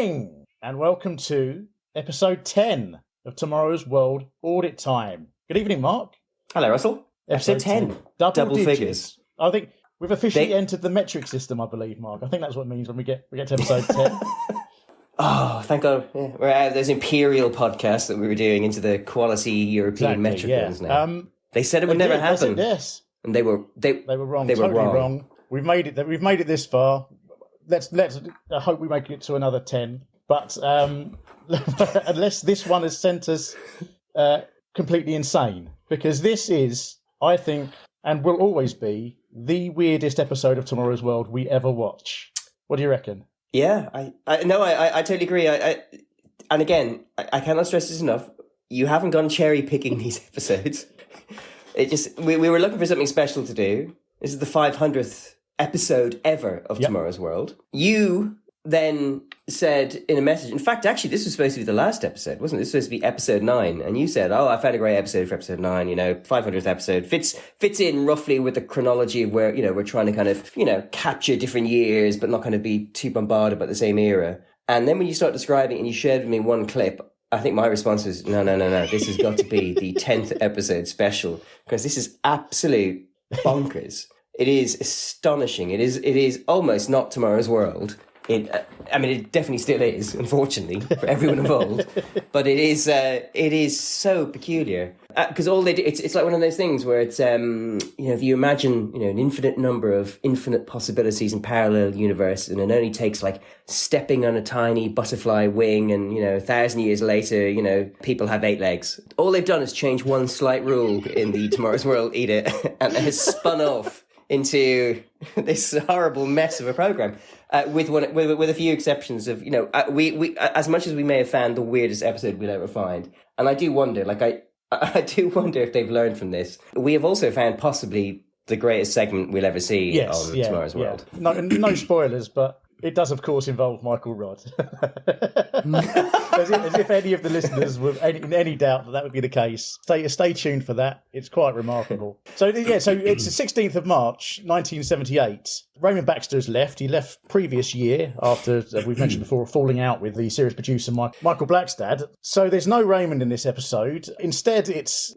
morning, and welcome to episode 10 of Tomorrow's World Audit Time. Good evening, Mark. Hello, Russell. Episode 10. Double digits. Figures. I think we've officially entered the metric system, I believe, Mark. I think that's what it means when we get to episode 10. Oh, thank God. Yeah. We're out of those imperial podcasts that we were doing into the quality European metric ones now. They said it would never happen. Yes. And they were wrong. They were wrong. We've made it this far. Let's I hope we make it to another 10. But unless this one has sent us completely insane, because this is, I think, and will always be the weirdest episode of Tomorrow's World we ever watch. What do you reckon? Yeah, I totally agree. And again, I cannot stress this enough. You haven't gone cherry picking these episodes. It just we were looking for something special to do. This is the 500th episode ever of Tomorrow's World. You then said in a message, in fact, actually, this was supposed to be the last episode, wasn't it? This was supposed to be episode 9. And you said, I found a great episode for episode 9, 500th episode. Fits in roughly with the chronology of where, we're trying to kind of, capture different years, but not kind of be too bombarded by the same era. And then when you start describing it and you shared with me one clip, I think my response was, no. This has got to be the 10th episode special, because this is absolute bonkers. It is astonishing. It is almost not Tomorrow's World. It definitely still is, unfortunately, for everyone involved. But it is so peculiar because all they do, it's like one of those things where it's if you imagine an infinite number of infinite possibilities in parallel universes, and it only takes like stepping on a tiny butterfly wing, and 1,000 years later, people have 8 legs. All they've done is change one slight rule in the Tomorrow's World Edit, and it has spun off into this horrible mess of a program, with a few exceptions of we as much as we may have found the weirdest episode we'll ever find, and I do wonder, I do wonder if they've learned from this. We have also found possibly the greatest segment we'll ever see on Tomorrow's World. No spoilers, but it does, of course, involve Michael Rodd. as if any of the listeners were in any doubt that would be the case. Stay tuned for that. It's quite remarkable. So it's the 16th of March, 1978. Raymond Baxter has left. He left previous year after, we've mentioned before, falling out with the series producer Michael Blackstad. So there's no Raymond in this episode. Instead, it's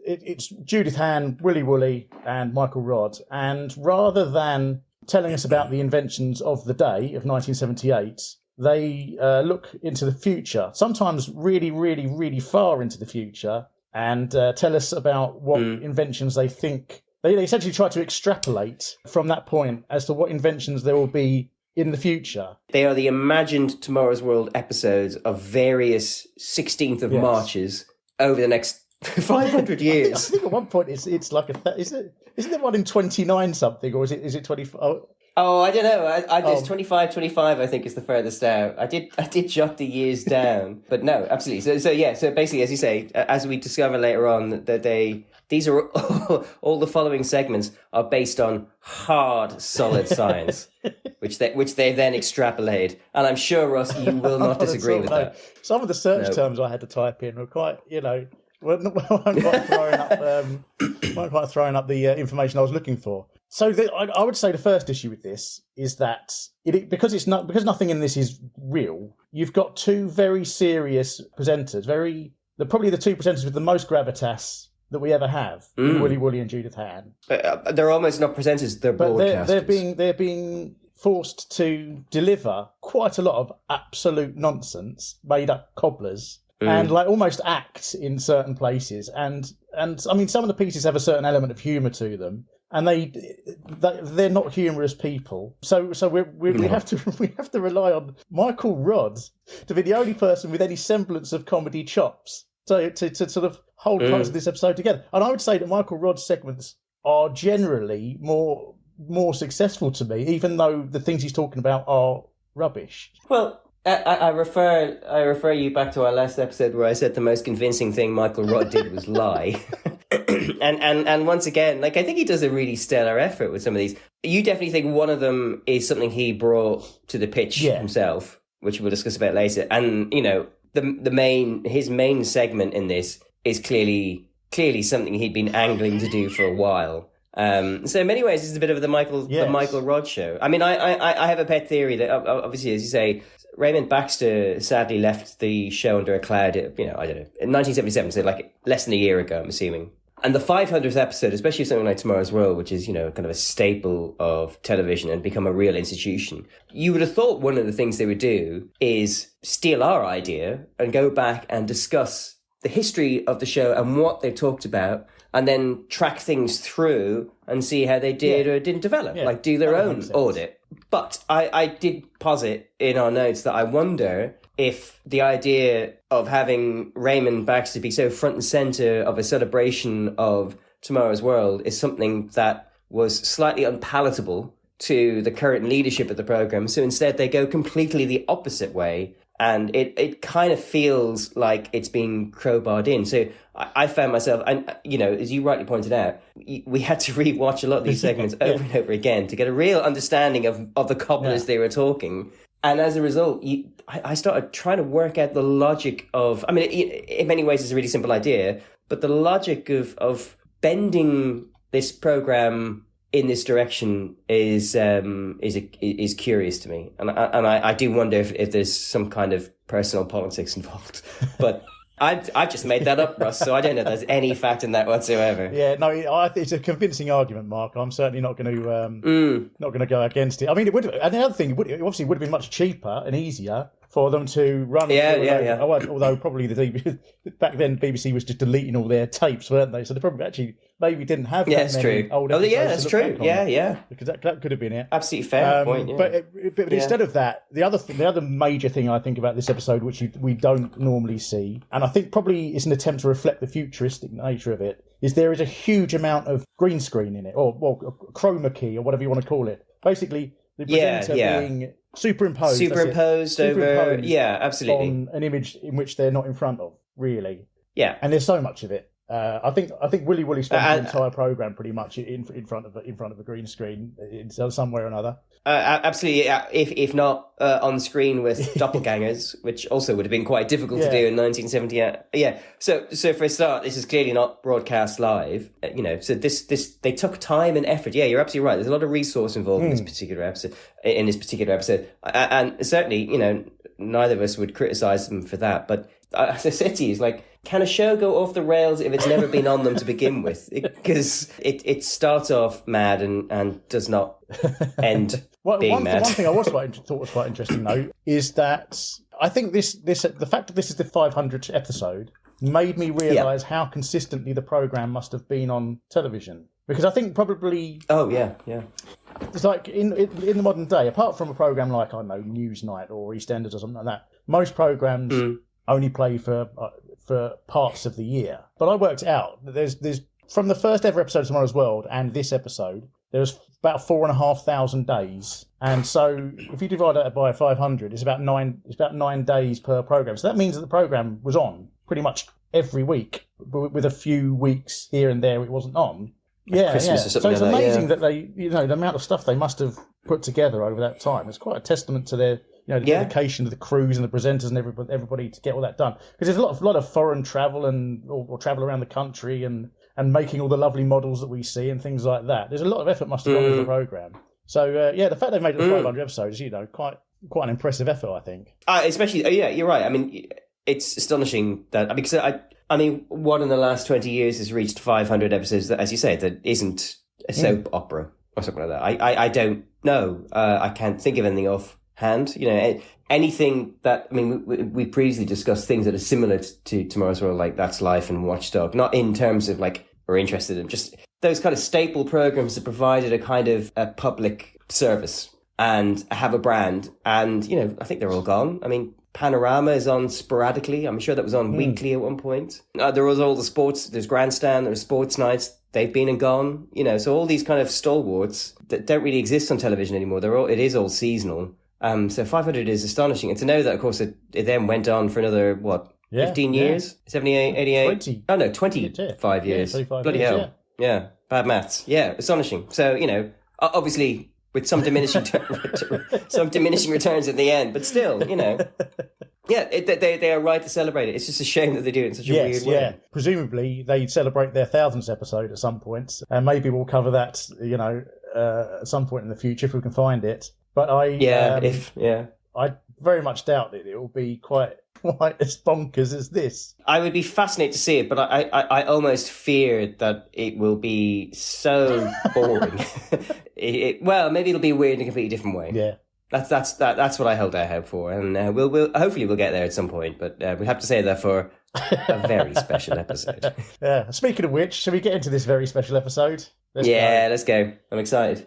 Judith Hann, Willy Woolley, and Michael Rodd. And rather than telling us about the inventions of the day of 1978, they look into the future, sometimes really, really, really far into the future, and tell us about what inventions they think. They essentially try to extrapolate from that point as to what inventions there will be in the future. They are the imagined Tomorrow's World episodes of various 16th of Marches over the next 500 years. I think at one point it's like isn't there one in 29 something, or is it 25? Oh, I don't know. I just 25, I think, is the furthest out. I did jot the years down, but no, absolutely. So basically, as you say, as we discover later on, that these are all the following segments are based on hard, solid science, which they then extrapolate. And I'm sure, Ross, you will not disagree with that. Some of the search terms I had to type in were quite, weren't quite throwing up the information I was looking for. So I would say the first issue with this is that because nothing in this is real, you've got two very serious presenters, probably the two presenters with the most gravitas that we ever have, Willy Woolley and Judith Hann. They're almost not presenters; they're broadcasters. They're being forced to deliver quite a lot of absolute nonsense, made up cobblers. And almost act in certain places, and I mean some of the pieces have a certain element of humour to them, and they're not humorous people. So we have to rely on Michael Rodd to be the only person with any semblance of comedy chops to sort of hold parts of this episode together. And I would say that Michael Rodd's segments are generally more successful to me, even though the things he's talking about are rubbish. Well, I refer you back to our last episode where I said the most convincing thing Michael Rodd did was lie. and once again, I think he does a really stellar effort with some of these. You definitely think one of them is something he brought to the pitch himself, which we'll discuss about later. And his main segment in this is clearly something he'd been angling to do for a while. So in many ways, it's a bit of the Michael Rodd show. I mean, I have a pet theory that obviously, as you say, Raymond Baxter sadly left the show under a cloud, I don't know, in 1977, so like less than a year ago, I'm assuming. And the 500th episode, especially something like Tomorrow's World, which is, kind of a staple of television and become a real institution, you would have thought one of the things they would do is steal our idea and go back and discuss the history of the show and what they talked about, and then track things through and see how they did or didn't develop, like do their own audit. But I did posit in our notes that I wonder if the idea of having Raymond Baxter be so front and center of a celebration of Tomorrow's World is something that was slightly unpalatable to the current leadership of the program. So instead they go completely the opposite way. And it kind of feels like it's being crowbarred in. So I found myself, and as you rightly pointed out, we had to rewatch a lot of these segments over and over again to get a real understanding of the cobblers they were talking. And as a result, I started trying to work out the logic of, I mean, in many ways it's a really simple idea, but the logic of bending this program in this direction is curious to me, and I do wonder if there's some kind of personal politics involved. But I've just made that up, Russ, so I don't know if there's any fact in that whatsoever. Yeah, no, I think it's a convincing argument, Mark. I'm certainly not going to go against it. I mean, it would, and the other thing, it obviously would have been much cheaper and easier for them to run. Although probably back then BBC was just deleting all their tapes, weren't they? So they probably actually maybe didn't have that many old episodes. That's true. Yeah. Because that could have been it. Absolutely fair point. Yeah. But instead of that, the other major thing I think about this episode, which we don't normally see, and I think probably is an attempt to reflect the futuristic nature of it, is there is a huge amount of green screen in it, or chroma key, or whatever you want to call it. Basically, the presenter being superimposed over, absolutely, on an image in which they're not in front of, really. Yeah, and there's so much of it. I think Willy Wooly spent the entire program pretty much in front of a green screen in some way or another. Absolutely, if not on screen with doppelgangers, which also would have been quite difficult to do in 1978. Yeah. So for a start, this is clearly not broadcast live. So this they took time and effort. Yeah, you're absolutely right. There's a lot of resource involved in this particular episode. And certainly, neither of us would criticize them for that. But as I said to you, it's like, can a show go off the rails if it's never been on them to begin with? Because it starts off mad and does not end being mad. One thing I thought was quite interesting, though, is that I think the fact that this is the 500th episode made me realise how consistently the programme must have been on television. Because I think probably... Oh, yeah. It's like in the modern day, apart from a programme like, I don't know, Newsnight or EastEnders or something like that, most programmes only play for parts of the year. But I worked out that there's from the first ever episode of Tomorrow's World and this episode, there's about 4,500 days. And so if you divide that by 500, it's about 9 days per programme. So that means that the programme was on pretty much every week, with a few weeks here and there it wasn't on. Yeah, Christmas or something. So it's amazing that they, the amount of stuff they must have put together over that time. It's quite a testament to their, the dedication of the crews and the presenters and everybody to get all that done. Because there's a lot of foreign travel or travel around the country and making all the lovely models that we see and things like that. There's a lot of effort must have gone into the program. So the fact they've made it 500 episodes, quite an impressive effort, I think. Especially, you're right. I mean, it's astonishing that because I mean, what in the last 20 years has reached 500 episodes that, as you say, that isn't a soap opera or something like that? I don't know. I can't think of anything offhand. Anything that, I mean, we previously discussed things that are similar to Tomorrow's World, like That's Life and Watchdog, not in terms of like we're interested in, just those kind of staple programs that provided a kind of a public service and have a brand. And, I think they're all gone. I mean, Panorama is on sporadically. I'm sure that was on weekly at one point. There was all the sports. There's Grandstand. There's sports nights. They've been and gone. So all these kind of stalwarts that don't really exist on television anymore. It is all seasonal. So 500 is astonishing. And to know that, of course, it then went on for another 15 years, 78, 88. 20. Oh no, 25 years. 25 Bloody years, hell. Yeah, bad maths. Yeah, astonishing. So obviously, with some diminishing returns at the end, but still, they are right to celebrate it. It's just a shame that they do it in such a weird way. Yeah, presumably they celebrate their 1000th episode at some point, and maybe we'll cover that, at some point in the future if we can find it. But I very much doubt that it will be quite as bonkers as this. I would be fascinated to see it, but I almost fear that it will be so boring. Well, maybe it'll be weird in a completely different way. Yeah. That's what I hold out hope for, and we'll hopefully we'll get there at some point. But we have to say that for a very special episode. Yeah. Speaking of which, shall we get into this very special episode? Let's go. I'm excited.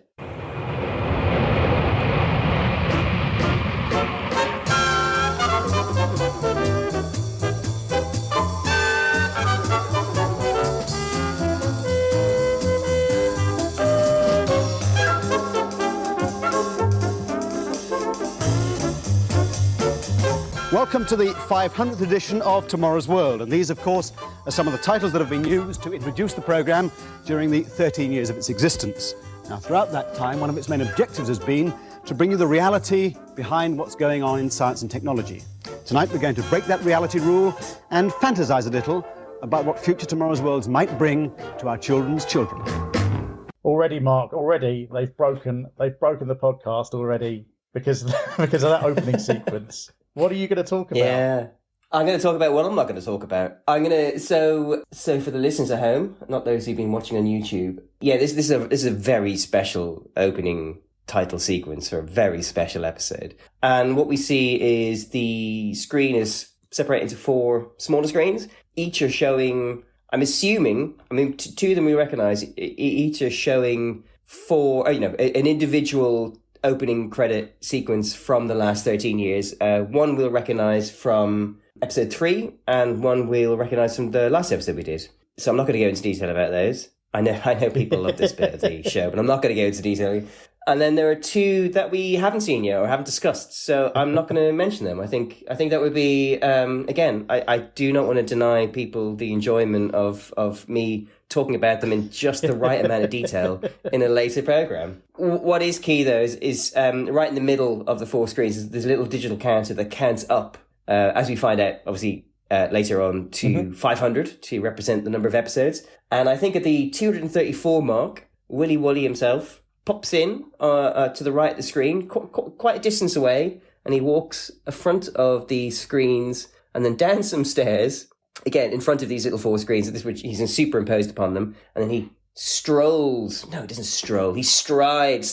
Welcome to the 500th edition of Tomorrow's World, and these, of course, are some of the titles that have been used to introduce the programme during the 13 years of its existence. Now, throughout that time, one of its main objectives has been to bring you the reality behind what's going on in science and technology. Tonight, we're going to break that reality rule and fantasise a little about what future Tomorrow's Worlds might bring to our children's children. Already, Mark, they've broken the podcast already because of that opening sequence. What are you going to talk about? Yeah, I'm going to talk about what I'm not going to talk about. So for the listeners at home, not those who've been watching on YouTube. Yeah, this is a very special opening title sequence for a very special episode. And what we see is the screen is separated into 4 smaller screens. Each are showing, I'm assuming, two of them we recognise. Each are showing 4, an individual opening credit sequence from the last 13 years. One we'll recognise from episode 3, and one we'll recognise from the last episode we did. So I'm not going to go into detail about those. I know people love this bit of the show, but I'm not going to go into detail. And then there are 2 that we haven't seen yet or haven't discussed, so I'm not going to mention them. I think that would be, again, I do not want to deny people the enjoyment of me talking about them in just the right amount of detail in a later program. What is key, though, is right in the middle of the 4 screens, there's a little digital counter that counts up, as we find out, obviously, later on, to 500 to represent the number of episodes. And I think at the 234 mark, Willy Woolley himself pops in to the right of the screen, quite a distance away, and he walks in front of the screens and then down some stairs, again, in front of these little 4 screens, which he's superimposed upon them, and then he strides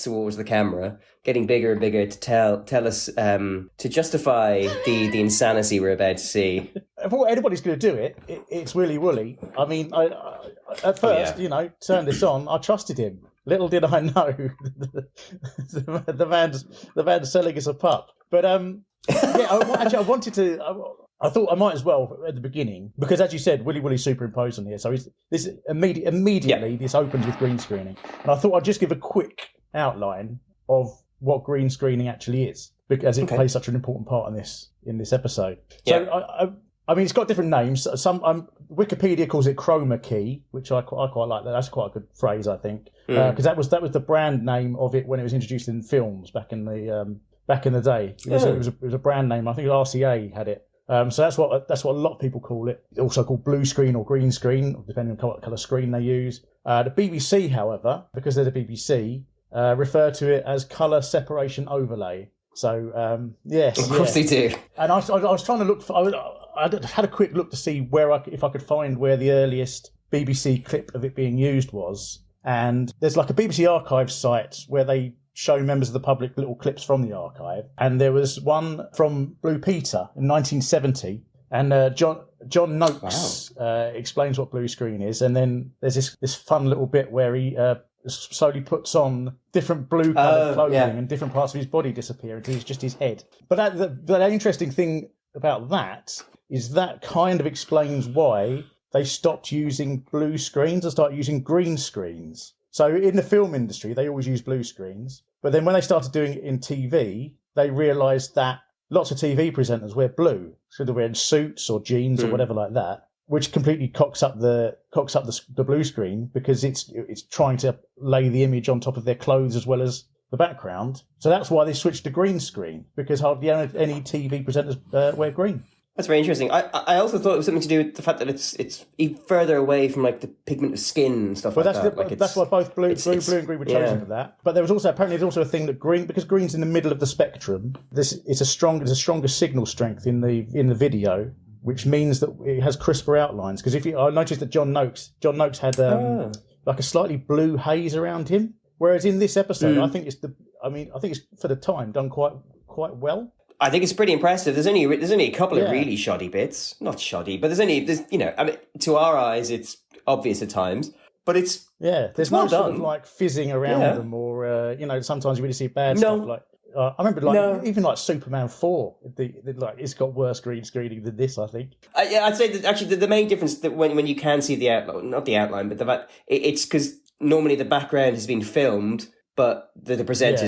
towards the camera, getting bigger and bigger to tell us, to justify the insanity we're about to see. If anybody's going to do it, it's Willy Woolley. I mean, I at first, turned this on, I trusted him. Little did I know the man's selling us a pup. But I wanted to. I thought I might as well at the beginning, because as you said, Willy Woolley's superimposed on here. So this immediately this opens with green screening, and I thought I'd just give a quick outline of what green screening actually is, because it plays such an important part in this episode. Yeah. So I mean, it's got different names. Some Wikipedia calls it chroma key, which I quite like. That's quite a good phrase, I think, because that was the brand name of it when it was introduced in films back in the day. It was a brand name. I think RCA had it. So that's what a lot of people call it. It's also called blue screen or green screen, depending on what colour screen they use. The BBC, however, because they're the BBC, refer to it as colour separation overlay. So yes, of course they do. And I was trying to look for. I had a quick look to see if I could find where the earliest BBC clip of it being used was. And there's like a BBC archive site where they show members of the public little clips from the archive. And there was one from Blue Peter in 1970. And John Noakes explains what blue screen is. And then there's this fun little bit where he slowly puts on different blue coloured clothing and different parts of his body disappear until it's just his head. But the interesting thing about that is that kind of explains why they stopped using blue screens and started using green screens. So in the film industry, they always use blue screens. But then when they started doing it in TV, they realised that lots of TV presenters wear blue. So they're wearing suits or jeans or whatever like that, which completely cocks up the blue screen, because it's trying to lay the image on top of their clothes as well as the background. So that's why they switched to green screen, because hardly any TV presenters wear green. That's very interesting. I also thought it was something to do with the fact that it's further away from like the pigment of skin and stuff like that. That's why both blue and green were chosen for that. But there was also apparently there's also a thing that green, because green's in the middle of the spectrum. There's a stronger signal strength in the video, which means that it has crisper outlines. Because I noticed that John Noakes had like a slightly blue haze around him, whereas in this episode, I think it's for the time done quite well. I think it's pretty impressive. There's only a couple of really shoddy bits. Not shoddy, but to our eyes, it's obvious at times. But there's no well sort done. of like fizzing around them, or sometimes you really see bad stuff. Like I remember, even like Superman 4, it's got worse green screening than this. I think. I'd say that actually the main difference that when you can see the outline, not the outline, but the fact it's because normally the background has been filmed, but the presenters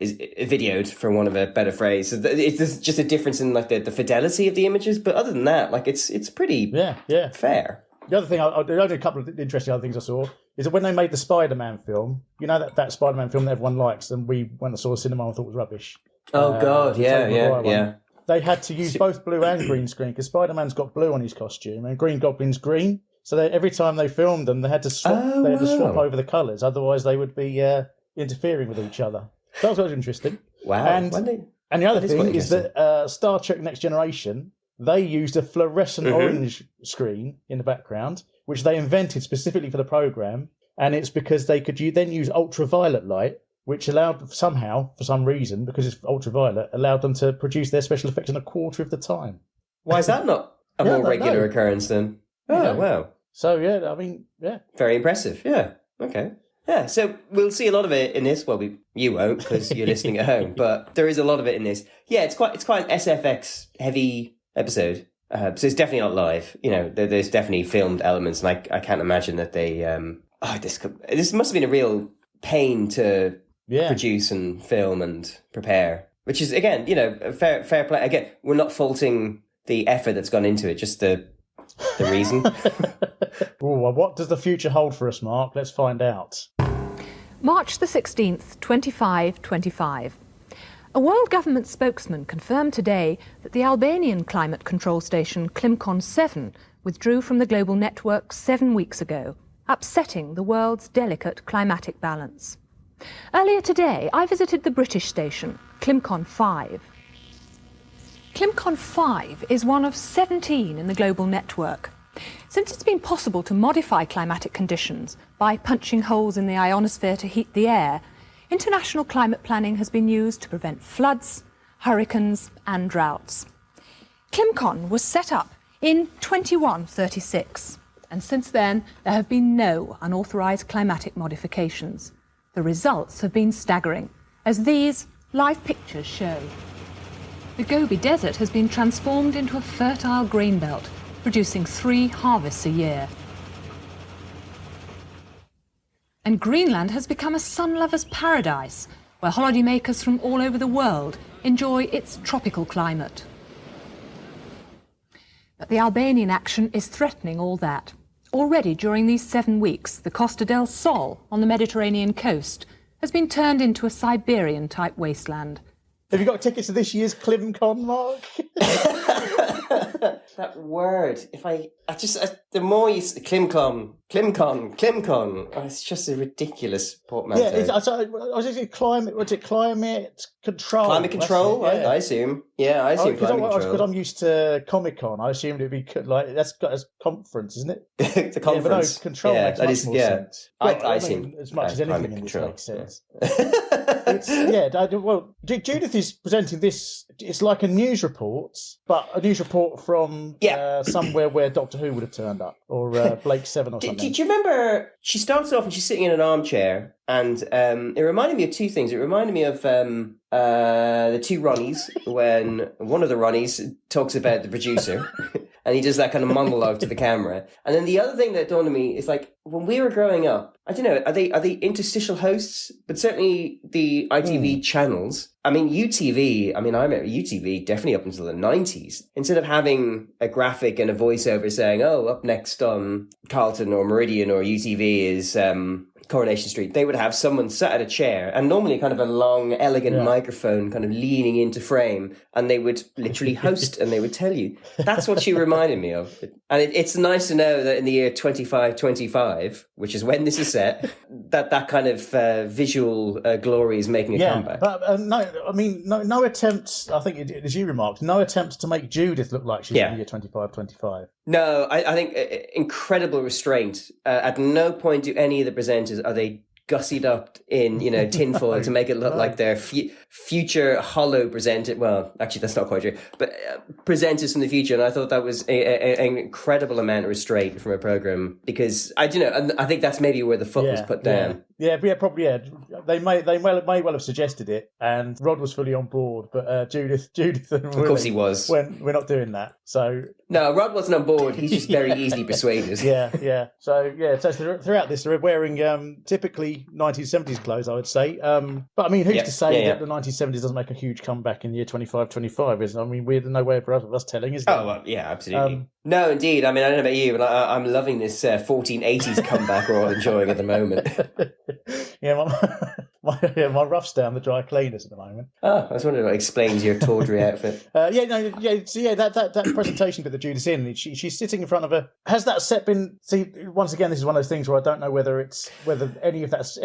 is videoed, for want of a better phrase. So it's just a difference in like the fidelity of the images, but other than that, like it's pretty fair. The other thing, a couple of interesting other things I saw is that when they made the Spider-Man film, that Spider-Man film that everyone likes, and we went and saw cinema and thought was rubbish. Oh God, yeah. They had to use both blue and green screen because Spider-Man's got blue on his costume and Green Goblin's green. So every time they filmed them, they had to swap. Had to swap over the colours, otherwise they would be interfering with each other. That was interesting. Wow. And the other thing is that Star Trek Next Generation, they used a fluorescent orange screen in the background, which they invented specifically for the program. And it's because they could then use ultraviolet light, which allowed somehow, for some reason, because it's ultraviolet, allowed them to produce their special effects in a quarter of the time. Why is that not a more regular occurrence then? Oh, wow. So, Very impressive. Yeah. Okay. Yeah, so we'll see a lot of it in this. Well, you won't because you're listening at home, but there is a lot of it in this. Yeah, it's quite an SFX heavy episode. So it's definitely not live. There's definitely filmed elements, and I can't imagine that they. This must have been a real pain to produce and film and prepare. Which is again, fair play. Again, we're not faulting the effort that's gone into it, just the reason. Ooh, what does the future hold for us, Mark? Let's find out. March the 16th, 2525. A World Government spokesman confirmed today that the Albanian climate control station Climcon 7 withdrew from the global network 7 weeks ago, upsetting the world's delicate climatic balance. Earlier today, I visited the British station, Climcon 5. Climcon 5 is one of 17 in the global network. Since it's been possible to modify climatic conditions by punching holes in the ionosphere to heat the air, international climate planning has been used to prevent floods, hurricanes and droughts. Climcon was set up in 2136, and since then there have been no unauthorised climatic modifications. The results have been staggering, as these live pictures show. The Gobi Desert has been transformed into a fertile grain belt, producing 3 harvests a year. And Greenland has become a sun-lover's paradise, where holidaymakers from all over the world enjoy its tropical climate. But the Albanian action is threatening all that. Already during these 7 weeks, the Costa del Sol on the Mediterranean coast has been turned into a Siberian-type wasteland. Have you got tickets to this year's Climcon, Mark? That word, the more you say Climcon, it's just a ridiculous portmanteau. Yeah, I was thinking climate control? Climate control, yeah. I assume. Yeah, I assume climate control. Because I'm used to Comic-Con, I assumed it'd be like, that's got a conference, isn't it? The conference. Yeah, but no, control makes much more sense. I assume. As much as anything in this makes sense. Yeah. Judith is presenting this, it's like a news report, but a news report from somewhere where Doctor Who would have turned up, or Blake 7 or something. Did you remember, she starts off and she's sitting in an armchair, and it reminded me of two things. It reminded me of the two Ronnies, when one of the Ronnies talks about the producer, and he does that kind of monologue to the camera. And then the other thing that dawned on me is like, when we were growing up, I don't know, are they interstitial hosts? But certainly the ITV channels. I mean, UTV, I remember UTV definitely up until the 90s. Instead of having a graphic and a voiceover saying, oh, up next on Carlton or Meridian or UTV is Coronation Street, they would have someone sat at a chair and normally kind of a long, elegant microphone kind of leaning into frame, and they would literally host and they would tell you. That's what she reminded me of. And it's nice to know that in the year 2525, which is when this is set, that kind of visual glory is making a comeback. But no attempt, I think, as you remarked, no attempt to make Judith look like she's in the year 2525. No, I think incredible restraint. At no point do any of the presenters, are they gussied up in, tinfoil to make it look like they're future hollow presenter. Well, actually, that's not quite true, but presenters from the future. And I thought that was an incredible amount of restraint from a program, because I don't know, and I think that's maybe where the foot was put down. Yeah, probably. Yeah, they may well have suggested it, and Rod was fully on board, but Judith, and Willie, of course he was. When we're not doing that, so no, Rod wasn't on board. He's just very easily persuaded. Yeah. So throughout this, they're wearing typically 1970s clothes, I would say. But I mean, who's to say that the 1970s doesn't make a huge comeback in the year 2525? We're no way for us telling, is there? Oh, well, yeah, absolutely. No, indeed. I don't know about you, but I'm loving this 1480s comeback we're all enjoying at the moment. My rough's down the dry cleaners at the moment. Oh, I was wondering what explains your tawdry outfit. So that presentation bit that Judith's in, she's sitting in front of her. Has that set been? See, once again, this is one of those things where I don't know whether any of that set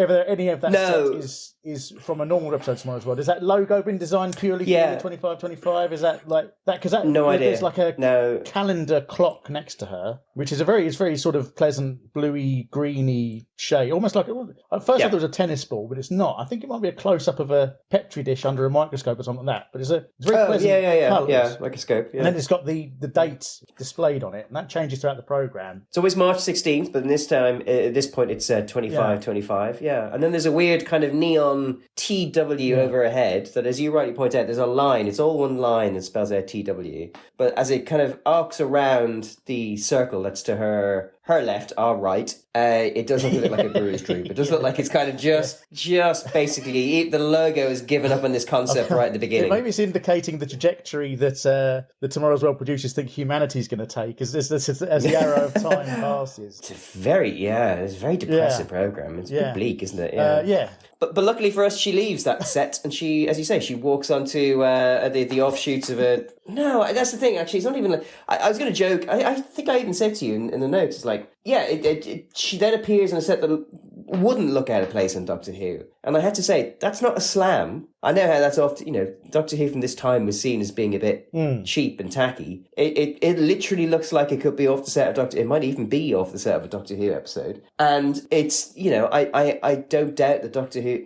is from a normal episode Tomorrow's World. Is that logo been designed purely for the 2525? Is that like that? Because no idea. There's like a calendar clock next to her, which is it's very sort of pleasant bluey greeny shade, almost like at first I thought it was a tennis ball, but it's not. I think it might be a close up of a Petri dish under a microscope or something like that. But it's very pleasant colours. Yeah, like a scope. Yeah. And then it's got the dates displayed on it, and that changes throughout the programme. It's always March 16th, but this time, at this point, it's 25. Yeah, and then there's a weird kind of neon TW over her head that, as you rightly point out, there's a line. It's all one line that spells out TW. But as it kind of arcs around the circle that's to her left, our right, it does look like a brewer's group. It does look like it's kind of just basically the logo is given up on this concept right at the beginning. Maybe it's indicating the trajectory that the Tomorrow's World producers think humanity's going to take as the arrow of time passes. It's a very depressing program. It's a bit bleak, isn't it? Yeah. But luckily for us, she leaves that set, and she, as you say, she walks onto the offshoots of a. No, that's the thing. Actually, it's not even like I was going to joke. I think I even said to you in the notes, it's like, she then appears in a set that wouldn't look out of place on Doctor Who, and I had to say that's not a slam. I know how that's often, Doctor Who from this time was seen as being a bit cheap and tacky. It literally looks like it could be off the set of Doctor. It might even be off the set of a Doctor Who episode, and it's I don't doubt that Doctor Who,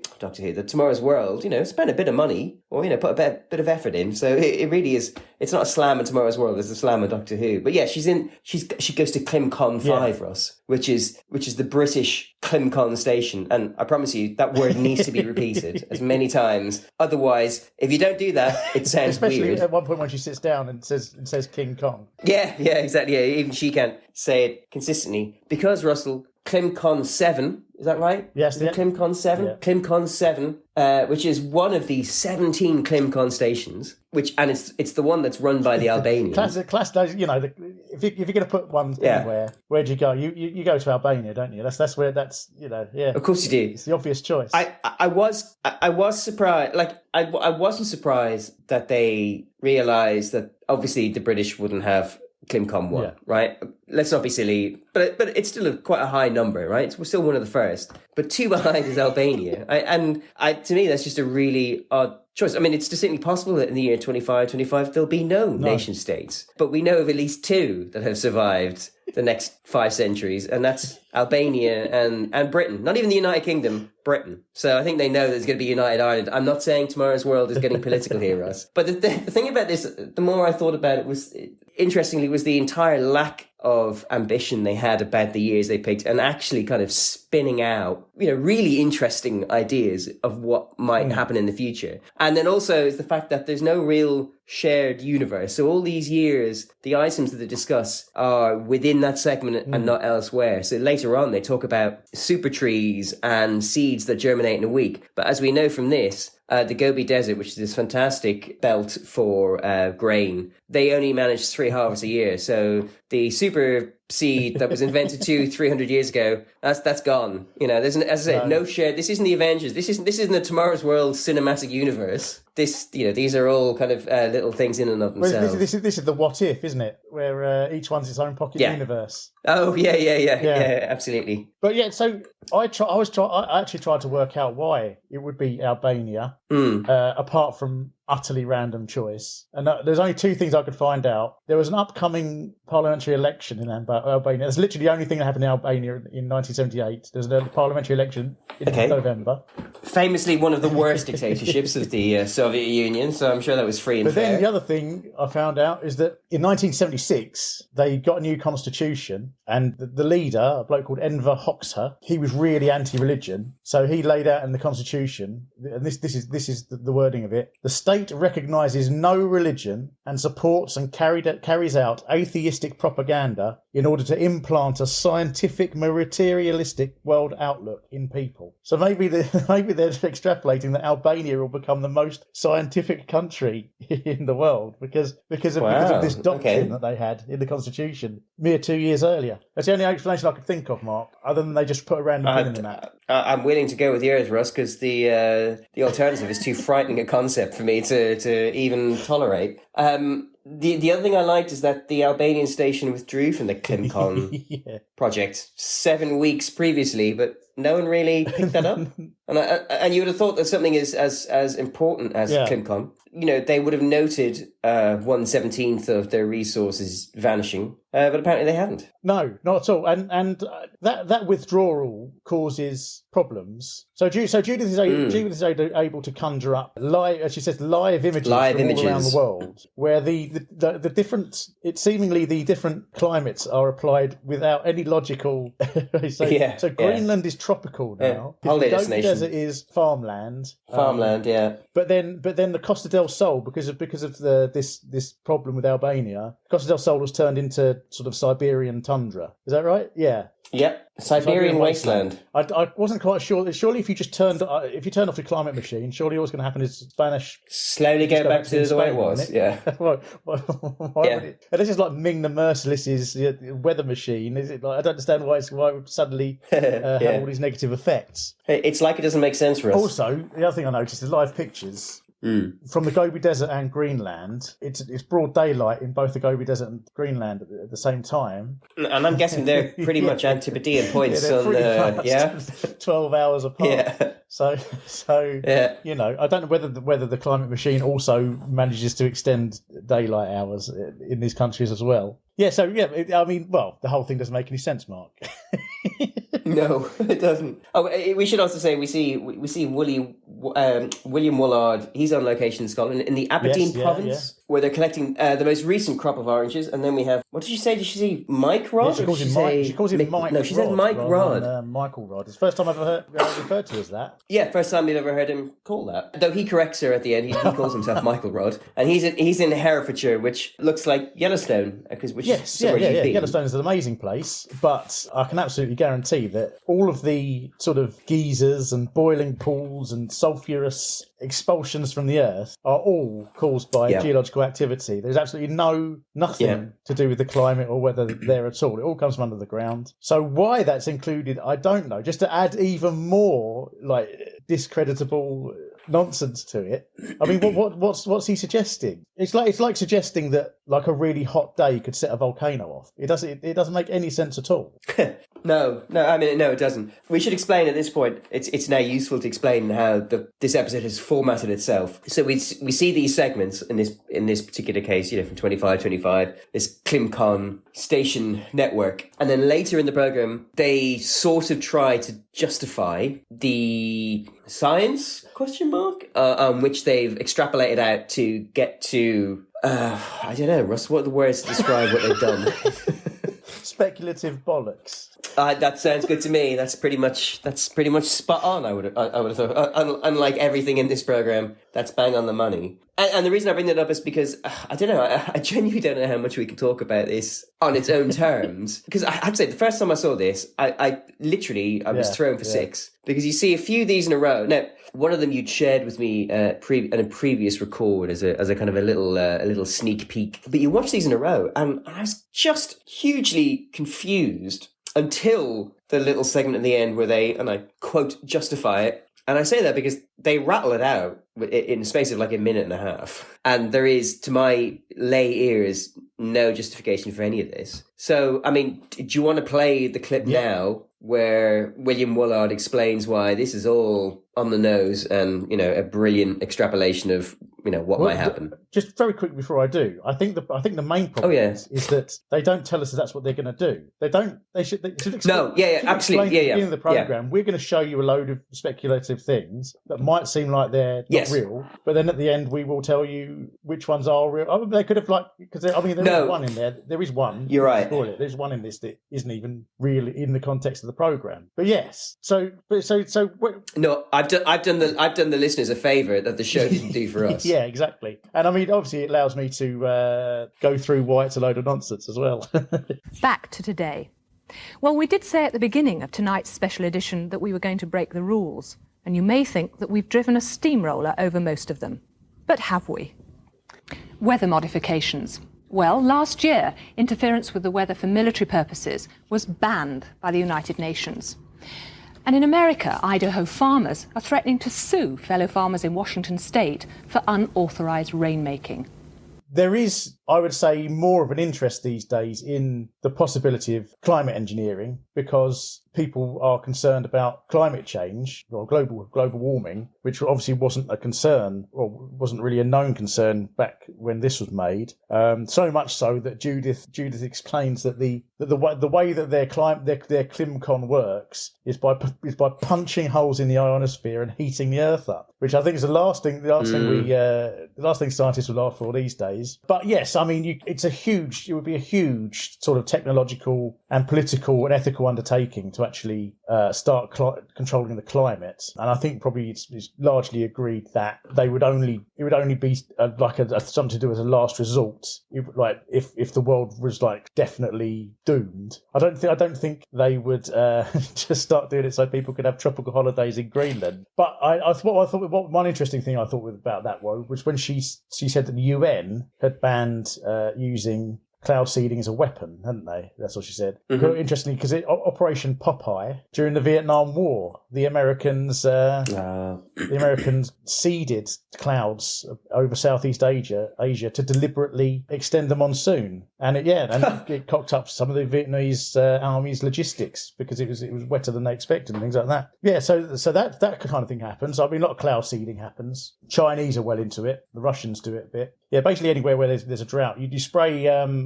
the Tomorrow's World, spent a bit of money or put a bit of effort in. So it really is. It's not a slam on Tomorrow's World. It's a slam on Doctor Who. But yeah, she goes to Climcon 5, Ross, which is the British Climcon station, and I promise you that word needs to be repeated as many times. Otherwise, if you don't do that, it sounds Especially weird. At one point when she sits down and says King Kong. Yeah, exactly. Yeah, even she can't say it consistently. Because, Russell, Climcon 7, is that right? Yes. Climcon 7? Yeah. Climcon 7, which is one of the 17 Climcon stations, and it's the one that's run by the Albanians. If you're going to put one anywhere, where do you go? You go to Albania, don't you? That's where Of course you do. It's the obvious choice. I was surprised. Like I wasn't surprised that they realised that obviously the British wouldn't have Climcon 1, right? Let's not be silly, but it's still quite a high number, right? We're still one of the first, but 2 behind is Albania. To me, that's just a really odd choice. I mean, it's distinctly possible that in the year 2525 there'll be no nation states, but we know of at least 2 that have survived the next 5 centuries, and that's Albania and Britain. Not even the United Kingdom, Britain. So I think they know there's going to be United Ireland. I'm not saying Tomorrow's World is getting political here, Russ. But the thing about this, the more I thought about it, was interestingly, was the entire lack of ambition they had about the years they picked, and actually kind of spinning out, really interesting ideas of what might happen in the future. And then also is the fact that there's no real shared universe. So all these years, the items that they discuss are within that segment and not elsewhere. So later on, they talk about super trees and seeds that germinate in a week. But as we know from this, the Gobi Desert, which is this fantastic belt for grain, they only manage 3 harvests a year. So the super seed that was invented 300 years ago, that's gone. There's as I said, no shared. This isn't the Avengers. This isn't the Tomorrow's World cinematic universe. These are all kind of little things in and of themselves. This is the what if, isn't it? Where each one's its own pocket universe. Oh yeah, absolutely. But yeah, so I actually tried to work out why it would be Albania, apart from utterly random choice. And there's only 2 things I could find out. There was an upcoming parliamentary election in Albania. That's literally the only thing that happened in Albania in 1978. There's a parliamentary election in November. Famously one of the worst dictatorships of the Soviet Union, so I'm sure that was free and fair. But then the other thing I found out is that in 1976, they got a new constitution, and the leader, a bloke called Enver Hoxha, he was really anti-religion. So he laid out in the constitution, and this is the wording of it: the state recognises no religion and supports and carries out atheistic propaganda in order to implant a scientific, materialistic world outlook in people. So maybe they're extrapolating that Albania will become the most scientific country in the world because of this doctrine that they had in the constitution mere 2 years earlier. That's the only explanation I could think of, Mark, other than they just put a random pin in the map. I'm willing to go with yours, Russ, because the alternative is too frightening a concept for me to even tolerate. The other thing I liked is that the Albanian station withdrew from the Climcon project 7 weeks previously, but no one really picked that up. And you would have thought that something as important as Climcon, they would have noted 1/17 of their resources vanishing, but apparently they haven't. No, not at all. And that withdrawal causes problems. So Judith is able to conjure up live images from all around the world, where the different, seemingly the different climates are applied without any logical. So Greenland is tropical now. Holiday the destination. desert is farmland. But then the Costa del Sol, because of this problem with Albania, Costa del Sol was turned into sort of Siberian tundra. Is that right? Yeah. Yep. Siberian wasteland. I wasn't quite sure. Surely, if you turned off the climate machine, surely what's going to happen is Spanish slowly go back to the way it was. Yeah. Why would it? And this is like Ming the Merciless's weather machine. Is it? Like, I don't understand why it would suddenly have all these negative effects. It's like it doesn't make sense for us. Also, the other thing I noticed is live pictures. From the Gobi Desert and Greenland. It's broad daylight in both the Gobi Desert and Greenland at the same time. And I'm guessing they're pretty much Antipodean points. Yeah, 12 hours apart. Yeah. So I don't know whether the climate machine also manages to extend daylight hours in these countries as well. Yeah, so the whole thing doesn't make any sense, Mark. No, it doesn't. Oh, we should also say we see William Woollard. He's on location in Scotland in the Aberdeen province, where they're collecting the most recent crop of oranges. And then we have, what did she say? Did she say Mike Rod? Yeah, she calls him Mike. No, she said Mike Rod. Michael Rod. It's the first time I've ever heard referred to as that. Yeah, first time we've ever heard him call that. Though he corrects her at the end. He calls himself Michael Rod, and he's in Herefordshire, which looks like Yellowstone, Yellowstone is an amazing place, but I can absolutely guarantee that all of the sort of geysers and boiling pools and sulphurous expulsions from the earth are all caused by geological activity. There's absolutely nothing to do with the climate or weather there at all. It all comes from under the ground. So why that's included, I don't know. Just to add even more like discreditable nonsense to it. I mean, what's he suggesting? It's like suggesting that like a really hot day could set a volcano off. It doesn't make any sense at all. No, it doesn't. We should explain at this point. It's now useful to explain how this episode has formatted itself. So we see these segments in this particular case, from 25, this Climcon station network, and then later in the program they sort of try to justify the science on which they've extrapolated out to get to I don't know, Russ, what are the words to describe what they've done? speculative bollocks. That sounds good to me. That's pretty much spot on. I would have thought. Unlike everything in this program, that's bang on the money. And the reason I bring that up is because I don't know. I genuinely don't know how much we can talk about this on its own terms. Because I have to say, the first time I saw this, I was thrown for six, because you see a few of these in a row. Now, one of them you'd shared with me in a previous record as a kind of a little sneak peek. But you watch these in a row, and I was just hugely confused until the little segment at the end where they, and I quote, justify it. And I say that because they rattle it out in the space of like a minute and a half. And there is, to my lay ears, no justification for any of this. So, I mean, do you want to play the clip now where William Woollard explains why this is all on the nose and, a brilliant extrapolation of, what might happen? Just very quickly before I do, I think the main problem is that they don't tell us that that's what they're going to do. They should explain. No, absolutely. At the beginning of the program, we're going to show you a load of speculative things that might seem like they're not real, but then at the end we will tell you which ones are real. I mean, they could have there's one in there. There is one. You're right. There's one in this that isn't even really in the context of the program. But yes, so. No, I've done the listeners a favour that the show didn't do for us. Yeah, exactly. And I mean, obviously, it allows me to go through why it's a load of nonsense as well. Back to today. Well, we did say at the beginning of tonight's special edition that we were going to break the rules, and you may think that we've driven a steamroller over most of them. But have we? Weather modifications. Well, last year, interference with the weather for military purposes was banned by the United Nations. And in America, Idaho farmers are threatening to sue fellow farmers in Washington state for unauthorized rainmaking. There is, I would say, more of an interest these days in the possibility of climate engineering because people are concerned about climate change or global warming, which obviously wasn't a concern or wasn't really a known concern back when this was made. So much so that Judith explains that the way that their Climcon works is by punching holes in the ionosphere and heating the Earth up, which I think is the last thing scientists would laugh for these days. But yes, I mean, it would be a huge sort of technological and political and ethical undertaking to actually start controlling the climate. And I think probably it's largely agreed that it would only be something to do as a last resort, if the world was definitely doomed. I don't think they would just start doing it so people could have tropical holidays in Greenland. But one interesting thing I thought about that was when she said that the UN had banned using cloud seeding as a weapon, hadn't they? That's what she said. Mm-hmm. Interestingly, because Operation Popeye during the Vietnam War, the Americans seeded clouds over Southeast Asia to deliberately extend the monsoon, and it cocked up some of the Vietnamese army's logistics because it was wetter than they expected and things like that. Yeah, so that kind of thing happens. I mean, a lot of cloud seeding happens. Chinese are well into it. The Russians do it a bit. Yeah, basically anywhere where there's a drought, you spray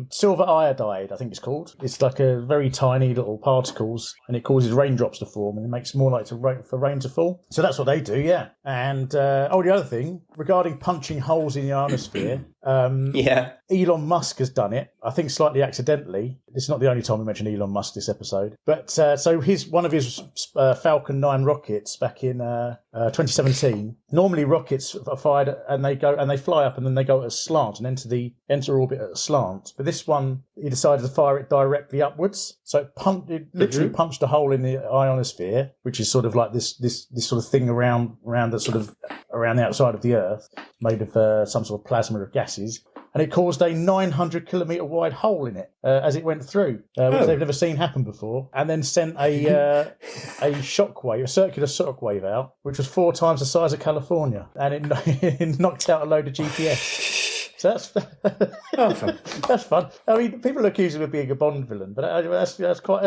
silver iodide, I think it's called. It's like a very tiny little particles, and it causes raindrops to form, and it makes it more likely for rain to fall. So that's what they do, yeah. And the other thing regarding punching holes in the ionosphere. Elon Musk has done it, I think slightly accidentally. It's not the only time we mention Elon Musk this episode. But so one of his Falcon 9 rockets back in 2017. Normally rockets are fired and they fly up and then they go at a slant and enter orbit at a slant. But this one, he decided to fire it directly upwards. So it literally punched a hole in the ionosphere, which is sort of like this sort of thing around the outside of the Earth, made of some sort of plasma of gases. And it caused a 900-kilometre wide hole in it as it went through, which they've never seen happen before, and then sent a shockwave, a circular shockwave out, which was 4 times the size of California, and it knocked out a load of GPS. So that's fun. I mean, people accuse him of being a Bond villain, but that's quite.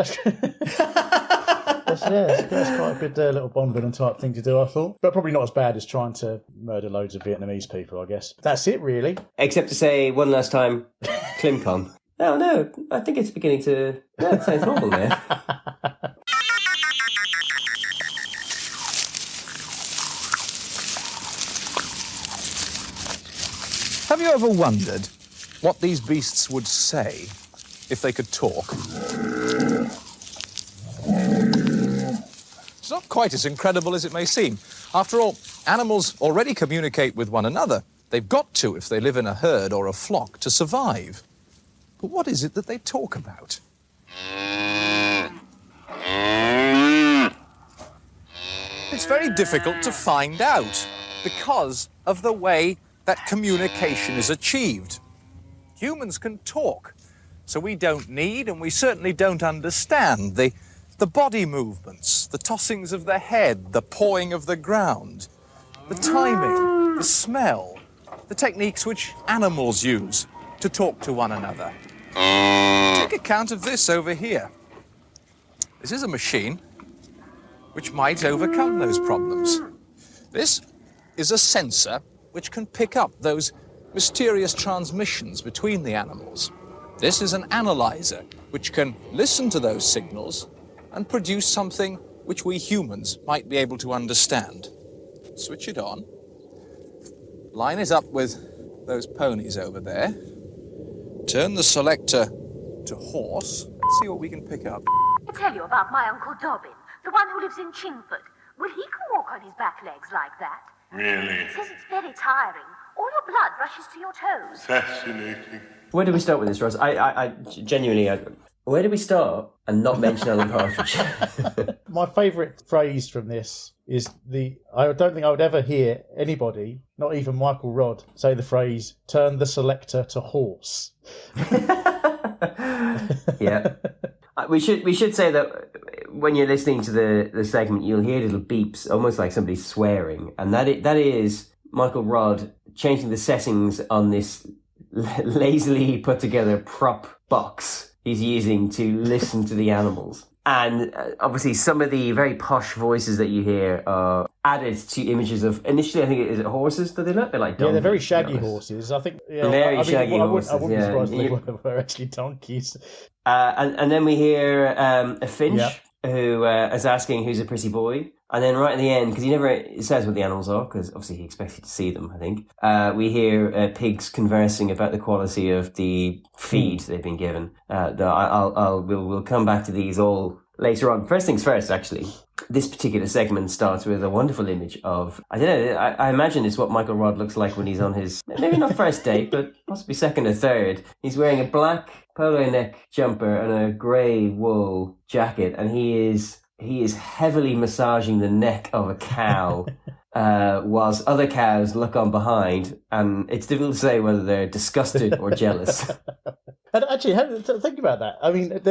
That's quite a good little Bond villain type thing to do, I thought. But probably not as bad as trying to murder loads of Vietnamese people, I guess. That's it, really. Except to say one last time, Climcon. No, I think it's beginning to... No, it sounds normal now. Have you ever wondered what these beasts would say if they could talk. It's not quite as incredible as it may seem. After all, animals already communicate with one another. They've got to if they live in a herd or a flock to survive. But what is it that they talk about? It's very difficult to find out because of the way that communication is achieved. Humans can talk, so we don't need and we certainly don't understand the body movements, the tossings of the head, the pawing of the ground, the timing, the smell, the techniques which animals use to talk to one another. Take account of this over here. This is a machine which might overcome those problems. This is a sensor which can pick up those mysterious transmissions between the animals. This is an analyzer which can listen to those signals and produce something which we humans might be able to understand. Switch it on. Line it up with those ponies over there. Turn the selector to horse. Let's see what we can pick up. I tell you about my Uncle Dobbin, the one who lives in Chingford. Well, he can walk on his back legs like that. Really? Says it's very tiring. All your blood rushes to your toes. Fascinating. Where do we start with this, Ross? I genuinely... where do we start and not mention Alan Partridge? My favourite phrase from this is I don't think I would ever hear anybody, not even Michael Rodd, say the phrase, turn the selector to horse. Yeah. We should say that when you're listening to the segment, you'll hear little beeps, almost like somebody swearing. And that is Michael Rodd changing the settings on this lazily put together prop box he's using to listen to the animals. And obviously some of the very posh voices that you hear are added to images of, initially I think is it horses that they look? They're like donkeys. Yeah, they're very shaggy horses. I think. Yeah, very shaggy horses. I wouldn't yeah. be surprised if they were actually donkeys. And then we hear a finch who is asking who's a pretty boy. And then right at the end, because he never says what the animals are, because obviously he expects you to see them, I think, we hear pigs conversing about the quality of the feed they've been given. We'll come back to these all later on. First things first, actually. This particular segment starts with a wonderful image of, I don't know, I imagine it's what Michael Rodd looks like when he's on his, maybe not first date, but possibly second or third. He's wearing a black polo neck jumper and a grey wool jacket, and he is heavily massaging the neck of a cow, whilst other cows look on behind, and it's difficult to say whether they're disgusted or jealous. And actually, think about that. I mean,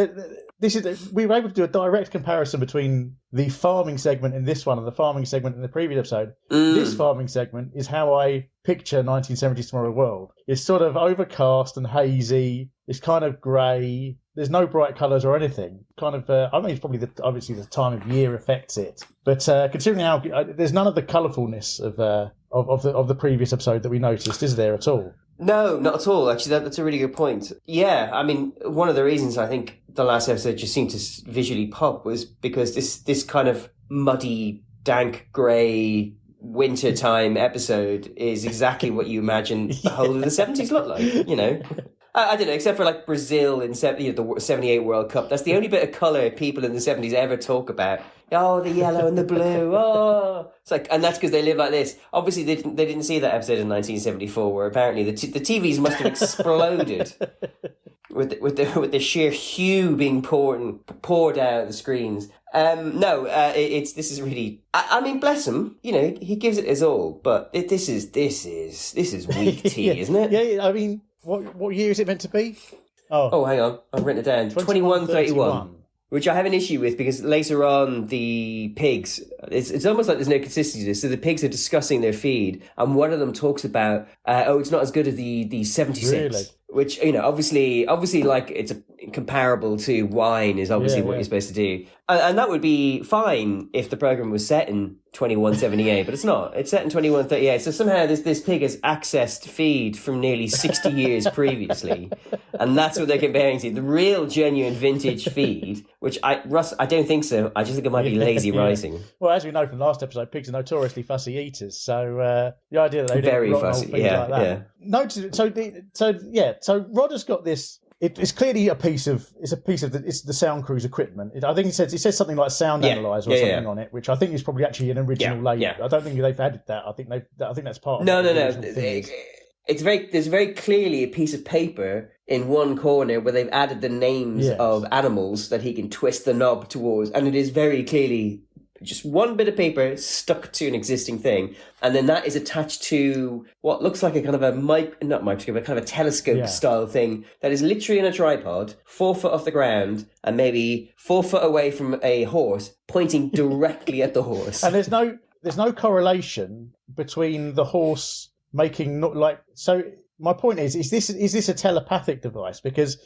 we were able to do a direct comparison between the farming segment in this one and the farming segment in the previous episode. This farming segment is how I picture 1970s Tomorrow World. It's sort of overcast and hazy. It's kind of grey. There's no bright colours or anything. Kind of, I mean, it's probably obviously the time of year affects it. But considering how there's none of the colourfulness of the previous episode that we noticed, is there at all? No, not at all. Actually, that's a really good point. Yeah, I mean, one of the reasons I think the last episode just seemed to visually pop was because this kind of muddy, dank, grey wintertime episode is exactly what you imagine the whole of the 70s looked like, you know? I don't know, except for like Brazil in the 78 World Cup. That's the only bit of colour people in the 70s ever talk about. Oh, the yellow and the blue. Oh, it's like, and that's because they live like this. Obviously, they didn't see that episode in 1974, where apparently the TVs must have exploded with the sheer hue being poured out of the screens. This is really. I mean, bless him. You know, he gives it his all, but this is weak tea, isn't it? Yeah. I mean, what year is it meant to be? Oh, hang on, I've written it down. 2131. Which I have an issue with because later on the pigs, it's almost like there's no consistency to this. So the pigs are discussing their feed, and one of them talks about, it's not as good as the 76. Really? Which, you know, obviously, like it's comparable to wine is obviously what you're supposed to do. And that would be fine if the program was set in 2178, but it's not. It's set in 2138. So somehow this pig has accessed feed from nearly 60 years previously. And that's what they're comparing to. The real, genuine vintage feed, which I don't think so. I just think it might be lazy writing. Well, as we know from last episode, pigs are notoriously fussy eaters. So the idea that they very don't fussy, like that. No, so Rod has got this it's clearly a piece of the sound crew's equipment. I think it says something like sound analyzer or something on it, which I think is probably actually an original label. I don't think they've added that. I think that's part of no. There's very clearly a piece of paper in one corner where they've added the names of animals that he can twist the knob towards, and it is very clearly just one bit of paper stuck to an existing thing, and then that is attached to what looks like a kind of a not microscope, but kind of a telescope style thing that is literally in a tripod, 4 foot off the ground, and maybe 4 foot away from a horse, pointing directly at the horse. And there's no correlation between the horse making so. My point is this a telepathic device? Because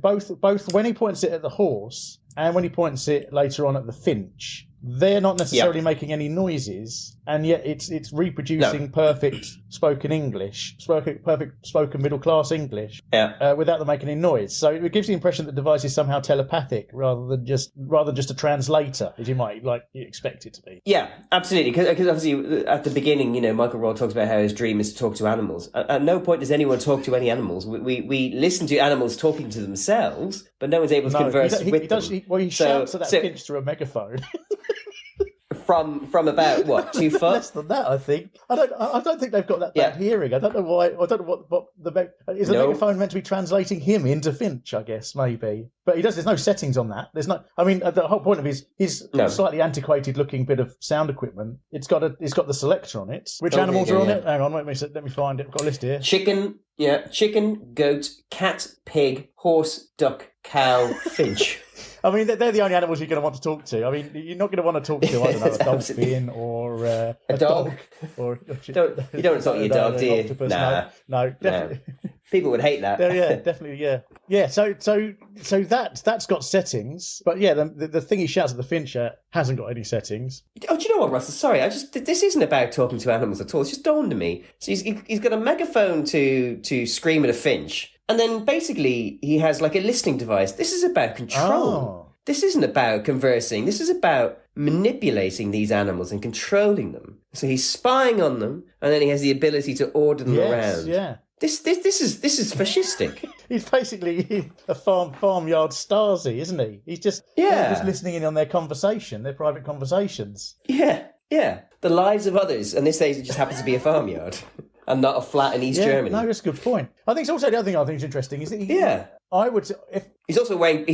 both when he points it at the horse and when he points it later on at the finch, they're not necessarily making any noises, and yet it's reproducing perfect spoken English, perfect spoken middle class English, without them making any noise. So it gives the impression that the device is somehow telepathic rather than just a translator, as you might expect it to be. Yeah, absolutely. Because obviously at the beginning, Michael Rodd talks about how his dream is to talk to animals. At no point does anyone talk to any animals. We listen to animals talking to themselves, but no one's able to converse with them. He shouts at that finch through a megaphone. From about what, 2 foot? Less than that, I think. I don't think they've got that bad hearing. I don't know why. I don't know what the is the megaphone meant to be translating him into Finch? I guess maybe, but he does. There's no settings on that. There's no. I mean, the whole point of his slightly antiquated looking bit of sound equipment. It's got the selector on it. Which animals are on it? Hang on, let me find it. I've got a list here. Chicken, goat, cat, pig, horse, duck, cow, finch. I mean, they're the only animals you're going to want to talk to. I mean, you're not going to want to talk to, I don't know, a dolphin or a dog. Or you don't want to talk to your dog, do you? Octopus. No, definitely. No. People would hate that. Yeah, definitely, yeah. So that's got settings, but the thing he shouts at the finch at hasn't got any settings. Oh, do you know what, Russell? Sorry, this isn't about talking to animals at all. It's just dawned on me. So he's got a megaphone to scream at a finch. And then basically he has like a listening device. This is about control. Oh. This isn't about conversing. This is about manipulating these animals and controlling them. So he's spying on them, and then he has the ability to order them around. Yeah. This is fascistic. He's basically a farmyard Stasi, isn't he? He's just listening in on their conversation, their private conversations. Yeah. The lives of others, and this days it just happens to be a farmyard. And not a flat in East Germany. No, that's a good point. I think it's also the other thing I think is interesting is that he's also wearing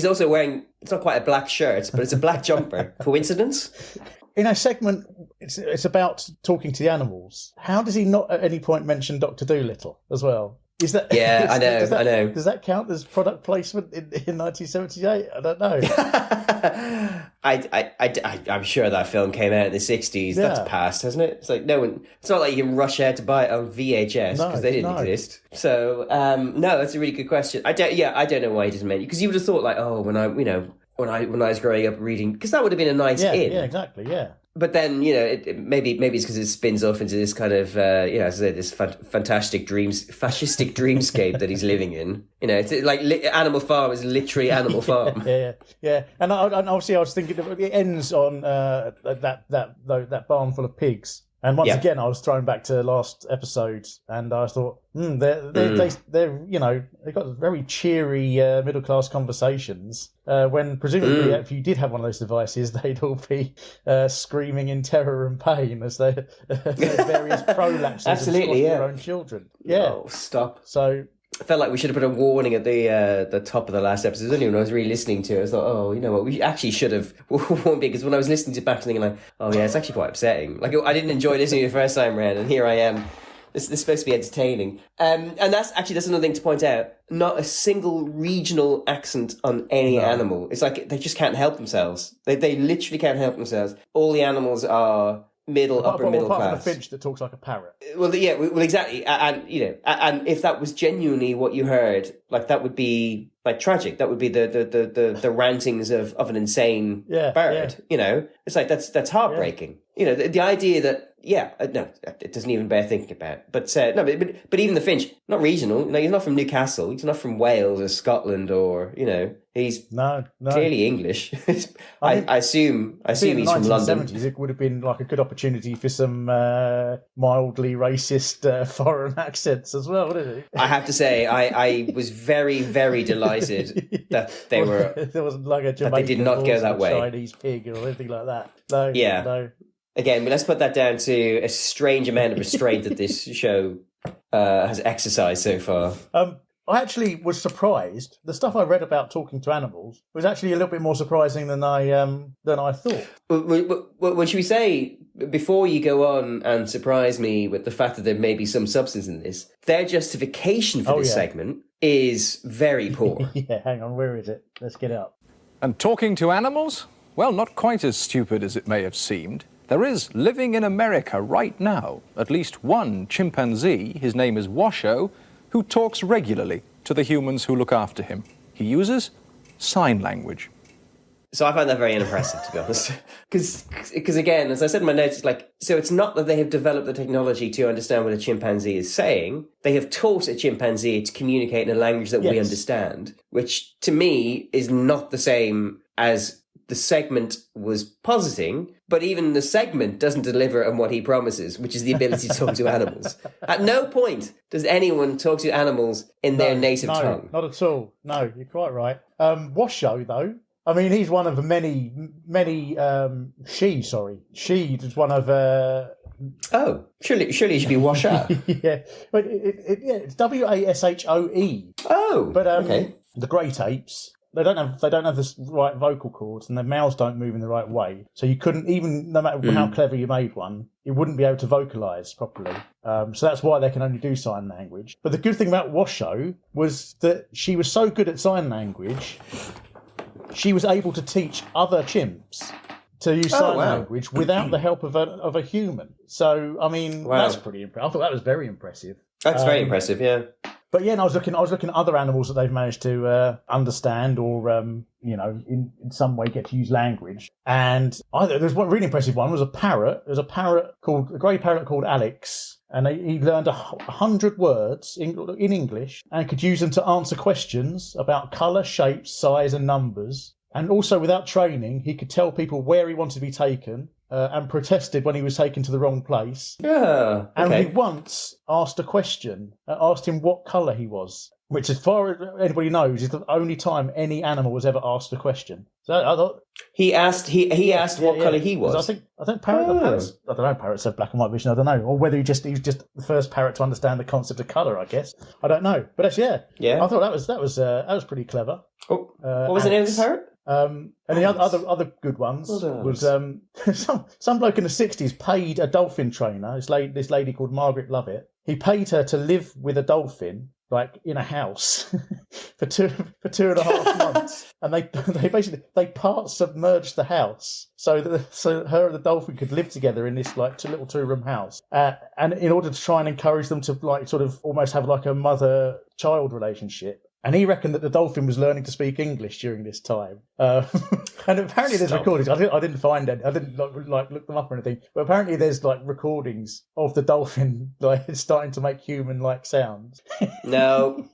it's not quite a black shirt, but it's a black jumper. Coincidence? In a segment, it's about talking to the animals. How does he not at any point mention Dr. Dolittle as well? Is that? Yeah, I know. Does that count as product placement in 1978? I don't know. I'm sure that film came out in the 60s. Yeah. That's past, hasn't it? It's like it's not like you can rush out to buy it on VHS because they didn't exist. So no, that's a really good question. I don't know why he doesn't mention, because you would have thought like, oh, when I was growing up reading, because that would have been a nice in. Yeah, exactly. Yeah. But then, maybe it's because it spins off into this kind of, as I say, this fascistic dreamscape that he's living in. It's like Animal Farm is literally Animal Farm. Yeah. And obviously, I was thinking it ends on that barn full of pigs. And once again, I was thrown back to last episode, and I thought, they've got very cheery middle class conversations. When presumably, if you did have one of those devices, they'd all be screaming in terror and pain as they various prolapses absolutely, their own children. Yeah, oh, stop. So. I felt like we should have put a warning at the top of the last episode. Only when I was really listening to it, I thought, oh, you know what, we actually should have warned, because when I was listening to it back, thinking like, oh yeah, it's actually quite upsetting. Like, I didn't enjoy listening to it the first time around, and here I am. This is supposed to be entertaining. And that's another thing to point out. Not a single regional accent on any animal. It's like they just can't help themselves. They literally can't help themselves. All the animals are upper middle class. Apart from the finch that talks like a parrot. Well, exactly. And if that was genuinely what you heard, like, that would be like tragic. That would be the rantings of an insane bird. Yeah. It's like that's heartbreaking. The idea that no, it doesn't even bear thinking about. But no, but even the Finch, not regional. No, he's not from Newcastle. He's not from Wales or Scotland or he's no clearly English. I assume he's from London. It would have been like a good opportunity for some mildly racist foreign accents as well, wouldn't it? I have to say, I was very, very delighted that they were. There wasn't like a Jamaican that they did not go that way. Chinese pig or anything like that. No. Yeah. No. Again, let's put that down to a strange amount of restraint that this show has exercised so far. I actually was surprised. The stuff I read about talking to animals was actually a little bit more surprising than I thought. Well, should we say, before you go on and surprise me with the fact that there may be some substance in this, their justification for this segment is very poor. Yeah, hang on, where is it? Let's get it up. And talking to animals? Well, not quite as stupid as it may have seemed. There is, living in America right now, at least one chimpanzee, his name is Washoe, who talks regularly to the humans who look after him. He uses sign language. So I find that very unimpressive, to be honest. Because again, as I said in my notes, so it's not that they have developed the technology to understand what a chimpanzee is saying. They have taught a chimpanzee to communicate in a language that we understand, which to me is not the same as the segment was positing, but even the segment doesn't deliver on what he promises, which is the ability to talk to animals. At no point does anyone talk to animals in their native tongue. Not at all. No, you're quite right. Washoe, though, I mean, he's one of many, she is one of... Oh, surely it should be Washoe. Yeah, but it's Washoe. Oh, but okay. The great apes... They don't have the right vocal cords, and their mouths don't move in the right way. So you couldn't, even no matter how clever you made one, it wouldn't be able to vocalise properly. So that's why they can only do sign language. But the good thing about Washoe was that she was so good at sign language, she was able to teach other chimps to use sign language without the help of a human. So I mean, that's pretty impressive. I thought that was very impressive. That's very impressive, yeah. But yeah, I was looking at other animals that they've managed to understand or in some way get to use language. And there's one really impressive one was a parrot. There's a grey parrot called Alex, and he learned 100 words in English and could use them to answer questions about colour, shapes, size, and numbers. And also, without training, he could tell people where he wanted to be taken. And protested when he was taken to the wrong place. Yeah. Okay. And he once asked a question, asked him what colour he was, which, as far as anybody knows, is the only time any animal was ever asked a question. So I thought he asked what colour he was. I think parrots. I don't know. Parrots have black and white vision. I don't know, or whether he was just the first parrot to understand the concept of colour. I guess I don't know. But that's I thought that was pretty clever. Oh, what was the name of the parrot? And the other good ones was some bloke in the 60s paid a dolphin trainer, this lady called Margaret Lovett. He paid her to live with a dolphin, like in a house, for 2.5 months, and they basically part submerged the house so her and the dolphin could live together in this like little 2-room house, and in order to try and encourage them to like sort of almost have like a mother-child relationship. And he reckoned that the dolphin was learning to speak English during this time. And apparently there's recordings. I didn't find any. I didn't like look them up or anything. But apparently there's like recordings of the dolphin like starting to make human-like sounds. No.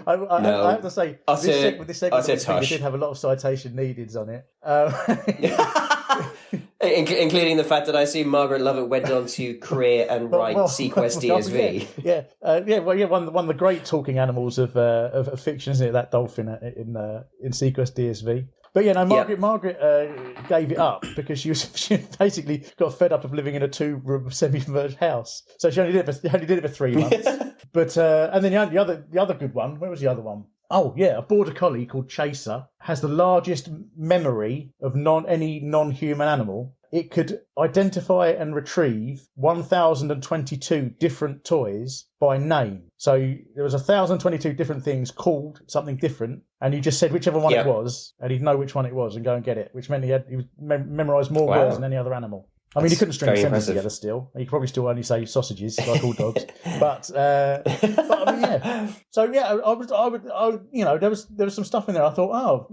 I have to say, this segment did have a lot of citation neededs on it. Including the fact that I assume Margaret Lovett went on to create and write Sequest DSV. One of the great talking animals of fiction, isn't it? That dolphin in Sequest DSV. But Margaret gave it up because she basically got fed up of living in a 2-room semi-submerged house. So she only did it for 3 months. But and then the other good one. Where was the other one? Oh, yeah, a border collie called Chaser has the largest memory of any non-human animal. It could identify and retrieve 1,022 different toys by name. So there was 1,022 different things called something different, and you just said whichever one it was, and he'd know which one it was and go and get it, which meant he would memorise more words than any other animal. I mean, he couldn't string sentences together still. He could probably still only say sausages, like all dogs. But I mean, yeah. So yeah, I would, there was some stuff in there. I thought,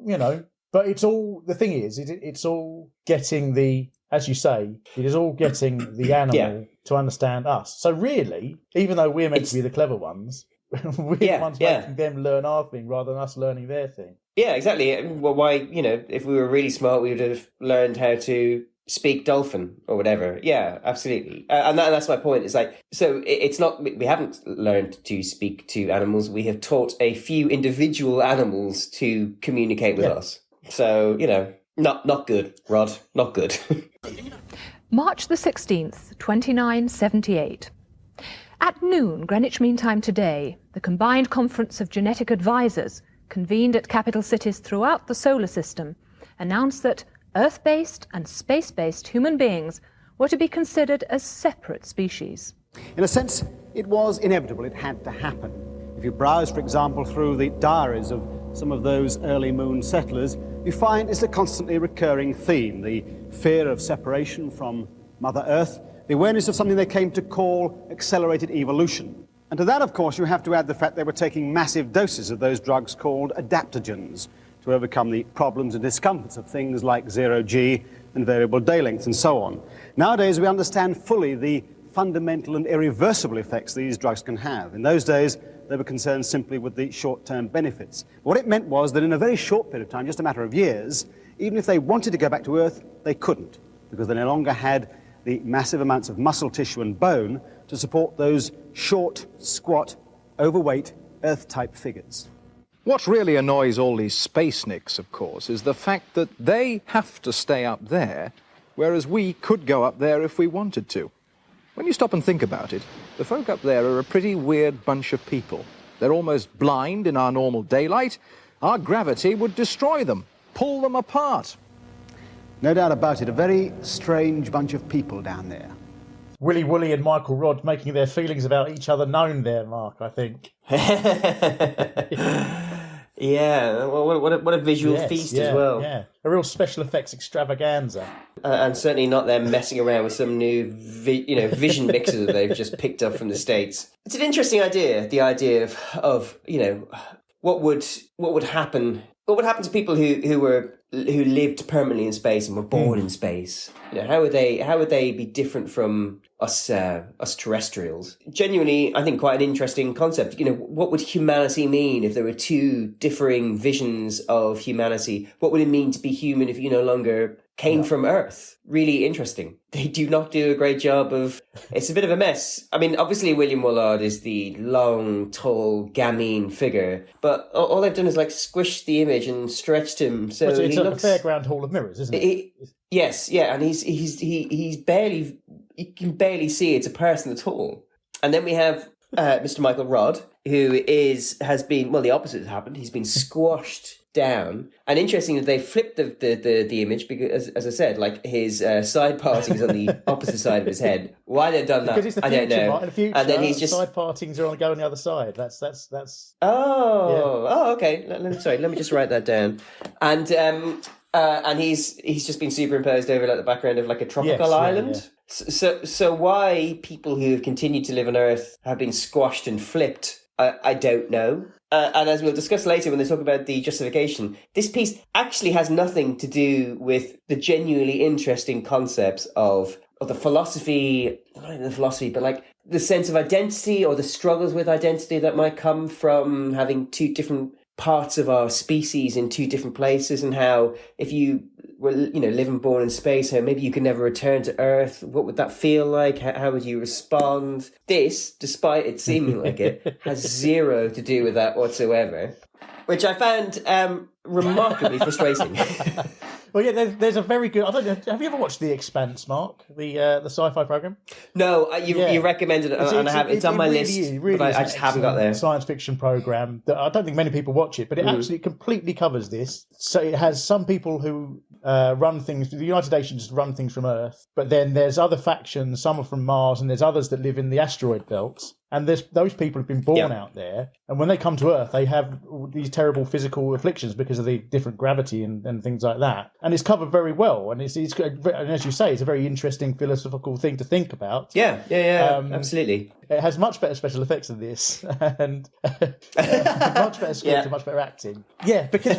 but it's all, the thing is, it's all getting the as you say, it is all getting the animal to understand us. So really, even though we're meant to be the clever ones, we're the ones making them learn our thing rather than us learning their thing. Yeah, exactly. Well, why, if we were really smart, we would have learned how to speak dolphin or whatever. Yeah, absolutely. And that's my point. It's like, so it's not, we haven't learned to speak to animals. We have taught a few individual animals to communicate with us. So, not good, Rod. Not good. March the 16th, 2978. At noon, Greenwich Mean Time today, the combined conference of genetic advisors convened at capital cities throughout the solar system announced that Earth-based and space-based human beings were to be considered as separate species. In a sense, it was inevitable. It had to happen. If you browse, for example, through the diaries of some of those early moon settlers, you find it's a constantly recurring theme, the fear of separation from Mother Earth, the awareness of something they came to call accelerated evolution. And to that, of course, you have to add the fact they were taking massive doses of those drugs called adaptogens to overcome the problems and discomforts of things like zero-G and variable day length and so on. Nowadays, we understand fully the fundamental and irreversible effects these drugs can have. In those days, they were concerned simply with the short-term benefits. What it meant was that in a very short period of time, just a matter of years, even if they wanted to go back to Earth, they couldn't, because they no longer had the massive amounts of muscle tissue and bone to support those short, squat, overweight, Earth-type figures. What really annoys all these space nicks, of course, is the fact that they have to stay up there, whereas we could go up there if we wanted to. When you stop and think about it, the folk up there are a pretty weird bunch of people. They're almost blind in our normal daylight. Our gravity would destroy them, pull them apart. No doubt about it, a very strange bunch of people down there. Willy Woolley and Michael Rodd making their feelings about each other known there, Mark, I think. Yeah, well, what a visual feast as well. Yeah, a real special effects extravaganza. And certainly not them messing around with some new vision mixer that they've just picked up from the States. It's an interesting idea, the idea of what would happen to people who lived permanently in space and were born in space. How would they be different from us terrestrials? Genuinely, I think quite an interesting concept. What would humanity mean if there were two differing visions of humanity? What would it mean to be human if you no longer came from Earth? Really interesting. They do not do a great job of... It's a bit of a mess. I mean, obviously William Woollard is the long, tall, gamine figure, but all they've done is squish the image and stretched him so it's like a Fairground Hall of Mirrors, isn't it? Yes, yeah, and he's barely... You can barely see it's a person at all. And then we have Mr. Michael Rodd, who has been... Well, the opposite has happened. He's been squashed down. And interesting that they flipped the image because, as I said, his side partings on the opposite side of his head. Why they've done that, because it's the future, I don't know. Right? In the future, and then he's just side partings are on going the other side. That's. Oh, okay. Let me just write that down. And he's just been superimposed over the background of a tropical island. Yeah. So why people who have continued to live on Earth have been squashed and flipped, I don't know. And as we'll discuss later when they talk about the justification, this piece actually has nothing to do with the genuinely interesting concepts of the philosophy, not even the philosophy, but the sense of identity or the struggles with identity that might come from having two different parts of our species in two different places, and how if you were live and born in space, how maybe you could never return to Earth, what would that feel like? How would you respond? This, despite it seeming like it, has zero to do with that whatsoever, which I found remarkably frustrating. Well, yeah, there's a very good... I don't know, have you ever watched The Expanse, Mark? The sci-fi program? No, you recommended it, and I have. It's on my list, but I just haven't got there. Science fiction program that I don't think many people watch it, but it absolutely completely covers this. So it has some people who run things... The United Nations run things from Earth, but then there's other factions, some are from Mars, and there's others that live in the asteroid belts. And those people have been born out there, and when they come to Earth, they have these terrible physical afflictions because of the different gravity and things like that. And it's covered very well, and and as you say, it's a very interesting philosophical thing to think about. Yeah, absolutely. It has much better special effects than this, and much better script and much better acting. Yeah, because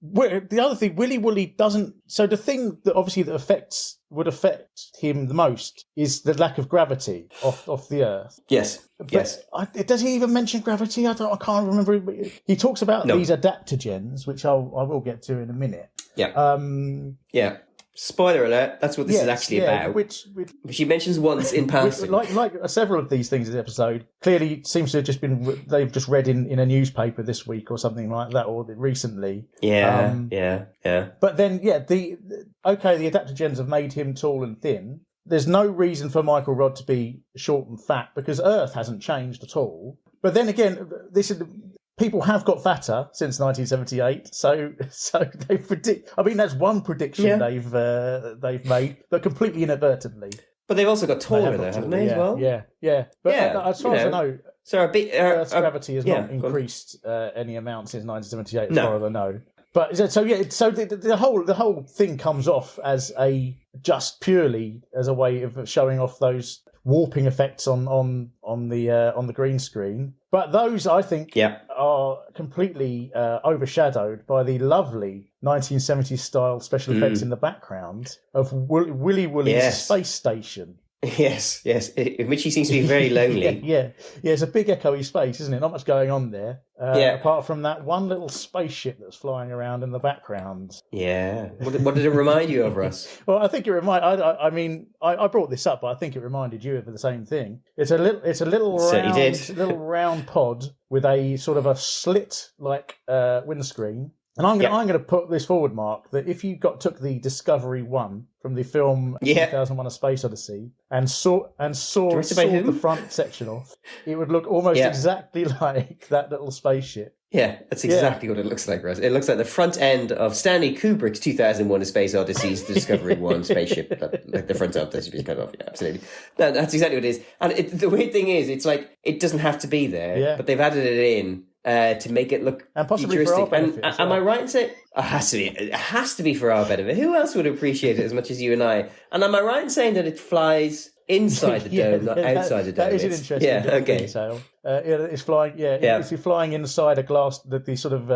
the other thing, Willy Wooly doesn't. So the thing that obviously would affect him the most is the lack of gravity off the Earth. Yes. Yes. Does he even mention gravity? I can't remember. He talks about these adaptogens, which I will get to in a minute. Yeah. Yeah. Spoiler alert, that's what this is actually about. Which she mentions once in passing. Like several of these things in the episode, clearly seems to have just been, they've just read in a newspaper this week or something like that, or recently. Yeah, But then, the adaptogens have made him tall and thin. There's no reason for Michael Rodd to be short and fat because Earth hasn't changed at all. But then again, people have got fatter since 1978, so they predict. I mean, that's one prediction they've made, but completely inadvertently. But they've also got taller, haven't they, as well? Yeah. But as far as I know, so Earth's gravity has not increased any amount since 1978, as far as I know. But so the whole thing comes off as just purely as a way of showing off those warping effects on the green screen. But those, I think, are completely overshadowed by the lovely 1970s style special effects in the background of Willy Wooly's space station. Yes, in which he seems to be very lonely. Yeah, it's a big echoey space, isn't it? Not much going on there. Apart from that one little spaceship that's flying around in the background. Yeah. What did it remind you of, Russ? Well, I think it I brought this up, but I think it reminded you of the same thing. It's a little round pod with a sort of a slit like windscreen. And I'm going to put this forward, Mark, that if you took the Discovery 1 from the film 2001: A Space Odyssey and saw the front section off, it would look almost exactly like that little spaceship. Yeah, that's exactly what it looks like, Russ. It looks like the front end of Stanley Kubrick's 2001: A Space Odyssey's The Discovery 1 spaceship. Like the front end is cut off. Yeah, absolutely. No, that's exactly what it is. And the weird thing is, it's like it doesn't have to be there, but they've added it in. To make it look and possibly futuristic. For our benefit. And am I right in saying it has to be for our benefit? Who else would appreciate it as much as you and I? And am I right in saying that it flies inside the dome, not outside the dome? That is an interesting detail. It's flying. It's flying inside a glass, the sort of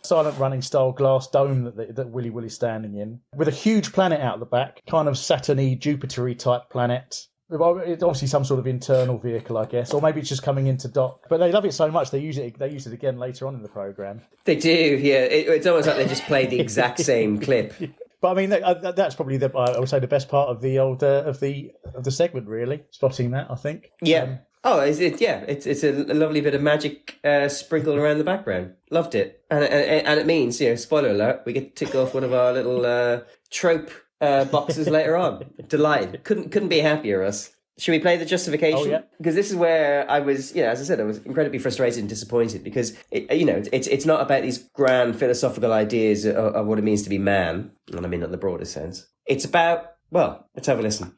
silent running style glass dome that Willy Wooly's standing in, with a huge planet out the back, kind of Saturn-y, Jupiter-y type planet. It's obviously some sort of internal vehicle, I guess, or maybe it's just coming into dock. But they love it so much they use it again later on in the programme. They do, yeah. It's almost like they just play the exact same clip. But I mean, that's probably I would say the best part of the old of the segment, really. Spotting that, I think. Yeah. It's a lovely bit of magic sprinkled around the background. Loved it, and it means, spoiler alert, we get to tick off one of our little trope boxes later on. Delighted. Couldn't be happier, us. Should we play the justification? Oh, yeah. Because this is where I was, as I said, I was incredibly frustrated and disappointed because it's not about these grand philosophical ideas of what it means to be man, and I mean in the broadest sense. It's about, let's have a listen.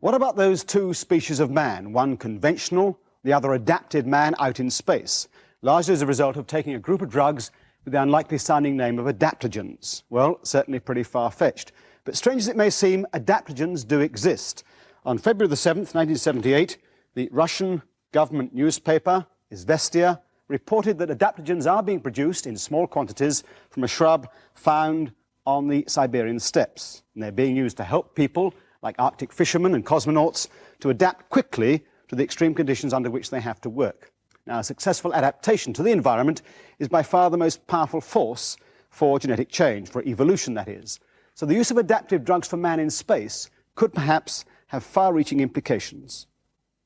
What about those two species of man, one conventional, the other adapted man out in space, largely as a result of taking a group of drugs with the unlikely sounding name of adaptogens? Well, certainly pretty far-fetched. But strange as it may seem, adaptogens do exist. On February the 7th, 1978, the Russian government newspaper, Izvestia, reported that adaptogens are being produced in small quantities from a shrub found on the Siberian steppes. And they're being used to help people, like Arctic fishermen and cosmonauts, to adapt quickly to the extreme conditions under which they have to work. Now, a successful adaptation to the environment is by far the most powerful force for genetic change, for evolution, that is. So the use of adaptive drugs for man in space could perhaps have far-reaching implications.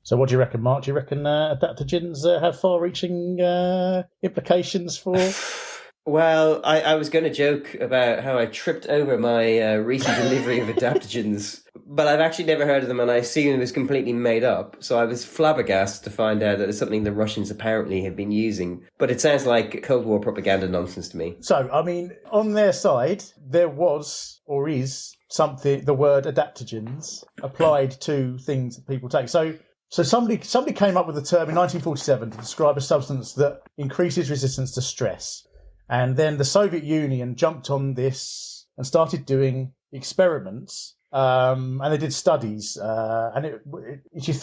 So what do you reckon, Mark? Do you reckon adaptogens have far-reaching implications for... Well, I was going to joke about how I tripped over my recent delivery of adaptogens, but I've actually never heard of them, and I assumed it was completely made up. So I was flabbergasted to find out that it's something the Russians apparently have been using. But it sounds like Cold War propaganda nonsense to me. So, I mean, on their side, there was, or is, something, the word adaptogens applied to things that people take. So somebody came up with the term in 1947 to describe a substance that increases resistance to stress. And then the Soviet Union jumped on this and started doing experiments And they did studies, and it's your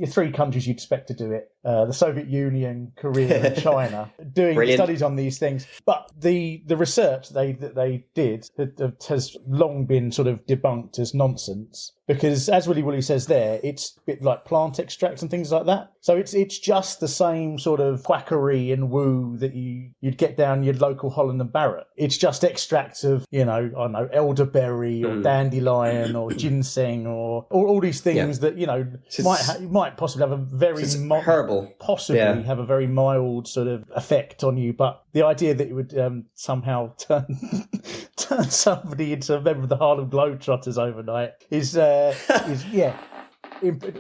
three countries you'd expect to do it: the Soviet Union, Korea, and China, doing studies on these things. But the research that they did has long been sort of debunked as nonsense, because, as Willy Woolley says there, it's a bit like plant extracts and things like that. So it's just the same sort of quackery and woo that you'd get down your local Holland and Barrett. It's just extracts of, I don't know, elderberry or dandelion or ginseng or all these things that, might possibly have a very herbal, have a very mild sort of effect on you. But the idea that it would somehow turn somebody into a member of the Harlem Globetrotters overnight is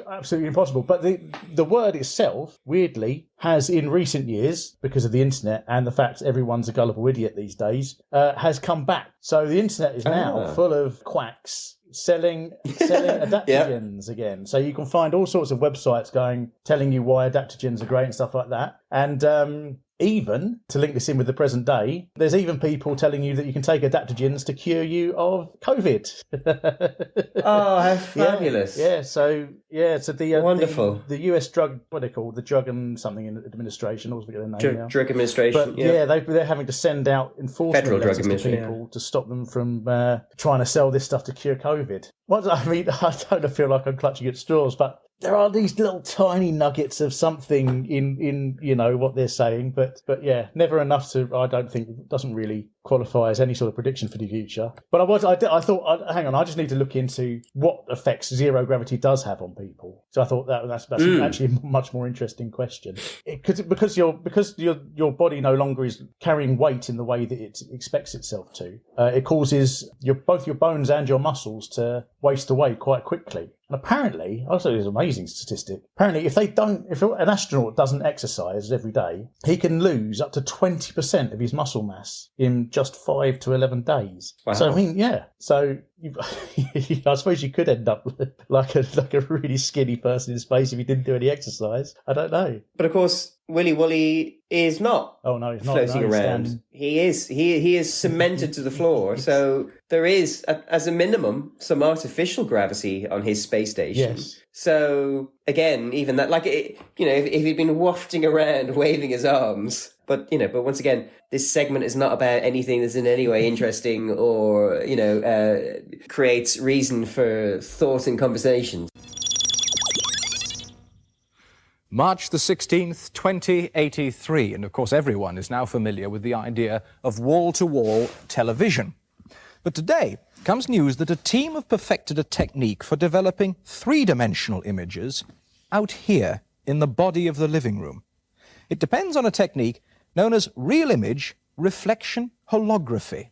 absolutely impossible. But the word itself, weirdly, has in recent years, because of the internet and the fact everyone's a gullible idiot these days, has come back. So the internet is now full of quacks selling adaptogens again. So you can find all sorts of websites telling you why adaptogens are great and stuff like that. And even, to link this in with the present day, there's even people telling you that you can take adaptogens to cure you of COVID. Oh, how fabulous. So the wonderful. The US drug, what are they called? The Drug and something administration, I always forget their name now. Drug administration, But, they're having to send out enforcement Federal letters drug to people to stop them from trying to sell this stuff to cure COVID. I don't feel like I'm clutching at straws, but there are these little tiny nuggets of something in what they're saying, but yeah, never enough to, I don't think, it doesn't really qualify as any sort of prediction for the future. But I thought, hang on, I just need to look into what effects zero gravity does have on people. So I thought that's actually a much more interesting question, because your body no longer is carrying weight in the way that it expects itself to. It causes both your bones and your muscles to waste away quite quickly. And apparently, also it's an amazing statistic. Apparently, if an astronaut doesn't exercise every day, he can lose up to 20% of his muscle mass in just 5 to 11 days. Wow. So So I suppose you could end up like a really skinny person in space if you didn't do any exercise. I don't know. But of course, Willy Woolley is not. Oh no, he's not floating around. He is cemented to the floor. So there is, as a minimum, some artificial gravity on his space station. Yes. So again, even that, if he'd been wafting around waving his arms. But once again, this segment is not about anything that's in any way interesting or creates reason for thought and conversation. March the 16th, 2083, and of course everyone is now familiar with the idea of wall-to-wall television. But today comes news that a team have perfected a technique for developing three-dimensional images out here in the body of the living room. It depends on a technique known as real image reflection holography.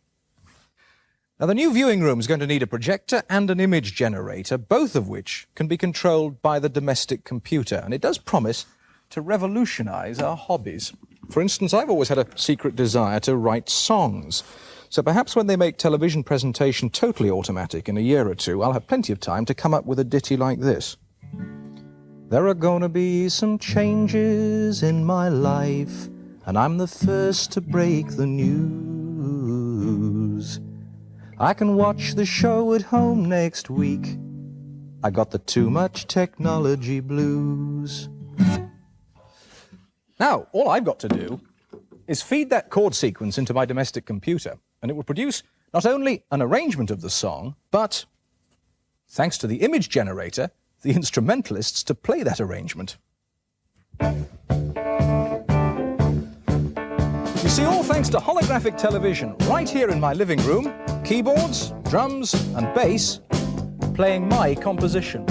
Now, the new viewing room is going to need a projector and an image generator, both of which can be controlled by the domestic computer. And it does promise to revolutionize our hobbies. For instance, I've always had a secret desire to write songs. So perhaps when they make television presentation totally automatic in a year or two, I'll have plenty of time to come up with a ditty like this. There are gonna be some changes in my life, and I'm the first to break the news. I can watch the show at home next week. I got the too much technology blues. Now, all I've got to do is feed that chord sequence into my domestic computer, and it will produce not only an arrangement of the song, but, thanks to the image generator, the instrumentalists to play that arrangement. You see, all thanks to holographic television, right here in my living room, keyboards, drums and bass playing my composition.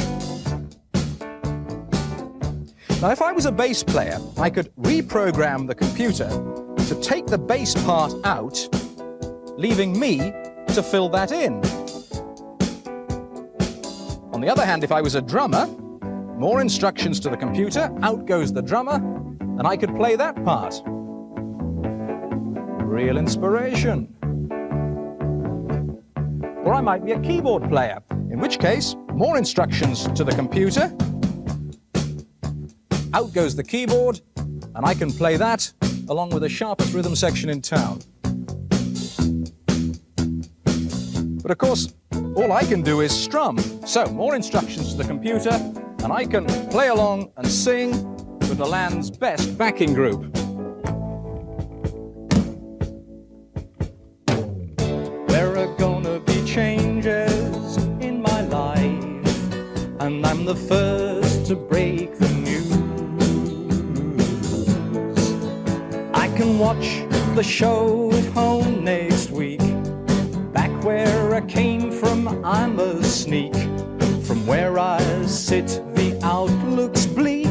Now, if I was a bass player, I could reprogram the computer to take the bass part out, leaving me to fill that in. On the other hand, if I was a drummer, more instructions to the computer, out goes the drummer, and I could play that part. Real inspiration. Or I might be a keyboard player, in which case, more instructions to the computer, out goes the keyboard, and I can play that along with the sharpest rhythm section in town. But of course, all I can do is strum. So, more instructions to the computer, and I can play along and sing with the land's best backing group. There are gonna be changes in my life, and I'm the first to break the news. I can watch the show at home next week. Back where I came from, I'm a sneak. From where I sit, the outlook's bleak,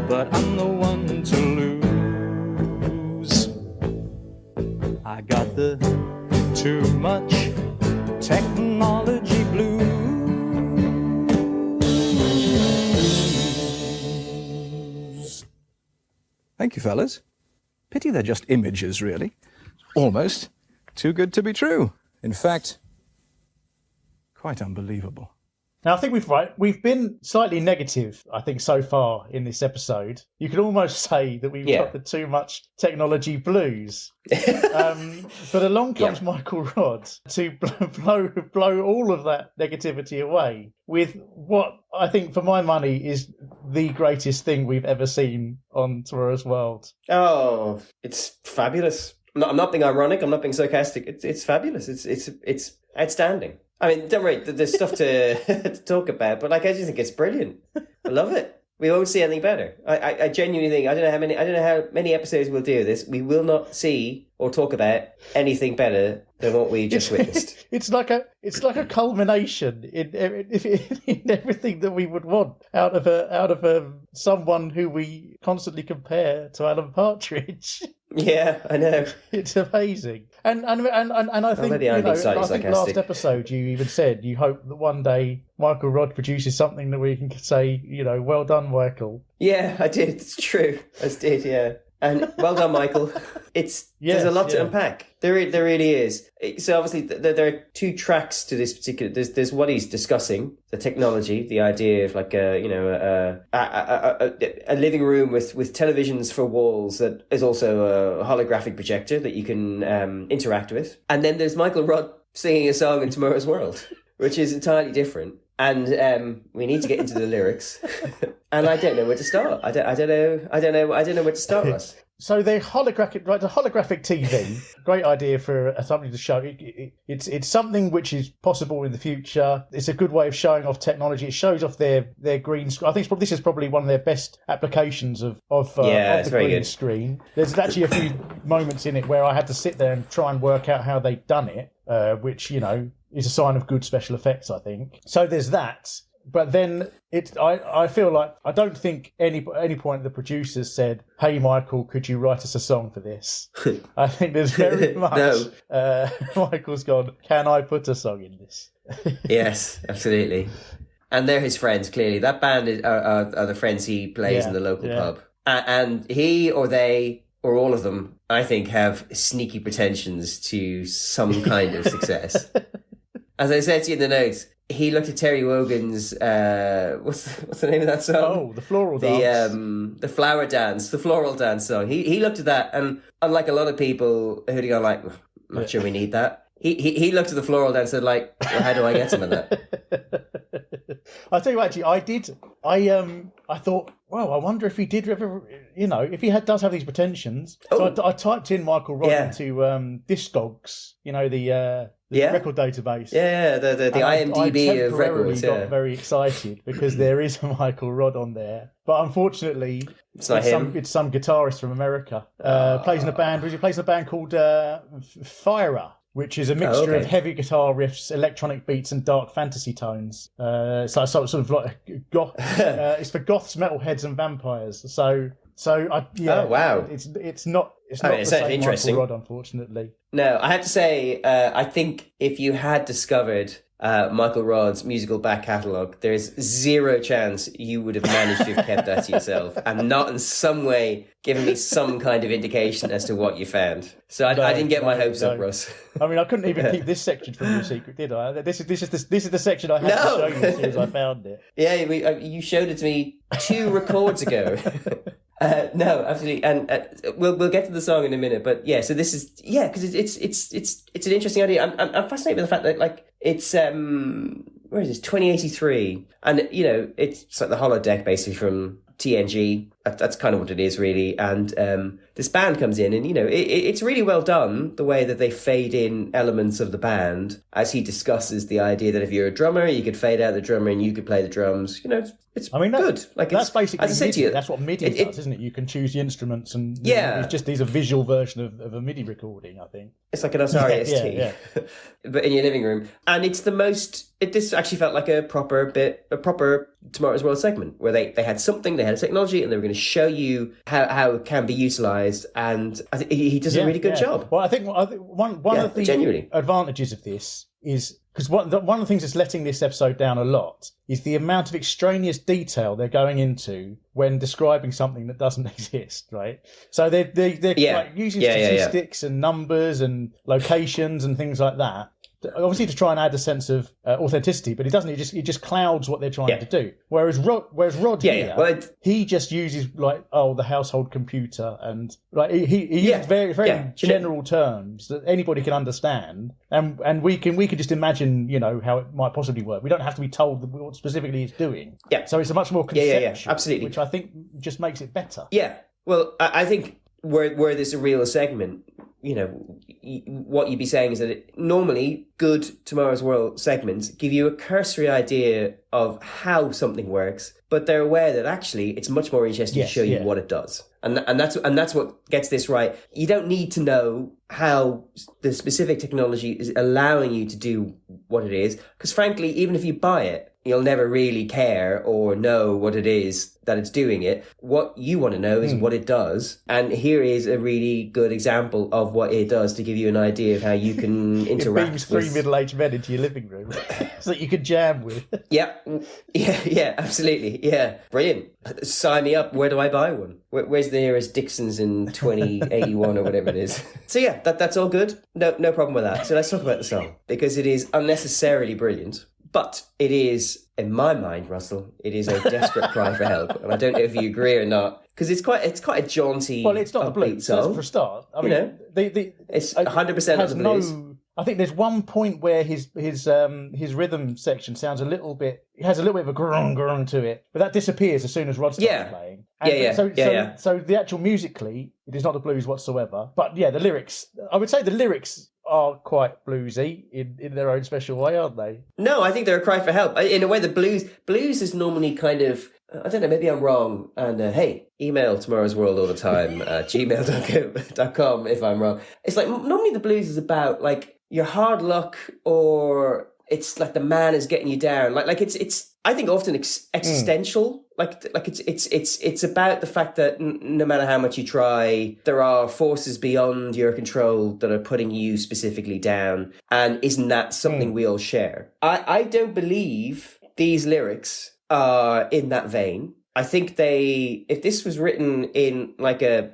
but I'm the one to lose. I got the too much technology blues. Thank you, fellas. Pity they're just images, really. Almost too good to be true. In fact, quite unbelievable. Now, I think we've been slightly negative, I think, so far in this episode. You could almost say that we've got the too much technology blues. But along comes Michael Rodd to blow all of that negativity away with what I think, for my money, is the greatest thing we've ever seen on Tomorrow's World. Oh, it's fabulous. I'm not being ironic. I'm not being sarcastic. It's fabulous. It's outstanding. I mean, don't worry. There's stuff to talk about, but I just think it's brilliant. I love it. We won't see anything better. I genuinely think I don't know how many episodes we'll do this. We will not see or talk about anything better than what we just witnessed. It's like a culmination in everything that we would want out of someone who we constantly compare to Alan Partridge. Yeah, I know. It's amazing, and I think I think last episode you even said you hope that one day Michael Rodd produces something that we can say, well done, Michael. Yeah, I did. It's true. I did. Yeah. And well done, Michael. There's a lot to unpack. There really is. So obviously there are two tracks to this particular. There's what he's discussing, the technology, the idea of like a living room with televisions for walls that is also a holographic projector that you can interact with. And then there's Michael Rodd singing a song in Tomorrow's World, which is entirely different. And we need to get into the lyrics, and I don't know where to start. I don't know where to start, Russ. So the holographic TV, great idea for something to show. It's something which is possible in the future. It's a good way of showing off technology. It shows off their green screen. I think this is probably one of their best applications of the green screen. There's actually a few moments in it where I had to sit there and try and work out how they'd done it, which is a sign of good special effects, I think. So there's that. But then I feel like I don't think any point the producers said, "Hey Michael, could you write us a song for this?" I think there's very much Michael's gone, "Can I put a song in this?" Yes, absolutely. And they're his friends, clearly. That band are the friends he plays in the local pub. And he or they or all of them, I think, have sneaky pretensions to some kind of success. As I said to you in the notes, he looked at Terry Wogan's what's the name of that song? Oh, the floral dance. The flower dance, the floral dance song. He looked at that, and unlike a lot of people who'd go like, "I'm not sure we need that." He looked at the floral dance and said, like, well, how do I get some of that? I'll tell you what, actually, I did. I thought, well, I wonder if he did ever, if he does have these pretensions. Oh. So I typed in Michael Rodd into Discogs, the record database. Yeah, the IMDb of records. I got very excited because there is a Michael Rodd on there, but unfortunately, it's some guitarist from America. Plays in a band. He plays in a band called Fire, which is a mixture of heavy guitar riffs, electronic beats, and dark fantasy tones. So sort of like goth. It's for goths, metalheads, and vampires. Oh wow! It's not the same Michael Rodd, unfortunately. No, I have to say, I think if you had discovered Michael Rodd's musical back catalogue, there's zero chance you would have managed to have kept that to yourself and not in some way given me some kind of indication as to what you found. So I didn't get my hopes up, Russ. I mean, I couldn't even keep this section from your secret, did I? This is the section I had to show you as soon as I found it. Yeah, you showed it to me 2 records ago. No, absolutely, and we'll get to the song in a minute. But yeah, so this is because it's an interesting idea. I'm fascinated with the fact that like It's where is this? 2083, and it's like the holodeck basically from TNG. That's kind of what it is, really. And this band comes in, and it's really well done the way that they fade in elements of the band as he discusses the idea that if you're a drummer, you could fade out the drummer and you could play the drums. It's good. Like that's basically as I said MIDI. to you, that's what MIDI does, isn't it? You can choose the instruments, and yeah, these a visual version of a MIDI recording. I think it's like an Atari ST, but in your living room. And it's the most. This actually felt like a proper Tomorrow's World segment where they had something, they had a technology, and they were going to show you how it can be utilised. And I think he does a really good job. Well, I think one of the advantages of this is because one of the things that's letting this episode down a lot is the amount of extraneous detail they're going into when describing something that doesn't exist, right? So they're like using statistics and numbers and locations and things like that. Obviously, to try and add a sense of authenticity, but it doesn't. It just clouds what they're trying to do. Whereas Rod here, he just uses the household computer, and he uses very general terms that anybody can understand, and we can just imagine how it might possibly work. We don't have to be told what specifically it's doing. Yeah. So it's a much more conceptual, absolutely, which I think just makes it better. Yeah. Well, I think where there's a real segment. What you'd be saying is that normally good Tomorrow's World segments give you a cursory idea of how something works, but they're aware that actually it's much more interesting to show you what it does. And that's what gets this right. You don't need to know how the specific technology is allowing you to do what it is, because frankly, even if you buy it, you'll never really care or know what it is that it's doing it. What you want to know is what it does. And here is a really good example of what it does to give you an idea of how you can interact with... It brings 3 middle-aged men into your living room so that you can jam with. Yeah, absolutely. Yeah, brilliant. Sign me up. Where do I buy one? Where's the nearest Dixon's in 2081 or whatever it is? So yeah, that's all good. No problem with that. So let's talk about the song, because it is unnecessarily brilliant. But it is, in my mind, Russell, it is a desperate cry for help. And I don't know if you agree or not, because it's quite a jaunty, it's not the blues, song. For a start. I mean, it's 100% of the blues. I think there's one point where his rhythm section sounds it has a little bit of a grung to it, but that disappears as soon as Rod starts playing. And So the actual musically, it is not the blues whatsoever. But the lyrics, I would say the lyrics are quite bluesy in their own special way, aren't they? No, I think they're a cry for help. In a way, the blues is normally kind of, I don't know, maybe I'm wrong. And hey, email Tomorrow's World all the time, gmail.com if I'm wrong. It's like normally the blues is about like your hard luck, or it's like the man is getting you down. Like it's I think often existential. Like it's about the fact that no matter how much you try, there are forces beyond your control that are putting you specifically down. And isn't that something we all share? I don't believe these lyrics are in that vein. I think if this was written in like a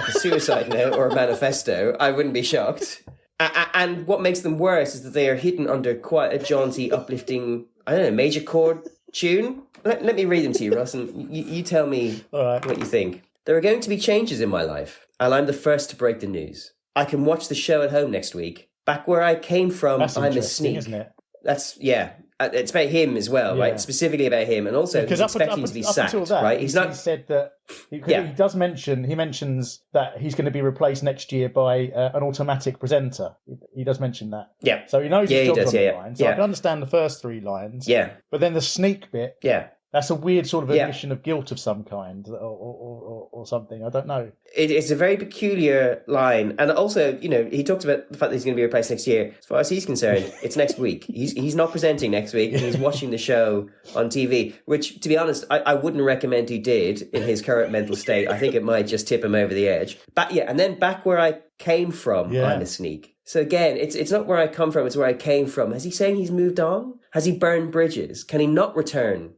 suicide note or a manifesto, I wouldn't be shocked. And what makes them worse is that they are hidden under quite a jaunty, uplifting, I don't know, major chord tune. Let me read them to you, Russ, and you tell me what you think. There are going to be changes in my life, and I'm the first to break the news. I can watch the show at home next week. Back where I came from, I'm a sneak. Isn't it? It's about him as well, right? Specifically about him, and also he's expecting to be sacked, right? He's not. He said that he mentions that he's going to be replaced next year by an automatic presenter. He does mention that. Yeah. So he knows his job's on the line. So I can understand the first 3 lines. Yeah. But then the sneak bit. Yeah. That's a weird sort of admission of guilt of some kind, or something. I don't know. It's a very peculiar line, and also, he talks about the fact that he's going to be replaced next year. As far as he's concerned, it's next week. He's not presenting next week. He's watching the show on TV, which, to be honest, I wouldn't recommend he did in his current mental state. I think it might just tip him over the edge. And then back where I came from, I'm a sneak. So again, it's not where I come from, it's where I came from. Is he saying he's moved on? Has he burned bridges? Can he not return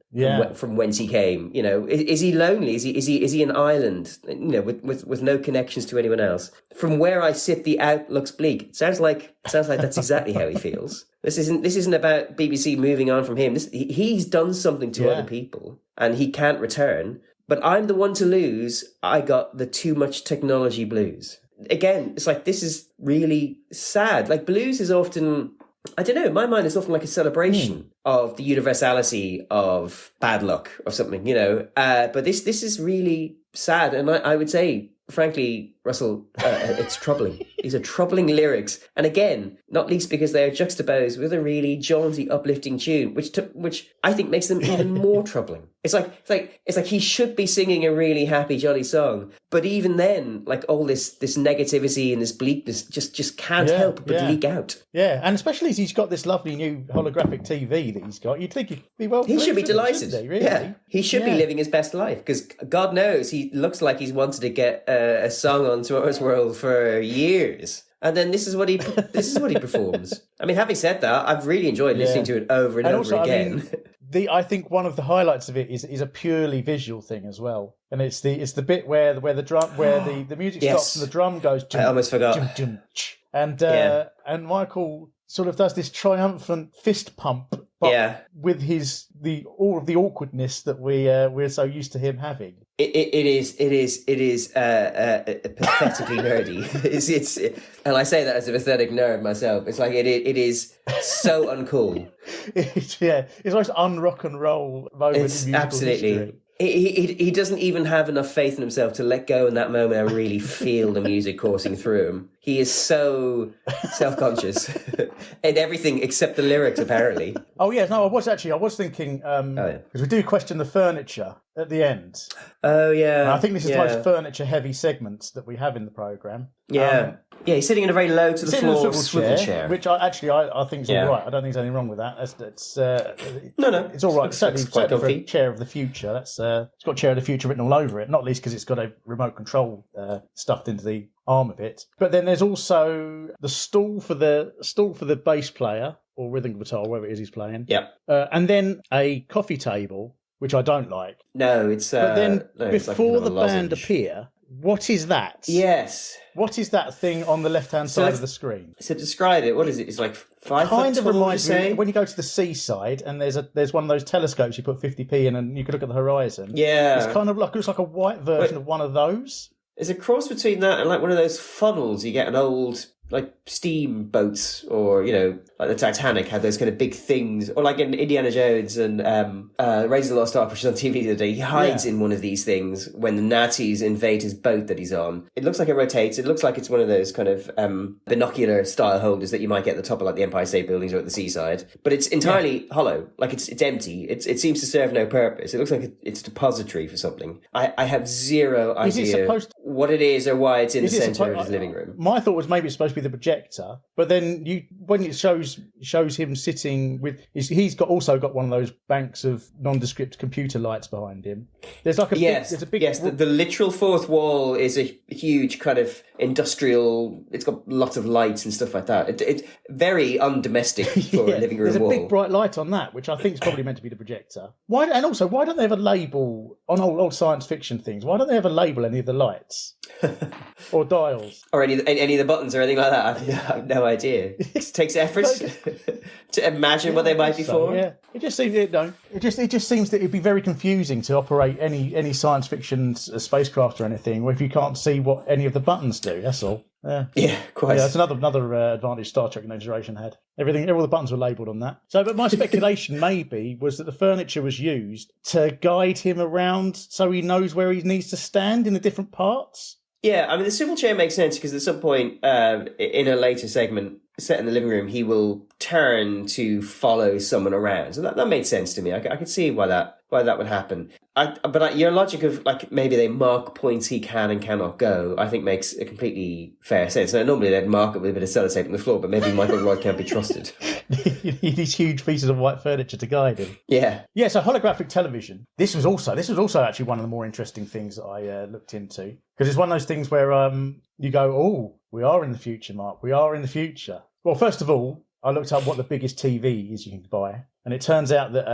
from whence he came? Is he lonely? Is he an island? With no connections to anyone else. From where I sit, the outlook's bleak. Sounds like that's exactly how he feels. This isn't about BBC moving on from him. He's done something to other people, and he can't return. But I'm the one to lose. I got the too much technology blues. Again, it's like, this is really sad. Like, blues is often, I don't know, in my mind it's often like a celebration of the universality of bad luck or something, you know. But this is really sad, and I would say, frankly, Russell, it's troubling. These are troubling lyrics, and again, not least because they are juxtaposed with a really jaunty, uplifting tune, which I think makes them even more troubling. It's like he should be singing a really happy, jolly song, but even then, like all this negativity and this bleakness just can't help but leak out. Yeah, and especially as he's got this lovely new holographic TV that he's got, you'd think he'd be well. He should be delighted. He, really? Yeah, he should be living his best life, because God knows he looks like he's wanted to get a song on Tomorrow's World for years. And then this is what he performs. I mean, having said that, I've really enjoyed listening to it over and over also, again. I mean, I think one of the highlights of it is a purely visual thing as well, and it's the bit where the music stops and the drum goes. I almost forgot. And Michael sort of does this triumphant fist pump, but with all of the awkwardness that we're so used to him having. It is pathetically nerdy. And I say that as a pathetic nerd myself. It's like it is so uncool. It's like unrock and roll moment in musical history. He doesn't even have enough faith in himself to let go in that moment and really feel the music coursing through him. He is so self-conscious in everything except the lyrics, apparently. Oh, yeah. No, I was thinking, because we do question the furniture at the end. Oh, yeah. And I think this is the most furniture-heavy segment that we have in the programme. Yeah. He's sitting in a very low to the floor swivel chair. Which I think is all right. I don't think there's anything wrong with that. No. It's all right. Certainly quite for a chair of the future. It's got chair of the future written all over it, not least because it's got a remote control stuffed into the arm of it. But then there's also the stool for the bass player or rhythm guitar, whatever it is he's playing. Yep. And then a coffee table, which I don't like. No, it's. But then before the band appear, what is that? Yes. What is that thing on the left-hand side of the screen? So describe it. What is it? It's like 5 kind foot of tall, reminds me when you go to the seaside and there's one of those telescopes you put 50p in and you can look at the horizon. Yeah. It's kind of like looks like a white version of one of those. It's a cross between that and like one of those funnels you get in old like steam boats, or you know, like the Titanic had those kind of big things, or like in Indiana Jones and Raiders of the Lost Ark, which was on TV the other day. He hides in one of these things when the Nazis invade his boat that he's on. It looks like it rotates. It looks like it's one of those kind of binocular style holders that you might get at the top of like the Empire State Buildings or at the seaside, but it's entirely hollow. Like it's empty. It seems to serve no purpose. It looks like it's a depository for something. I have zero idea what it is or why it's in the centre of his living room. My thought was maybe it's supposed to be the projector, but then when it shows him sitting with, he's also got one of those banks of nondescript computer lights behind him. There's like the literal fourth wall is a huge kind of industrial. It's got lots of lights and stuff like that. It's very undomestic for a living room wall. There's a big bright light on that, which I think is probably meant to be the projector. Why don't they have a label on old science fiction things? Why don't they have a label any of the lights or dials or any of the buttons or anything like that? I have no idea. It takes effort to imagine what they might be for. Yeah, it just seems that it'd be very confusing to operate any science fiction spacecraft or anything if you can't see what any of the buttons do. That's all. Yeah, quite. Yeah, that's another advantage Star Trek Next Generation had. All the buttons were labelled on that. So, but my speculation maybe was that the furniture was used to guide him around so he knows where he needs to stand in the different parts. Yeah, I mean, the swivel chair makes sense because at some point in a later segment set in the living room, he will turn to follow someone around. So that made sense to me. I could see why that would happen. But your logic of like maybe they mark points he can and cannot go, I think makes a completely fair sense. Now, normally they'd mark it with a bit of sellotape on the floor, but maybe Michael Roy can't be trusted. You need these huge pieces of white furniture to guide him. Yeah. Yeah, so holographic television. This was also actually one of the more interesting things that I looked into. Because it's one of those things where you go, oh, we are in the future, Mark. We are in the future. Well, first of all, I looked up what the biggest TV is you can buy. And it turns out that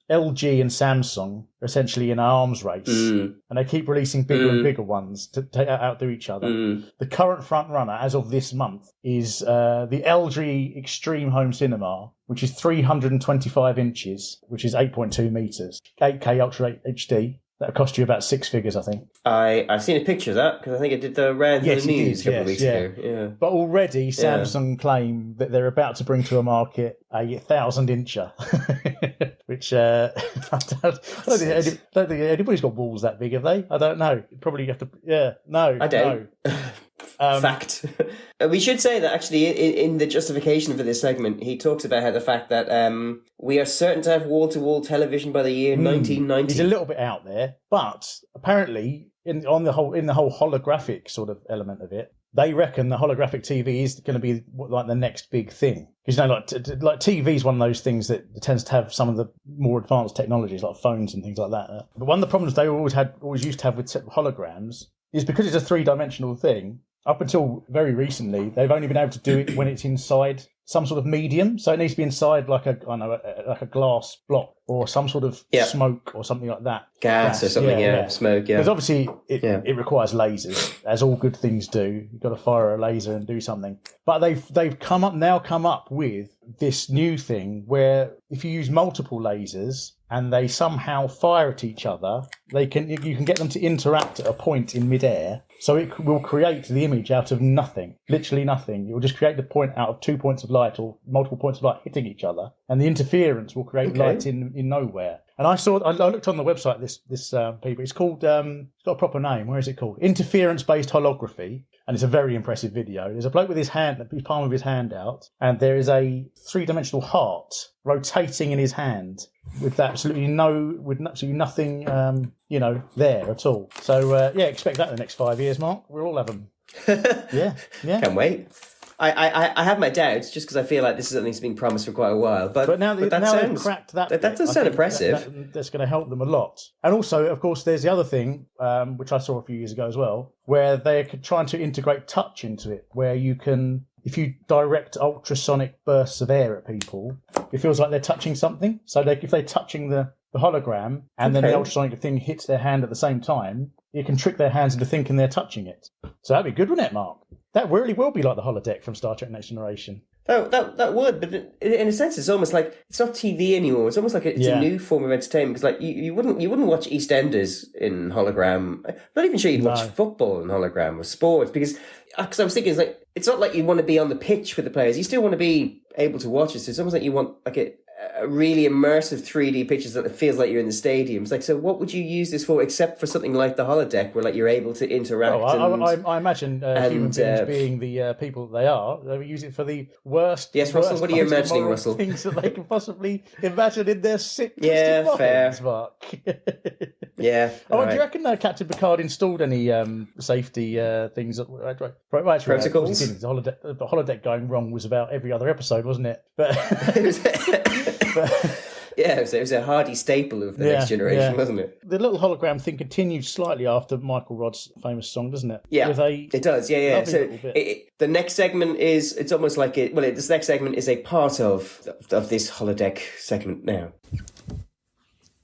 LG and Samsung are essentially in an arms race. And they keep releasing bigger and bigger ones to outdo each other. The current front runner, as of this month, is the LG Extreme Home Cinema, which is 325 inches, which is 8.2 metres, 8K Ultra HD. That cost you about six figures, I think. I've seen a picture of that because I think it did the rounds of the news a couple of weeks ago. Yeah. But already Samsung claim that they're about to bring to a market a 1,000-incher, which I don't think anybody's got walls that big, have they? I don't know. Probably have to. Yeah, no, I don't. No. Fact. We should say that actually in the justification for this segment, he talks about how the fact that we are certain to have wall-to-wall television by the year 1990. He's a little bit out there, but apparently in the whole holographic sort of element of it, they reckon the holographic TV is going to be like the next big thing. Because like TV is one of those things that tends to have some of the more advanced technologies like phones and things like that. But one of the problems they always used to have with holograms is because it's a three-dimensional thing. Up until very recently, they've only been able to do it when it's inside some sort of medium. So it needs to be inside like a glass block or some sort of smoke or something like that. Gas or something, smoke, Because obviously it requires lasers, as all good things do. You've got to fire a laser and do something. But they've come up with this new thing where if you use multiple lasers and they somehow fire at each other, you can get them to interact at a point in midair. So it will create the image out of nothing, literally nothing. It will just create the point out of 2 points of light or multiple points of light hitting each other, and the interference will create light in nowhere. And I looked on the website. This paper. It's called. It's got a proper name. Where is it called? Interference-based holography. And it's a very impressive video. There's a bloke with his palm of his hand out, and there is a three-dimensional heart rotating in his hand with absolutely nothing, there at all. So expect that in the next 5 years, Mark. We'll all have them. Yeah. Can't wait. I have my doubts just because I feel like this is something that's been promised for quite a while. But now they've cracked that. That does sound impressive. That's going to help them a lot. And also, of course, there's the other thing, which I saw a few years ago as well, where they're trying to integrate touch into it, where you can, if you direct ultrasonic bursts of air at people, it feels like they're touching something. So if they're touching the hologram and then the ultrasonic thing hits their hand at the same time, it can trick their hands into thinking they're touching it. So that'd be good, wouldn't it, Mark? That really will be like the holodeck from Star Trek Next Generation. That would, but in a sense, it's almost like it's not TV anymore. It's almost like it's a new form of entertainment. Because like you wouldn't watch EastEnders in hologram. I'm not even sure you'd watch football in hologram or sports because I was thinking it's not like you want to be on the pitch with the players. You still want to be able to watch it. So it's almost like you want like a really immersive 3D pictures that it feels like you're in the stadium. It's like, so what would you use this for except for something like the holodeck where like you're able to interact? I imagine human beings being the people that they are, they would use it for the worst. Yes, Russell, what are you imagining, Russell? Things that they can possibly imagine in their sick fair. Mark. Yeah. Do you reckon Captain Picard installed any safety things? Protocols? The holodeck going wrong was about every other episode, wasn't it? But it was a hardy staple of the Next Generation, wasn't it? The little hologram thing continued slightly after Michael Rodd's famous song, doesn't it? Yeah, it does. Yeah. So the next segment is, it's almost like this next segment is a part of this holodeck segment now.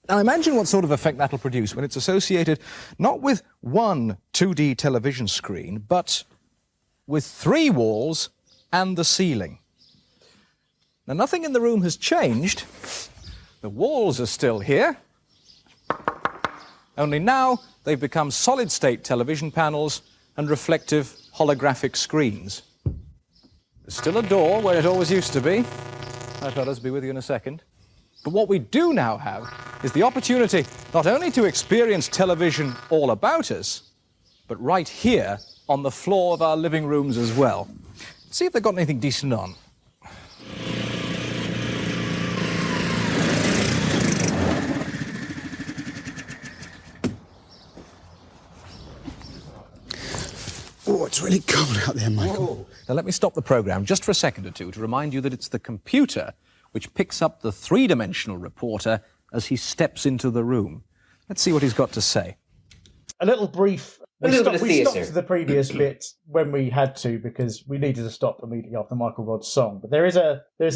Now imagine what sort of effect that'll produce when it's associated not with one 2D television screen, but with 3 walls and the ceiling. Now, nothing in the room has changed. The walls are still here. Only now they've become solid-state television panels and reflective holographic screens. There's still a door where it always used to be. Right, fellas, be with you in a second. But what we do now have is the opportunity not only to experience television all about us, but right here on the floor of our living rooms as well. Let's see if they've got anything decent on. Oh, it's really cold out there, Michael. Whoa. Now, let me stop the programme just for a second or two to remind you that it's the computer which picks up the three-dimensional reporter as he steps into the room. Let's see what he's got to say. A little brief... We stopped the previous bit when we had to because we needed to stop immediately after Michael Rodd's song. But there's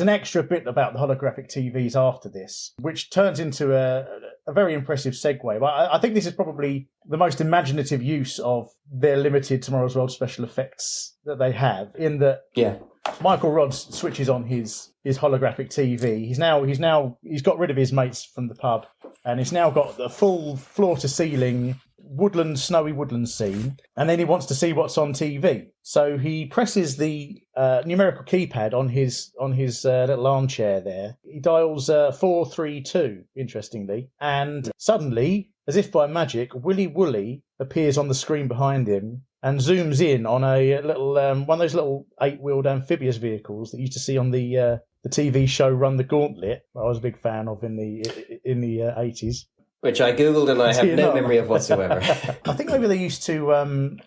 an extra bit about the holographic TVs after this, which turns into a very impressive segue. But I think this is probably the most imaginative use of their limited Tomorrow's World special effects that they have. In that, Michael Rodd switches on his holographic TV. He's got rid of his mates from the pub, and he's now got the full floor-to-ceiling snowy woodland scene, and then he wants to see what's on TV. So he presses the numerical keypad on his little armchair there. He dials 432, interestingly, and suddenly, as if by magic, Willy Woolley appears on the screen behind him and zooms in on a little one of those little 8-wheeled amphibious vehicles that you used to see on the TV show Run the Gauntlet. I was a big fan of in the 80s. Which I googled and I have no memory of whatsoever. I think maybe they used to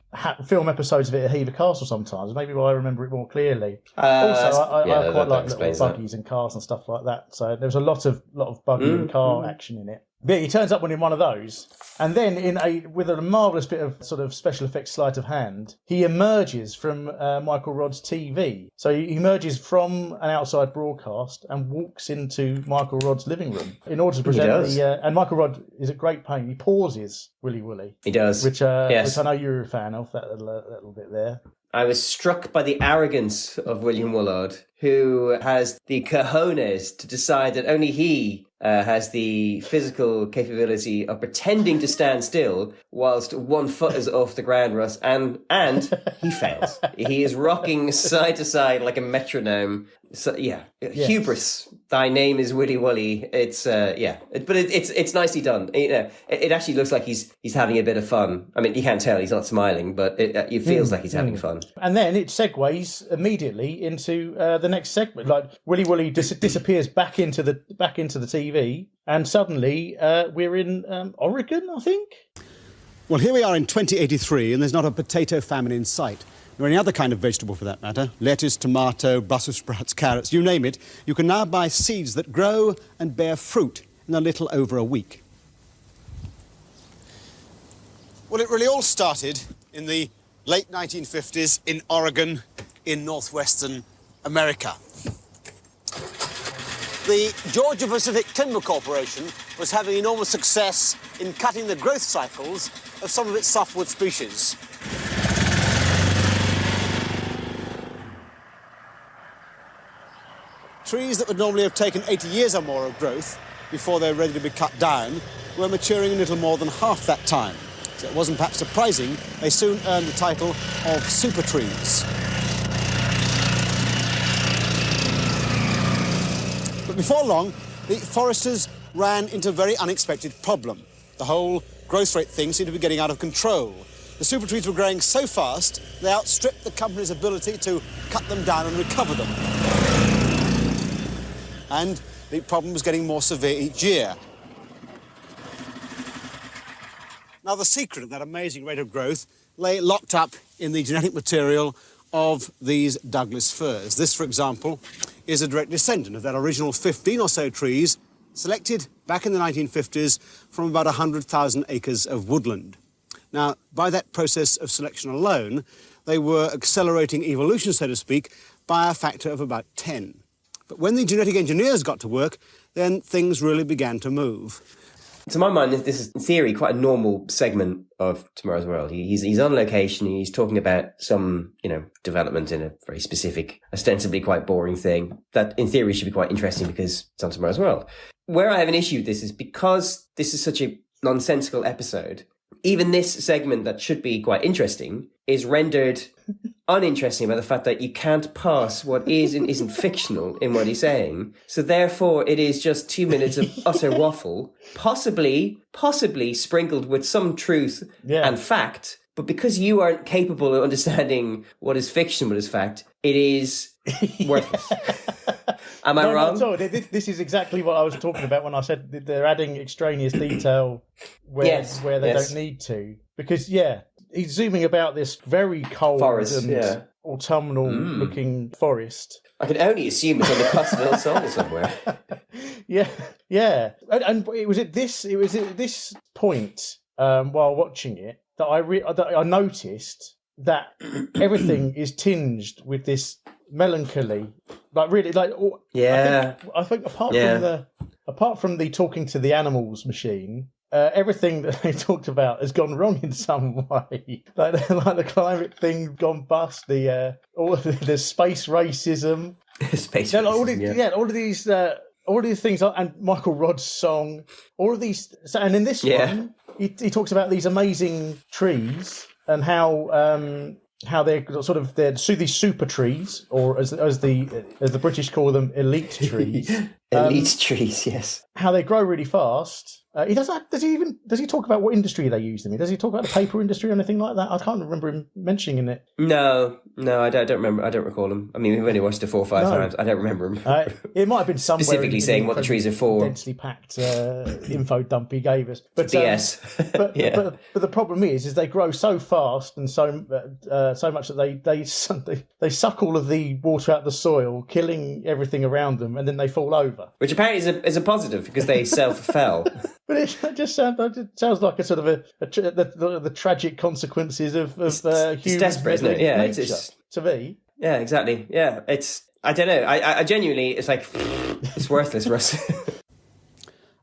film episodes of it at Hever Castle sometimes. Maybe I remember it more clearly. Also, I quite like little buggies and cars and stuff like that. So there was a lot of buggy and car action in it. But he turns up in one of those, and then with a marvellous bit of sort of special effects sleight of hand, he emerges from Michael Rodd's TV. So he emerges from an outside broadcast and walks into Michael Rodd's living room in order to present and Michael Rodd is at great pain. He pauses Willy Woolley. He does. Which I know you're a fan of, that little bit there. I was struck by the arrogance of William Woollard, who has the cojones to decide that only he has the physical capability of pretending to stand still whilst one foot is off the ground, Russ, and he fails. He is rocking side to side like a metronome. So hubris. Thy name is Willy Woolley. It's but it's nicely done. You know, it actually looks like he's having a bit of fun. I mean, you can't tell he's not smiling, but it feels like he's having fun. And then it segues immediately into the next segment. Like Willy Woolley disappears back into the TV, and suddenly we're in Oregon, I think. Well, here we are in 2083, and there's not a potato famine in sight. Or any other kind of vegetable for that matter. Lettuce, tomato, Brussels sprouts, carrots, you name it. You can now buy seeds that grow and bear fruit in a little over a week. Well, it really all started in the late 1950s in Oregon, in northwestern America. The Georgia-Pacific Timber Corporation was having enormous success in cutting the growth cycles of some of its softwood species. Trees that would normally have taken 80 years or more of growth before they were ready to be cut down were maturing in little more than half that time. So it wasn't perhaps surprising they soon earned the title of super trees. But before long, the foresters ran into a very unexpected problem. The whole growth rate thing seemed to be getting out of control. The super trees were growing so fast, they outstripped the company's ability to cut them down and recover them. And the problem was getting more severe each year. Now, the secret of that amazing rate of growth lay locked up in the genetic material of these Douglas firs. This, for example, is a direct descendant of that original 15 or so trees selected back in the 1950s from about 100,000 acres of woodland. Now, by that process of selection alone, they were accelerating evolution, so to speak, by a factor of about 10. But when the genetic engineers got to work, then things really began to move. To my mind, this is, in theory, quite a normal segment of Tomorrow's World. He's on location, he's talking about some, development in a very specific, ostensibly quite boring thing that, in theory, should be quite interesting because it's on Tomorrow's World. Where I have an issue with this is because this is such a nonsensical episode, even this segment that should be quite interesting is rendered uninteresting by the fact that you can't pass what is and isn't fictional in what he's saying. So therefore, it is just 2 minutes of utter waffle, possibly sprinkled with some truth and fact. But because you aren't capable of understanding what is fiction, what is fact, it is worthless. Am I wrong? Not at all. This is exactly what I was talking about when I said that they're adding extraneous detail where they don't need to. Because, he's zooming about this very cold forest, and autumnal-looking forest. I can only assume it's on the Cotswold Soul somewhere. And it was at this point while watching it that I noticed that everything is tinged with this melancholy, I think apart from the talking to the animals machine, everything that they talked about has gone wrong in some way. like the climate thing gone bust. The space racism. Space racism. All of these all of these things, and Michael Rodd's song, all of these. And in this one, he talks about these amazing trees and how they're sort of these super trees, or as the British call them, elite trees. Elite trees, yes. How they grow really fast. Does he talk about what industry they use them in? Does he talk about the paper industry or anything like that? I can't remember him mentioning it. No, I don't remember. I don't recall him. I mean, we've only watched it 4 or 5 times. I don't remember him. It might have been somewhere specifically saying what the trees are for. Densely packed info dump he gave us. But BS. But the problem is they grow so fast and so much that they suck all of the water out of the soil, killing everything around them, and then they fall over. Which apparently is a positive because they self-fell. But it just sounds like a sort of the tragic consequences of human. It's desperate, isn't it? Yeah, it's to me. Yeah, exactly. Yeah, I don't know. I genuinely, it's like it's worthless for us.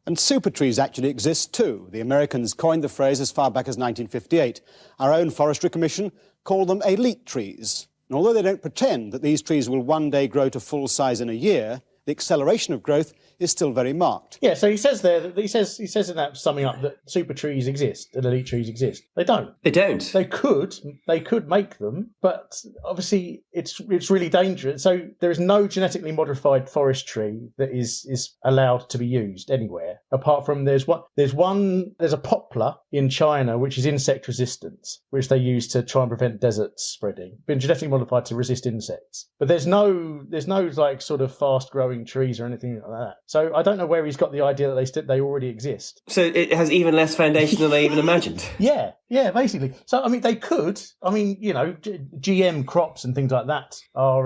And super trees actually exist too. The Americans coined the phrase as far back as 1958. Our own Forestry Commission called them elite trees. And although they don't pretend that these trees will one day grow to full size in a year, the acceleration of growth is still very marked. Yeah, so he says in that summing up that super trees exist and elite trees exist. They don't. They don't. They could make them, but obviously it's really dangerous. So there is no genetically modified forest tree that is allowed to be used anywhere, apart from there's a poplar in China which is insect resistant, which they use to try and prevent deserts spreading. Been genetically modified to resist insects. But there's no like sort of fast growing trees or anything like that. So I don't know where he's got the idea that they already exist. So it has even less foundation than I even imagined. Yeah, basically. So I mean, they could. I mean, GM crops and things like that are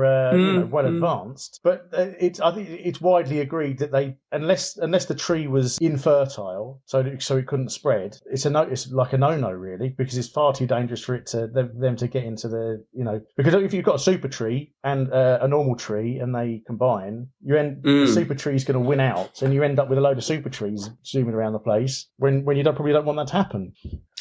well advanced. But I think it's widely agreed that unless the tree was infertile, so it couldn't spread, it's like a no-no really, because it's far too dangerous for them to get into the because if you've got a super tree and a normal tree and they combine, the super tree is going to win out, and you end up with a load of super trees zooming around the place when you probably don't want that to happen.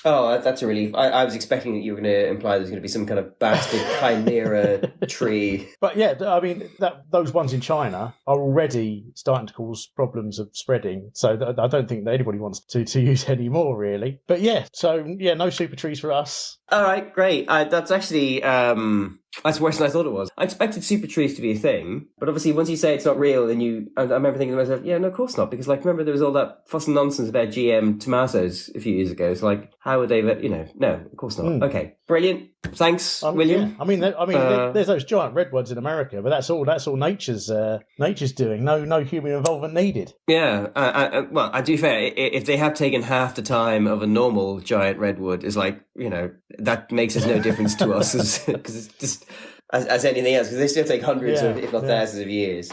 Oh, that's a relief. I was expecting that you were going to imply there's going to be some kind of bastard chimera tree. But yeah, I mean, those ones in China are already starting to cause problems of spreading. So I don't think that anybody wants to use any more, really. But yeah, no super trees for us. All right, great. That's actually... that's worse than I thought it was. I expected super trees to be a thing, but obviously once you say it's not real, then I remember thinking to myself, yeah, no, of course not, because remember there was all that fuss and nonsense about GM tomatoes a few years ago. So how would they, no, of course not. Okay, brilliant. Thanks, William. Yeah. I mean, there's those giant redwoods in America, but that's all nature's doing. No human involvement needed. Yeah. Well, I do fair. If they have taken half the time of a normal giant redwood, is that makes us no difference to us, because it's just as anything else, because they still take hundreds of, if not thousands of years.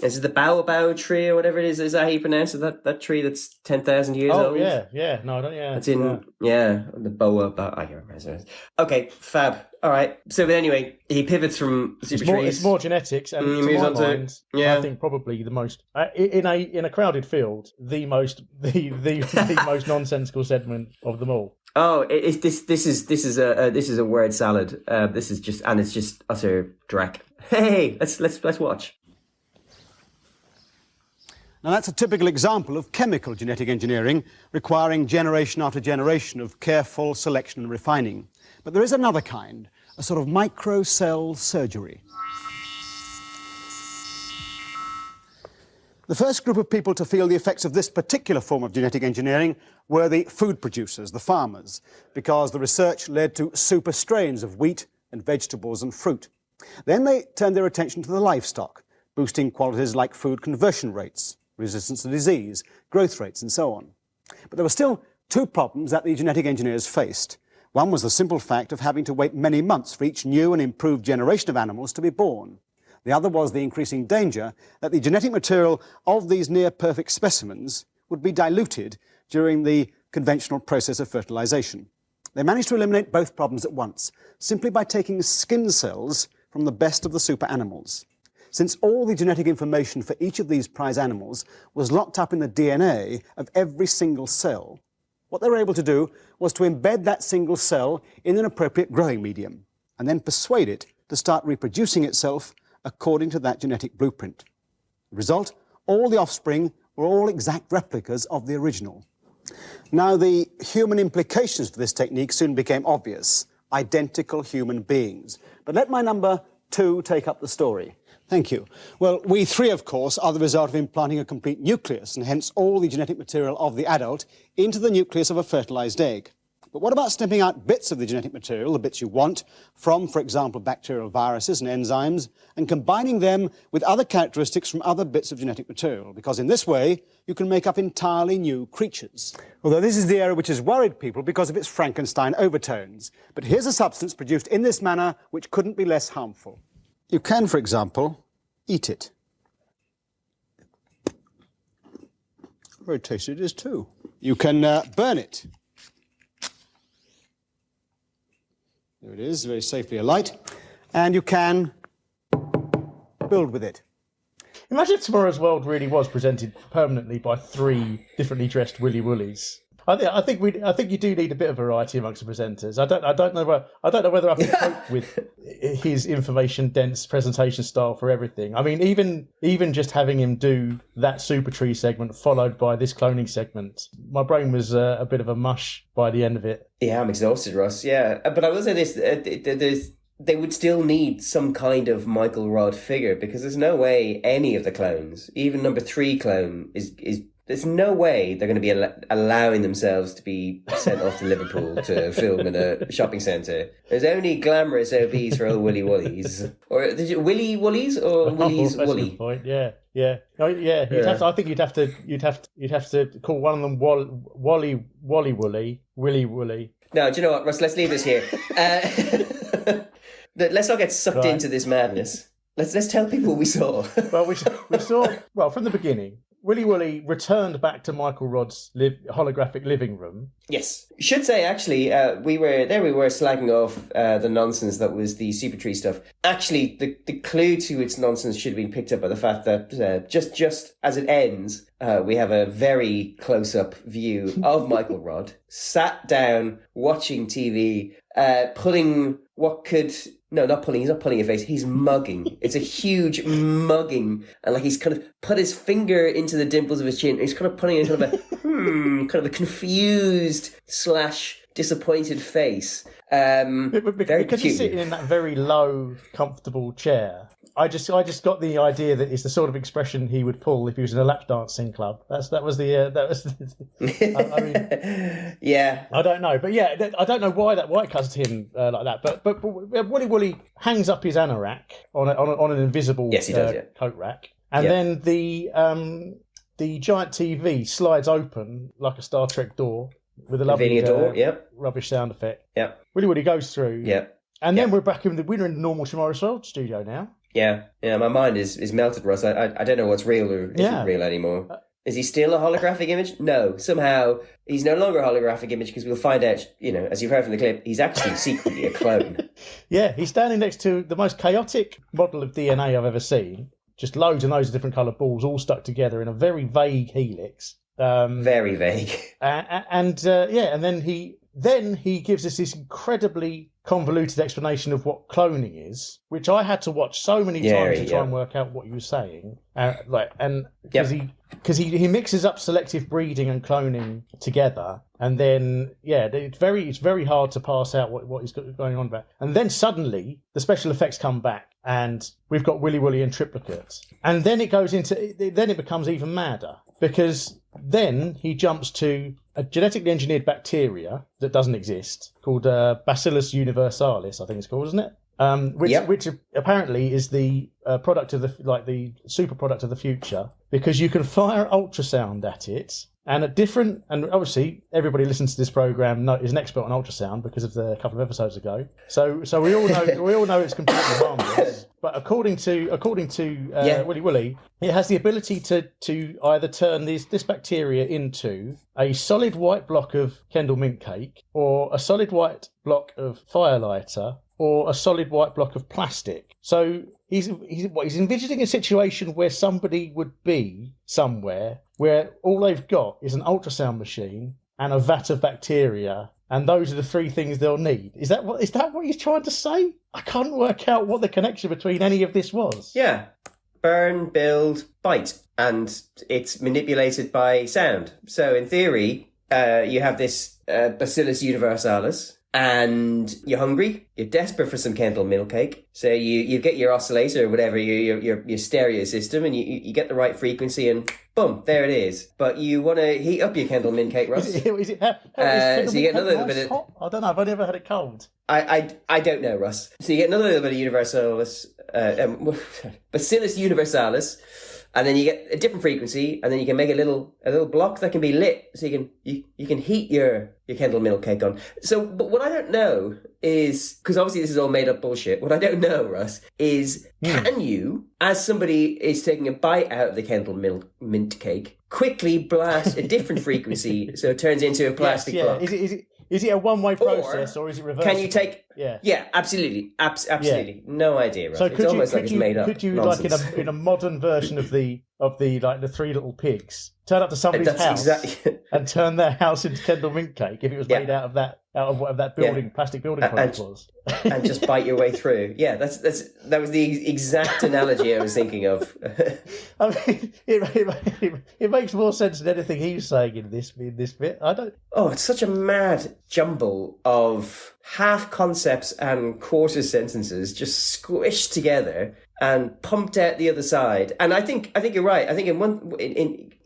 Is it the baobab tree or whatever it is? Is that how you pronounce it? That tree that's 10,000 years old? Oh, yeah. No, I don't, yeah. It's in, the baobab. I can't remember. Okay, fab. All right. So, but anyway, he pivots from super trees. It's more genetics, and to my mind, I think probably the most in a crowded field, the most nonsensical segment of them all. Oh, this is a word salad. This is just utter dreck. Hey, let's watch. Now that's a typical example of chemical genetic engineering requiring generation after generation of careful selection and refining. But there is another kind, a sort of micro-cell surgery. The first group of people to feel the effects of this particular form of genetic engineering were the food producers, the farmers, because the research led to super strains of wheat and vegetables and fruit. Then they turned their attention to the livestock, boosting qualities like food conversion rates, resistance to disease, growth rates, and so on. But there were still two problems that the genetic engineers faced. One was the simple fact of having to wait many months for each new and improved generation of animals to be born. The other was the increasing danger that the genetic material of these near-perfect specimens would be diluted during the conventional process of fertilization. They managed to eliminate both problems at once, simply by taking skin cells from the best of the super animals. Since all the genetic information for each of these prize animals was locked up in the DNA of every single cell, what they were able to do was to embed that single cell in an appropriate growing medium, and then persuade it to start reproducing itself according to that genetic blueprint. The result? all the offspring were all exact replicas of the original. Now, the human implications for this technique soon became obvious. Identical human beings. But let my number 2 take up the story. Thank you. Well, we 3, of course, are the result of implanting a complete nucleus, and hence all the genetic material of the adult into the nucleus of a fertilized egg. But what about snipping out bits of the genetic material, the bits you want, from, for example, bacterial viruses and enzymes, and combining them with other characteristics from other bits of genetic material? Because in this way, you can make up entirely new creatures. Although this is the area which has worried people because of its Frankenstein overtones. But here's a substance produced in this manner which couldn't be less harmful. You can, for example, eat it. Very tasty it is too. You can burn it. There it is, very safely alight. And you can build with it. Imagine if Tomorrow's World really was presented permanently by 3 differently dressed Willy Woolies. I think you do need a bit of variety amongst the presenters. I don't know whether I can cope with his information dense presentation style for everything. I mean, even just having him do that Super Tree segment followed by this cloning segment, my brain was a bit of a mush by the end of it. Yeah, I'm exhausted, Ross. Yeah, but I will say this: they would still need some kind of Michael Rod figure, because there's no way any of the clones, even number 3 clone, is. There's no way they're going to be allowing themselves to be sent off to Liverpool to film in a shopping centre. There's only glamorous OBs for old Willy Woolies. Or did you Willy Woolies or Woolies that's Woolly? A good point. Yeah. Oh, yeah. I think you'd have to call one of them Willy Woolly. No, do you know what, Russ? Let's leave this here. Let's not get sucked into this madness. Let's tell people what we saw. Well, we saw from the beginning. Willy Woolly returned back to Michael Rod's holographic living room. Yes. Should say, actually, we were slagging off the nonsense that was the Super Tree stuff. Actually, the clue to its nonsense should have been picked up by the fact that just as it ends, we have a very close-up view of Michael Rod, sat down, watching TV, pulling what could... No, not pulling. He's not pulling a face. He's mugging. It's a huge mugging, and like he's kind of put his finger into the dimples of his chin. He's kind of putting in kind of a confused / disappointed face. Because he's sitting in that very low, comfortable chair. I just got the idea that it's the sort of expression he would pull if he was in a lap dancing club. That was. I mean, yeah. I don't know, but yeah, I don't know why it cuts to him like that. But Willy Woolly hangs up his anorak on an invisible yes, he does, coat rack, and then the giant TV slides open like a Star Trek door with a lovely rubbish sound effect. Yep. Willy Woolly goes through. Yep. And then we're back in the normal Tomorrow's World studio now. Yeah, my mind is melted, Russ. I don't know what's real or isn't real anymore. Is he still a holographic image? No, somehow he's no longer a holographic image, because we'll find out, as you've heard from the clip, he's actually secretly a clone. Yeah, he's standing next to the most chaotic model of DNA I've ever seen. Just loads and loads of different coloured balls all stuck together in a very vague helix. Very vague. And then he gives us this incredibly convoluted explanation of what cloning is, which I had to watch so many times to try and work out what he was saying. Because he mixes up selective breeding and cloning together, and then it's very hard to parse out what he's got going on about. And then suddenly the special effects come back, and we've got Willy Woolly in triplicate, and then it becomes even madder, because then he jumps to a genetically engineered bacteria that doesn't exist, called Bacillus universalis, I think it's called, isn't it? Which apparently is the product of the super product of the future, because you can fire ultrasound at it, and obviously everybody listens to this program is an expert on ultrasound because of the couple of episodes ago. So we all know it's completely harmless. But according to Willy Woolly, it has the ability to either turn this bacteria into a solid white block of Kendall mint cake, or a solid white block of firelighter, or a solid white block of plastic. So he's envisioning a situation where somebody would be somewhere where all they've got is an ultrasound machine and a vat of bacteria, and those are the 3 things they'll need. Is that what he's trying to say? I can't work out what the connection between any of this was. Yeah. burn, build, bite, and it's manipulated by sound. So in theory, you have this Bacillus universalis, and you're hungry, you're desperate for some Kendall milk cake. So you get your oscillator or whatever, your stereo system, and you get the right frequency, and boom, there it is. But you want to heat up your Kendall mint cake, Russ. Is it, so you get another little bit of... hot? I don't know, I've only ever had it cold. I don't know, Russ. So you get another little bit of universalis, Bacillus universalis, and then you get a different frequency, and then you can make a little block that can be lit, so you can heat your Kendall milk cake on. So, but what I don't know is, because obviously this is all made up bullshit, what I don't know, Russ, is can you, as somebody is taking a bite out of the Kendall mint cake, quickly blast a different frequency so it turns into a plastic block? Is it a one-way process, or is it reversible? Can you take... Yeah, absolutely. Absolutely. Yeah. No idea, Russ. So it's almost like it's made up. Could you, nonsense. like in a modern version of the like the Three Little Pigs, turn up to somebody's house and turn their house into Kendall mint cake if it was made out of whatever that building, plastic building product was, and just bite your way through? Yeah, that was the exact analogy I was thinking of. I mean, it makes more sense than anything he's saying in this bit. I don't. Oh, it's such a mad jumble of half concepts and quarter sentences just squished together and pumped out the other side. And I think you're right. I think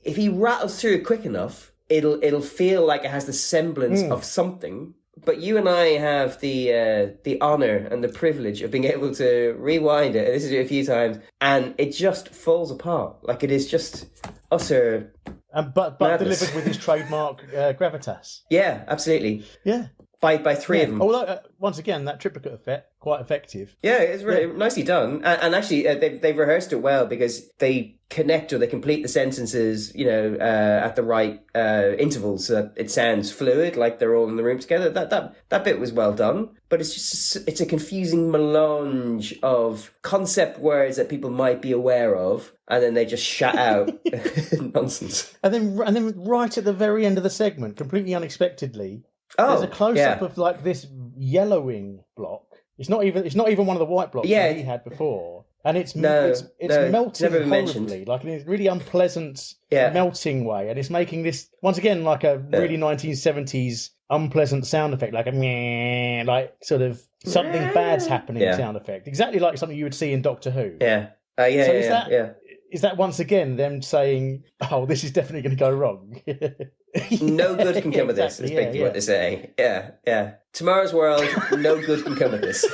if he rattles through it quick enough, it'll feel like it has the semblance of something. But you and I have the honor and the privilege of being able to rewind it and listen to it a few times, and it just falls apart. Like it is just utter. But delivered with his trademark gravitas. Yeah, absolutely. Yeah. By three of them. Although, once again, that triplicate effect, quite effective. Yeah, it's really nicely done. And actually, they've rehearsed it well because they connect or they complete the sentences, at the right intervals so that it sounds fluid, like they're all in the room together. That bit was well done. But it's a confusing melange of concept words that people might be aware of, and then they just shout out nonsense. And then right at the very end of the segment, completely unexpectedly, there's a close-up of like this yellowing block. It's not even one of the white blocks that he had before, and it's melting horribly, like in a really unpleasant melting way, and it's making this once again like a really 1970s unpleasant sound effect, like a meh, like sort of something bad's happening sound effect, exactly like something you would see in Doctor Who. Is that once again them saying, "Oh, this is definitely going to go wrong"? No good can come of this. Is basically what they're saying. Yeah. Tomorrow's World, no good can come of this.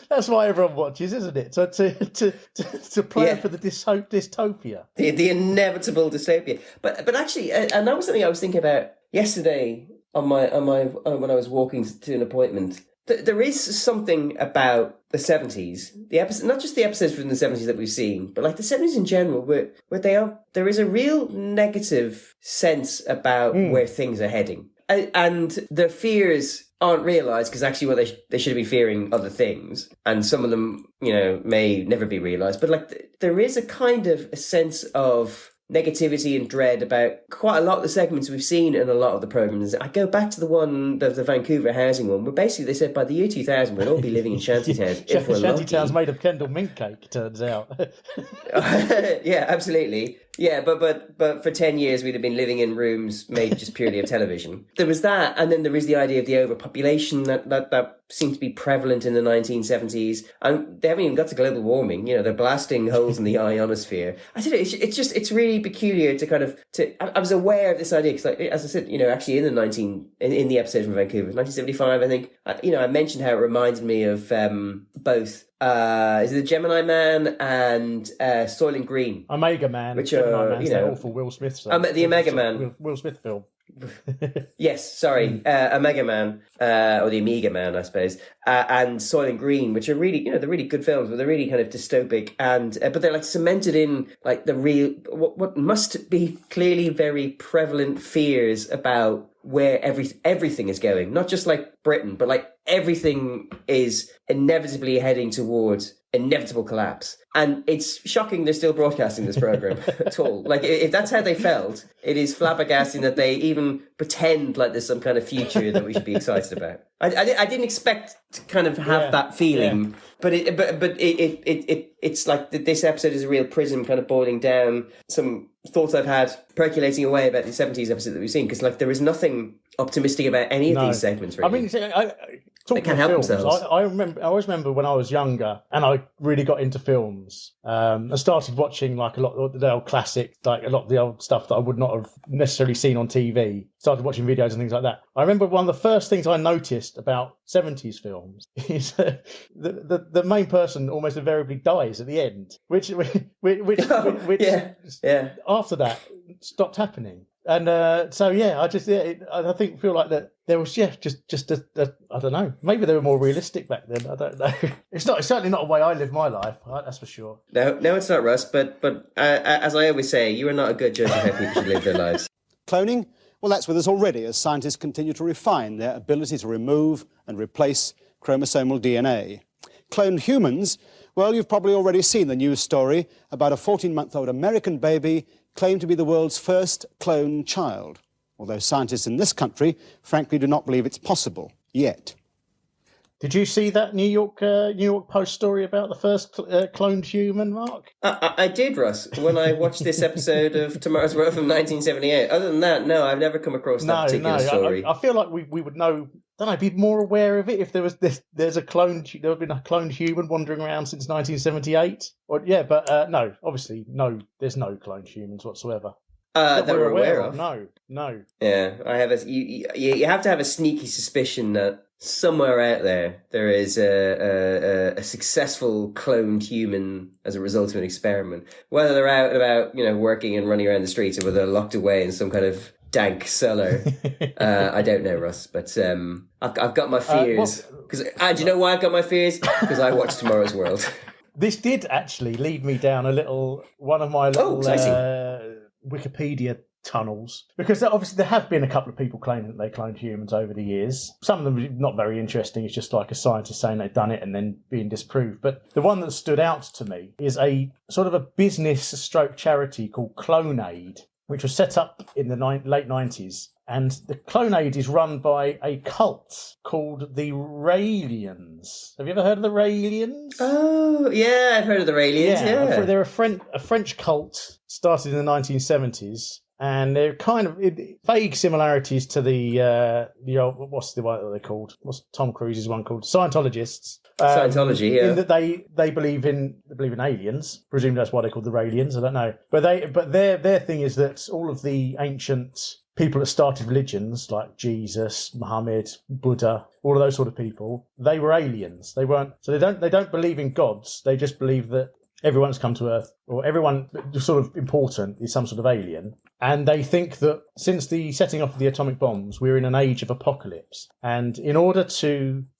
That's why everyone watches, isn't it? So to plan for the dystopia, the inevitable dystopia. But actually, and that was something I was thinking about yesterday on my when I was walking to an appointment. There is something about the 70s, the episode, not just the episodes from the 70s that we've seen, but like the 70s in general, where there is a real negative sense about where things are heading. And their fears aren't realised because actually they should be fearing other things. And some of them, may never be realised. But like there is a kind of a sense of negativity and dread about quite a lot of the segments we've seen in a lot of the programmes. I go back to the Vancouver housing one, where basically they said by the year 2000 we'll all be living in shantytowns if we're lucky. Shantytowns made of Kendall mint cake, turns out. Yeah, absolutely. Yeah, but for 10 years we'd have been living in rooms made just purely of television. There was that, and then there is the idea of the overpopulation that seemed to be prevalent in the 1970s. And they haven't even got to global warming. They're blasting holes in the ionosphere. I said it's really peculiar to kind of I was aware of this idea because, like, as I said, actually in the episode from Vancouver, 1975, I think, I mentioned how it reminded me of both. Is it the Gemini Man and Soylent Green? Omega Man. Which Gemini Man's that awful Will Smith song. The Omega Man. Will Smith film. Yes, sorry. Omega Man, or the Amiga Man, I suppose, and Soylent Green, which are really, they're really good films, but they're really kind of dystopic, and but they're like cemented in like the real, what must be clearly very prevalent fears about where everything is going, not just like Britain, but like everything is inevitably heading towards inevitable collapse. And it's shocking they're still broadcasting this program at all. Like, if that's how they felt, it is flabbergasting that they even pretend like there's some kind of future that we should be excited about. I didn't expect to kind of have that feeling But it's like this episode is a real prism, kind of boiling down some thoughts I've had percolating away about the 70s episode that we've seen, because like there is nothing optimistic about any of these segments. Really. I mean, they can't help films, themselves. I always remember when I was younger and I really got into films. I started watching like a lot of the old classics, like a lot of the old stuff that I would not have necessarily seen on TV. Started watching videos and things like that. I remember one of the first things I noticed about 70s films is the main person almost invariably dies at the end, which after that stopped happening. And I feel like that there was just a I don't know, maybe they were more realistic back then. I don't know. It's certainly not a way I live my life. That's for sure. No, it's not, Russ. But as I always say, you are not a good judge of how people should live their lives. Cloning? Well, that's with us already as scientists continue to refine their ability to remove and replace chromosomal DNA. Cloned humans? Well, you've probably already seen the news story about a 14-month-old American baby claimed to be the world's first cloned child, although scientists in this country frankly do not believe it's possible yet. Did you see that New York Post story about the first cloned human, Mark? I did, Russ, when I watched this episode of Tomorrow's World from 1978. Other than that, no, I've never come across that particular story. I feel like we would know. Don't I be more aware of it if there was this? There had been a cloned human wandering around since 1978. No, obviously no. There's no cloned humans whatsoever. That we're aware of. No. Yeah, I have you have to have a sneaky suspicion that somewhere out there is a successful cloned human as a result of an experiment. Whether they're out and about, working and running around the streets, or whether they're locked away in some kind of dank cellar, I don't know, Russ. But I've got my fears. And you know why I've got my fears? Because I watched Tomorrow's World. This did actually lead me down one of my little Wikipedia tunnels, because obviously there have been a couple of people claiming that they cloned humans over the years. Some of them are not very interesting. It's just like a scientist saying they've done it and then being disproved. But the one that stood out to me is a sort of a business stroke charity called CloneAid, which was set up in the late 90s. And the CloneAid is run by a cult called the Raelians. Have you ever heard of the Raelians? Oh, yeah, I've heard of the Raelians, yeah. They're a French cult started in the 1970s. And they're kind of vague similarities to the old, what's the one that they're called? What's Tom Cruise's one called? Scientologists. Scientology, yeah. In that they believe in aliens. Presume that's why they're called the Raelians. I don't know. But their thing is that all of the ancient people that started religions like Jesus, Muhammad, Buddha, all of those sort of people, they were aliens. They weren't. So they don't believe in gods. They just believe that everyone's come to Earth, or everyone sort of important is some sort of alien. And they think that since the setting off of the atomic bombs, we're in an age of apocalypse. And in order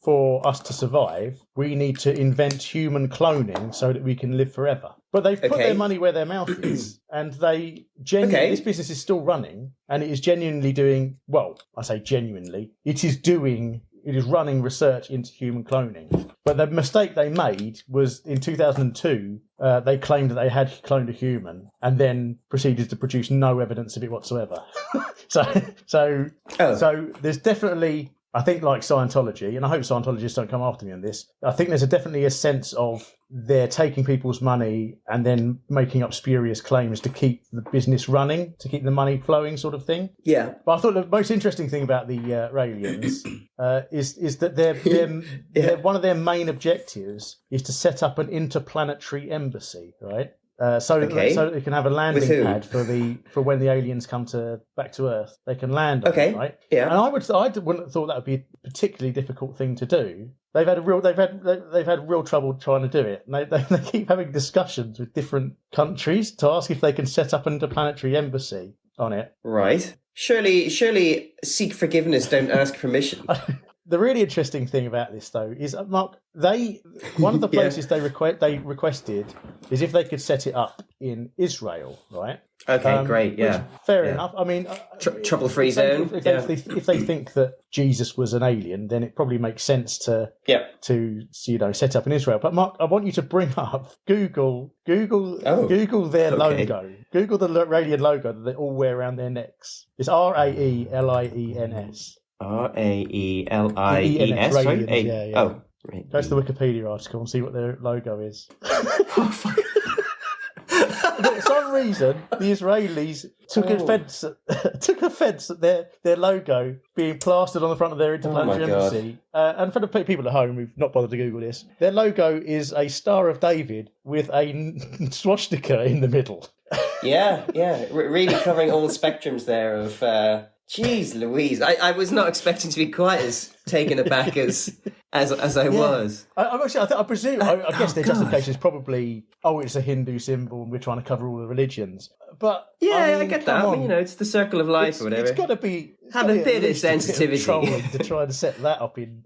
for us to survive, we need to invent human cloning so that we can live forever. But they've put their money where their mouth is. And they genuinely, this business is still running, and it is genuinely doing, well, I say genuinely, it is running research into human cloning. But the mistake they made was in 2002, they claimed that they had cloned a human and then proceeded to produce no evidence of it whatsoever. So there's definitely, I think, like Scientology, and I hope Scientologists don't come after me on this, I think there's definitely a sense of they're taking people's money and then making up spurious claims to keep the business running, to keep the money flowing, sort of thing. Yeah. But I thought the most interesting thing about the Raelians is that they're one of their main objectives is to set up an interplanetary embassy, right? So that they can have a landing pad for when the aliens come back to Earth, they can land on it, right? Yeah. And I wouldn't have thought that would be a particularly difficult thing to do. They've had real trouble trying to do it. And they keep having discussions with different countries to ask if they can set up an interplanetary embassy on it. Right. Surely seek forgiveness, don't ask permission. The really interesting thing about this, though, is, Mark, one of the places they requested is if they could set it up in Israel, right? Okay, great, yeah. Fair enough. I mean, trouble-free zone. If they think that Jesus was an alien, then it probably makes sense to set up in Israel. But Mark, I want you to bring up Google their logo. Google the Raelian logo that they all wear around their necks. It's Raeliens. Raeliens. Yeah. Go to the Wikipedia article and see what their logo is. For some reason, the Israelis took offence at their logo being plastered on the front of their interplanetary embassy. And for the people at home who've not bothered to Google this, their logo is a Star of David with a swastika in the middle. Yeah. Really covering all spectrums there of... Jeez Louise, I was not expecting to be quite as taken aback as I was. I presume, I guess their justification is probably, it's a Hindu symbol and we're trying to cover all the religions. But I get that. I mean, it's the circle of life or whatever. It's got to be... Have a bit of sensitivity. To try to set that up in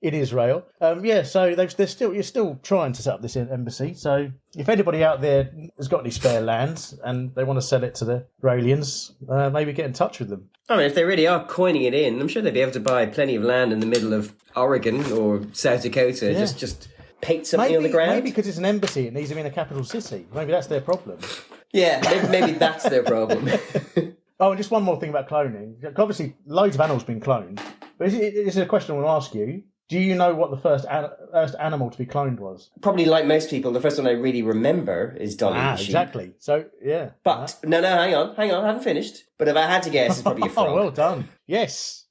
Israel. So you're still trying to set up this embassy. So if anybody out there has got any spare lands and they want to sell it to the Israelis, maybe get in touch with them. I mean, if they really are coining it in, I'm sure they'd be able to buy plenty of land in the middle of Oregon or South Dakota. Yeah. Just paint something on the ground. Maybe because it's an embassy, it needs to be in a capital city. Maybe that's their problem. Yeah, maybe that's their problem. And just one more thing about cloning. Obviously, loads of animals have been cloned. But it's a question I want to ask you. Do you know what the first animal to be cloned was? Probably like most people, the first one I really remember is Dolly the sheep. Exactly. So, yeah. But, no, hang on, I haven't finished. But if I had to guess, it's probably a frog. Oh, well done. Yes.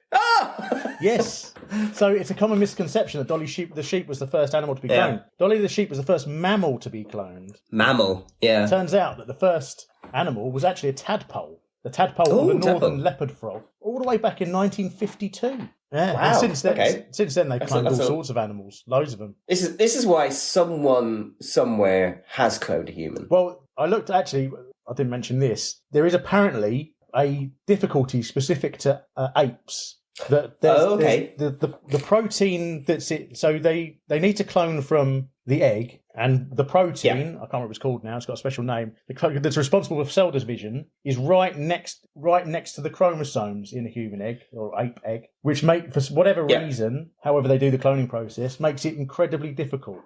Yes. So it's a common misconception that Dolly the sheep was the first animal to be cloned. Dolly the sheep was the first mammal to be cloned. Mammal, yeah. It turns out that the first animal was actually a tadpole. The tadpole of the northern leopard frog, all the way back in 1952. Yeah, wow. And since then they've cloned all sorts of animals, loads of them. This is why someone somewhere has cloned a human. Well, I didn't mention this. There is apparently a difficulty specific to apes. There's the protein that's it. So they need to clone from the egg, and the protein, I can't remember what it's called now, it's got a special name, that's responsible for cell division is right next to the chromosomes in a human egg or ape egg, which for whatever reason, however they do the cloning process, makes it incredibly difficult.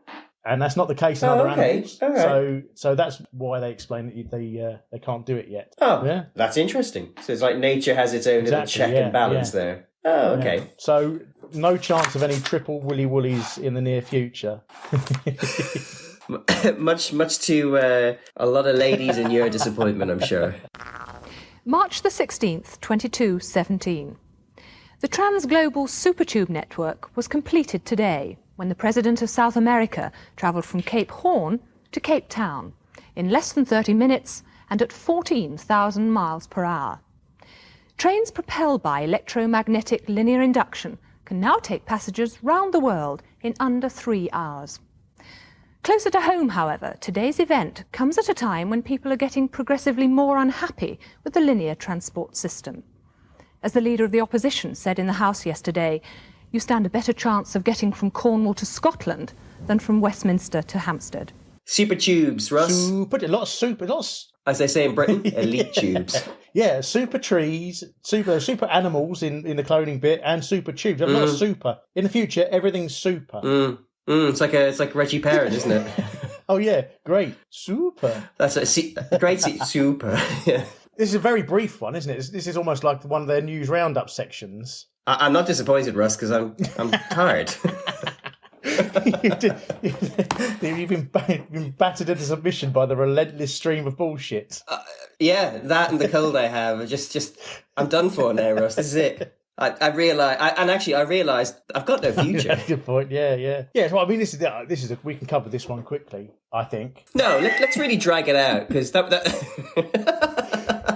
And that's not the case in other animals. Right. So that's why they explain that they can't do it yet. Oh, yeah. That's interesting. So it's like nature has its own little check and balance there. Oh, okay. Yeah. So no chance of any triple Willy Woolies in the near future. much to a lot of ladies in your disappointment, I'm sure. March the 16th, 2217. The Transglobal Supertube network was completed today when the President of South America travelled from Cape Horn to Cape Town in less than 30 minutes and at 14,000 miles per hour. Trains propelled by electromagnetic linear induction can now take passengers round the world in under 3 hours. Closer to home, however, today's event comes at a time when people are getting progressively more unhappy with the linear transport system. As the leader of the opposition said in the House yesterday, you stand a better chance of getting from Cornwall to Scotland than from Westminster to Hampstead. Super tubes, Russ. As they say in Britain, elite tubes. Yeah, super trees, super animals in the cloning bit, and super tubes. A lot of super. In the future, everything's super. It's like Reggie Parrot, isn't it? Oh yeah, great, super. That's a great super. Yeah. This is a very brief one, isn't it? This is almost like one of their news roundup sections. I'm not disappointed, Russ, because I'm tired. You've been battered into submission by the relentless stream of bullshit. That and the cold I have. I'm done for now, Russ. This is it. I realised I've got no future. Good point. Yeah. Well, I mean, this is we can cover this one quickly, I think. No, let's really drag it out because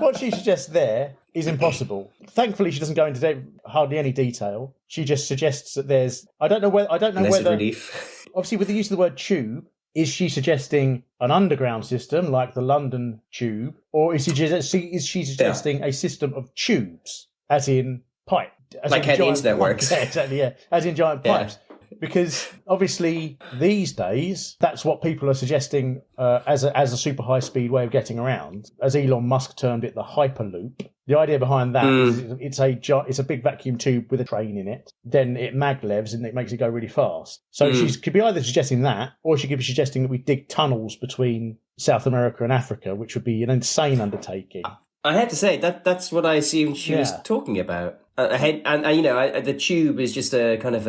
what she suggests there is impossible. Thankfully, she doesn't go into hardly any detail. She just suggests that there's. I don't know whether. Relief. Obviously, with the use of the word tube, is she suggesting an underground system like the London Tube, or is she suggesting a system of tubes, as in pipe, like how the internet works? Yeah, exactly. Yeah, as in giant pipes. Because obviously these days, that's what people are suggesting as a super high speed way of getting around. As Elon Musk termed it, the Hyperloop. The idea behind that is it's a big vacuum tube with a train in it. Then it maglevs and it makes it go really fast. So she could be either suggesting that, or she could be suggesting that we dig tunnels between South America and Africa, which would be an insane undertaking. I had to say that's what I assumed she was talking about. The tube is just a kind of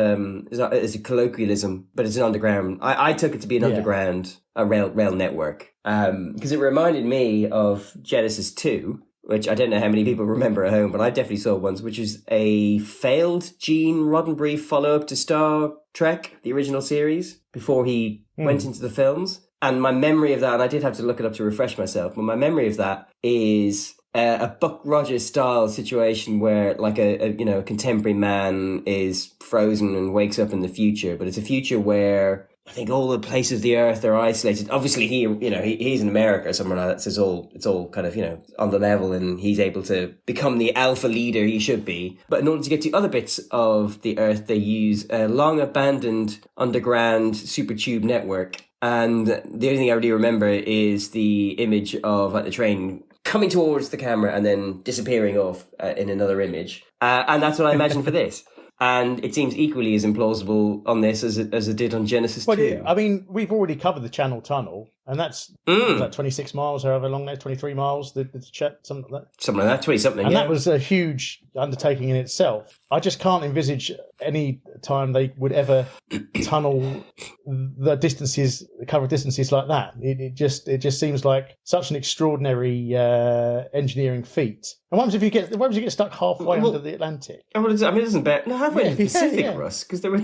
is a colloquialism, but it's an underground. I took it to be an underground rail network because it reminded me of Genesis 2, which I don't know how many people remember at home, but I definitely saw once, which is a failed Gene Roddenberry follow-up to Star Trek, the original series, before he went into the films. And my memory of that, and I did have to look it up to refresh myself, but my memory of that is a Buck Rogers style situation where like a contemporary man is frozen and wakes up in the future, but it's a future where I think all the places of the earth are isolated. Obviously he's in America or somewhere like that, so it's all kind of, on the level, and he's able to become the alpha leader he should be. But in order to get to other bits of the earth, they use a long abandoned underground super tube network. And the only thing I really remember is the image of the train coming towards the camera and then disappearing off in another image. And that's what I imagine for this. And it seems equally as implausible on this as it did on Genesis 2. Yeah, I mean, we've already covered the Channel Tunnel, and that's like 26 miles, however long that is, 23 miles, something like that. Something like that, 20-something, And that was a huge undertaking in itself. I just can't envisage any time they would ever tunnel cover distances like that. It just seems like such an extraordinary engineering feat. And what happens if you get stuck halfway under the Atlantic? It doesn't bet. No, halfway in the Pacific, Russ, because there were.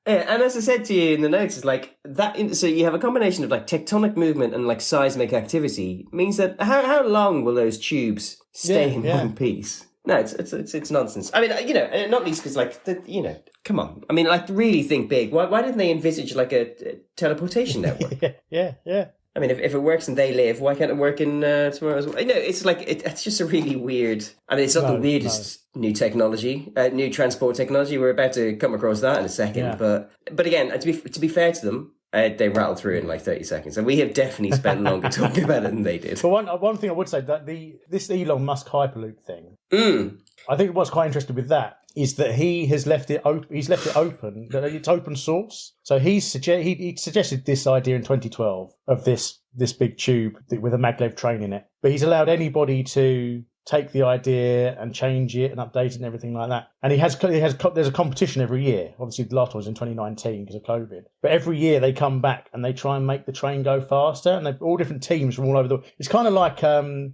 And as I said to you in the notes, it's like that. So you have a combination of like tectonic movement and like seismic activity means that how long will those tubes stay in one piece? No, it's nonsense. I mean, and not least because come on. I mean, like really think big. Why didn't they envisage like a teleportation network? Yeah. I mean, if it works and they live, why can't it work in tomorrow as well? No, it's like it's just a really weird. I mean, it's not the weirdest new technology, new transport technology. We're about to come across that in a second. Yeah. But again, to be fair to them, they rattled through it in like 30 seconds, and we have definitely spent longer talking about it than they did. But one thing I would say that this Elon Musk Hyperloop thing, I think what's quite interesting with that is that he has left it open. He's left it open. That it's open source. So he suggested this idea in 2012 of this big tube with a maglev train in it. But he's allowed anybody to take the idea and change it and update it and everything like that. And there's a competition every year. Obviously, the last one was in 2019 because of COVID. But every year they come back and they try and make the train go faster. And they're all different teams from all over the world. It's kind of like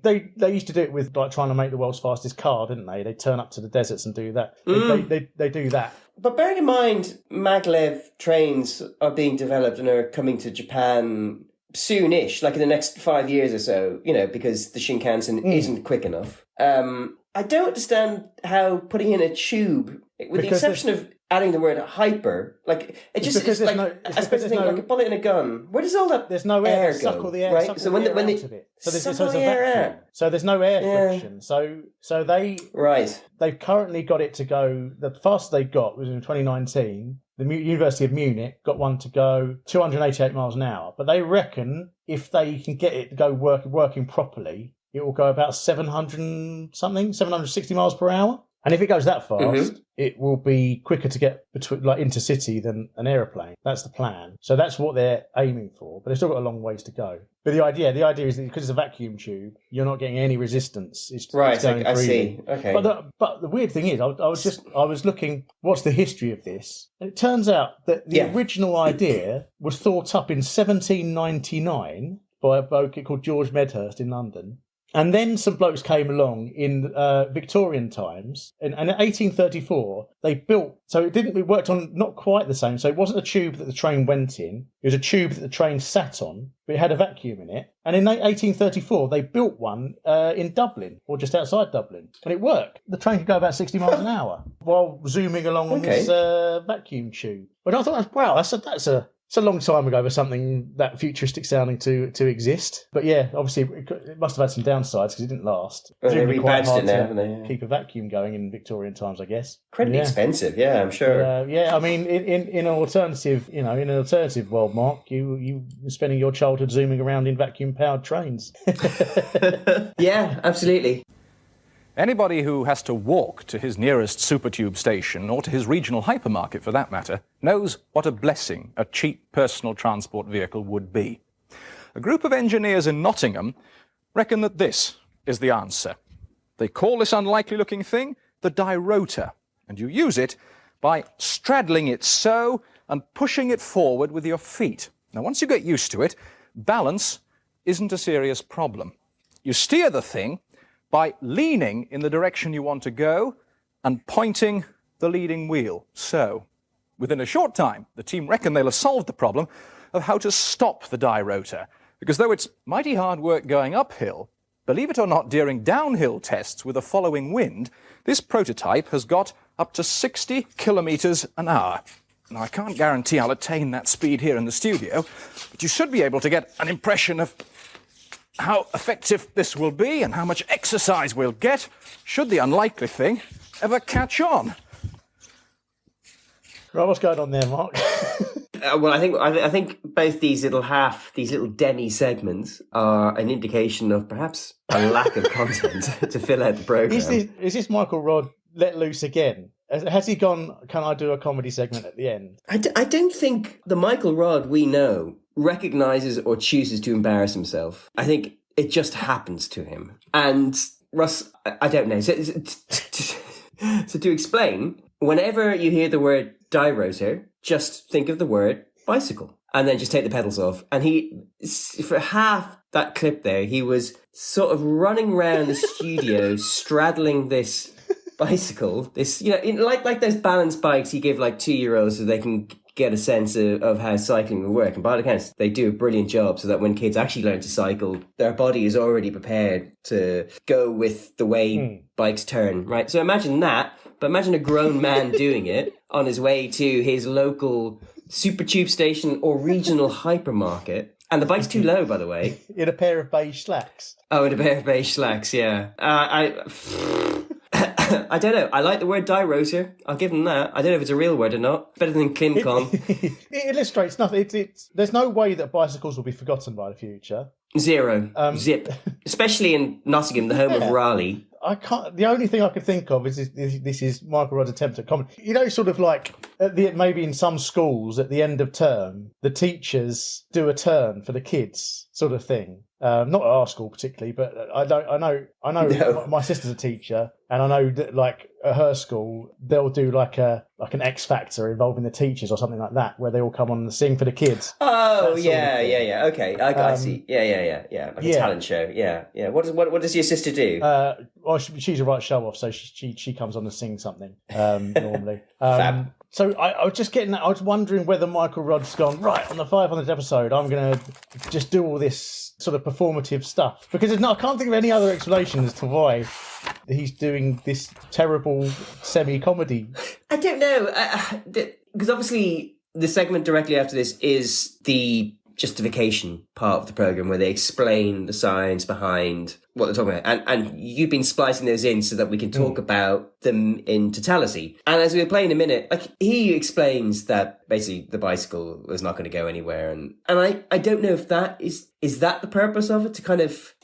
they used to do it with like trying to make the world's fastest car, didn't they? They turn up to the deserts and do that. They do that. But bearing in mind, maglev trains are being developed and are coming to Japan soonish, like in the next 5 years or so, because the Shinkansen isn't quick enough. I don't understand how putting in a tube, with the exception of adding the word hyper, like it just is like I suppose the thing like a bullet in a gun. Where does all that? There's no air go, suck all the air, right? So when they out of it, so there's a vacuum. So there's no air friction. So they've currently got it to go. The fastest they got was in 2019. The University of Munich got one to go 288 miles an hour. But they reckon if they can get it to go working properly, it will go about 760 miles per hour. And if it goes that fast, it will be quicker to get intercity than an aeroplane. That's the plan. So that's what they're aiming for. But they've still got a long ways to go. But the idea is that because it's a vacuum tube, you're not getting any resistance. It's going I see. Okay. But the weird thing is, I was looking, what's the history of this? And it turns out that the original idea was thought up in 1799 by a bloke called George Medhurst in London. And then some blokes came along in Victorian times, and in 1834 they built. So it worked on not quite the same. So it wasn't a tube that the train went in; it was a tube that the train sat on, but it had a vacuum in it. And in 1834 they built one in Dublin, or just outside Dublin, and it worked. The train could go about 60 miles an hour while zooming along on this vacuum tube. But I thought, wow, it's a long time ago for something that futuristic sounding to exist. But yeah, obviously it must have had some downsides because it didn't last. Well, they rebadged it now, haven't they? Keep a vacuum going in Victorian times, I guess. Incredibly expensive, yeah, I'm sure. I mean, in an alternative, in an alternative world, Mark, you were spending your childhood zooming around in vacuum-powered trains. Yeah, absolutely. Anybody who has to walk to his nearest supertube station, or to his regional hypermarket for that matter, knows what a blessing a cheap personal transport vehicle would be. A group of engineers in Nottingham reckon that this is the answer. They call this unlikely-looking thing the die rotor, and you use it by straddling it so and pushing it forward with your feet. Now, once you get used to it, balance isn't a serious problem. You steer the thing by leaning in the direction you want to go and pointing the leading wheel. So, within a short time, the team reckon they'll have solved the problem of how to stop the die rotor, because though it's mighty hard work going uphill, believe it or not, during downhill tests with a following wind, this prototype has got up to 60 kilometers an hour. Now, I can't guarantee I'll attain that speed here in the studio, but you should be able to get an impression of how effective this will be and how much exercise we'll get should the unlikely thing ever catch on. Right, what's going on there, Mark? Well, I think both these little demi segments are an indication of perhaps a lack of content to fill out the program. Is this Michael Rodd let loose again? Has he gone, can I do a comedy segment at the end? I don't think the Michael Rodd we know recognises or chooses to embarrass himself. I think it just happens to him. And Russ, I don't know. So to explain, whenever you hear the word die rotor, just think of the word bicycle and then just take the pedals off. And he, for half that clip there, he was sort of running around the studio straddling this bicycle, this, like those balance bikes you give like 2-year-olds so they can get a sense of how cycling will work. And by all accounts, they do a brilliant job so that when kids actually learn to cycle, their body is already prepared to go with the way bikes turn, right? So imagine that, but imagine a grown man doing it on his way to his local super tube station or regional hypermarket. And the bike's too low, by the way. In a pair of beige slacks. Oh, in a pair of beige slacks, yeah. I don't know. I like the word die rotor. I'll give them that. I don't know if it's a real word or not. Better than Climcon. It illustrates nothing. There's no way that bicycles will be forgotten by the future. Zero. Zip. Especially in Nottingham, the home of Raleigh. I can't. The only thing I can think of is this is Michael Rodd's attempt at comedy. Sort of like maybe in some schools at the end of term, the teachers do a turn for the kids, sort of thing. Not at our school particularly, but I know. No. My sister's a teacher, and I know that like at her school they'll do like an X Factor involving the teachers or something like that, where they all come on and sing for the kids. Oh yeah. Okay, I see. Yeah. Like a talent show. Yeah. What does your sister do? Well, she's a right show off, so she comes on and sings something normally. Fab. So I was just getting that. I was wondering whether Michael Rodd's gone, right, on the 500th episode, I'm going to just do all this sort of performative stuff. Because I can't think of any other explanation as to why he's doing this terrible semi-comedy. I don't know. Because obviously the segment directly after this is the justification part of the program where they explain the science behind what they're talking about. And you've been splicing those in so that we can talk about them in totality. And as we'll play in a minute, like he explains that basically the bicycle was not going to go anywhere. And I don't know if that is that the purpose of it, to kind of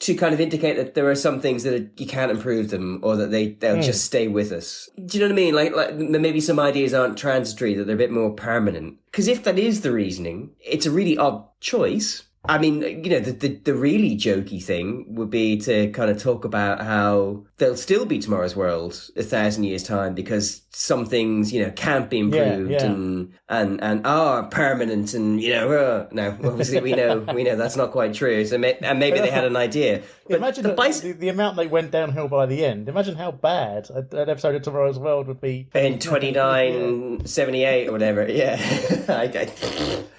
indicate that there are some things that you can't improve them or that they'll just stay with us. Do you know what I mean? Like maybe some ideas aren't transitory, that they're a bit more permanent. Because if that is the reasoning, it's a really odd choice. I mean, the really jokey thing would be to kind of talk about how there'll still be tomorrow's world 1,000 years' time because some things, can't be improved and are permanent and, no, obviously we know that's not quite true. So maybe they had an idea. But imagine the amount they went downhill by the end. Imagine how bad an episode of Tomorrow's World would be. In 2978 or whatever, yeah.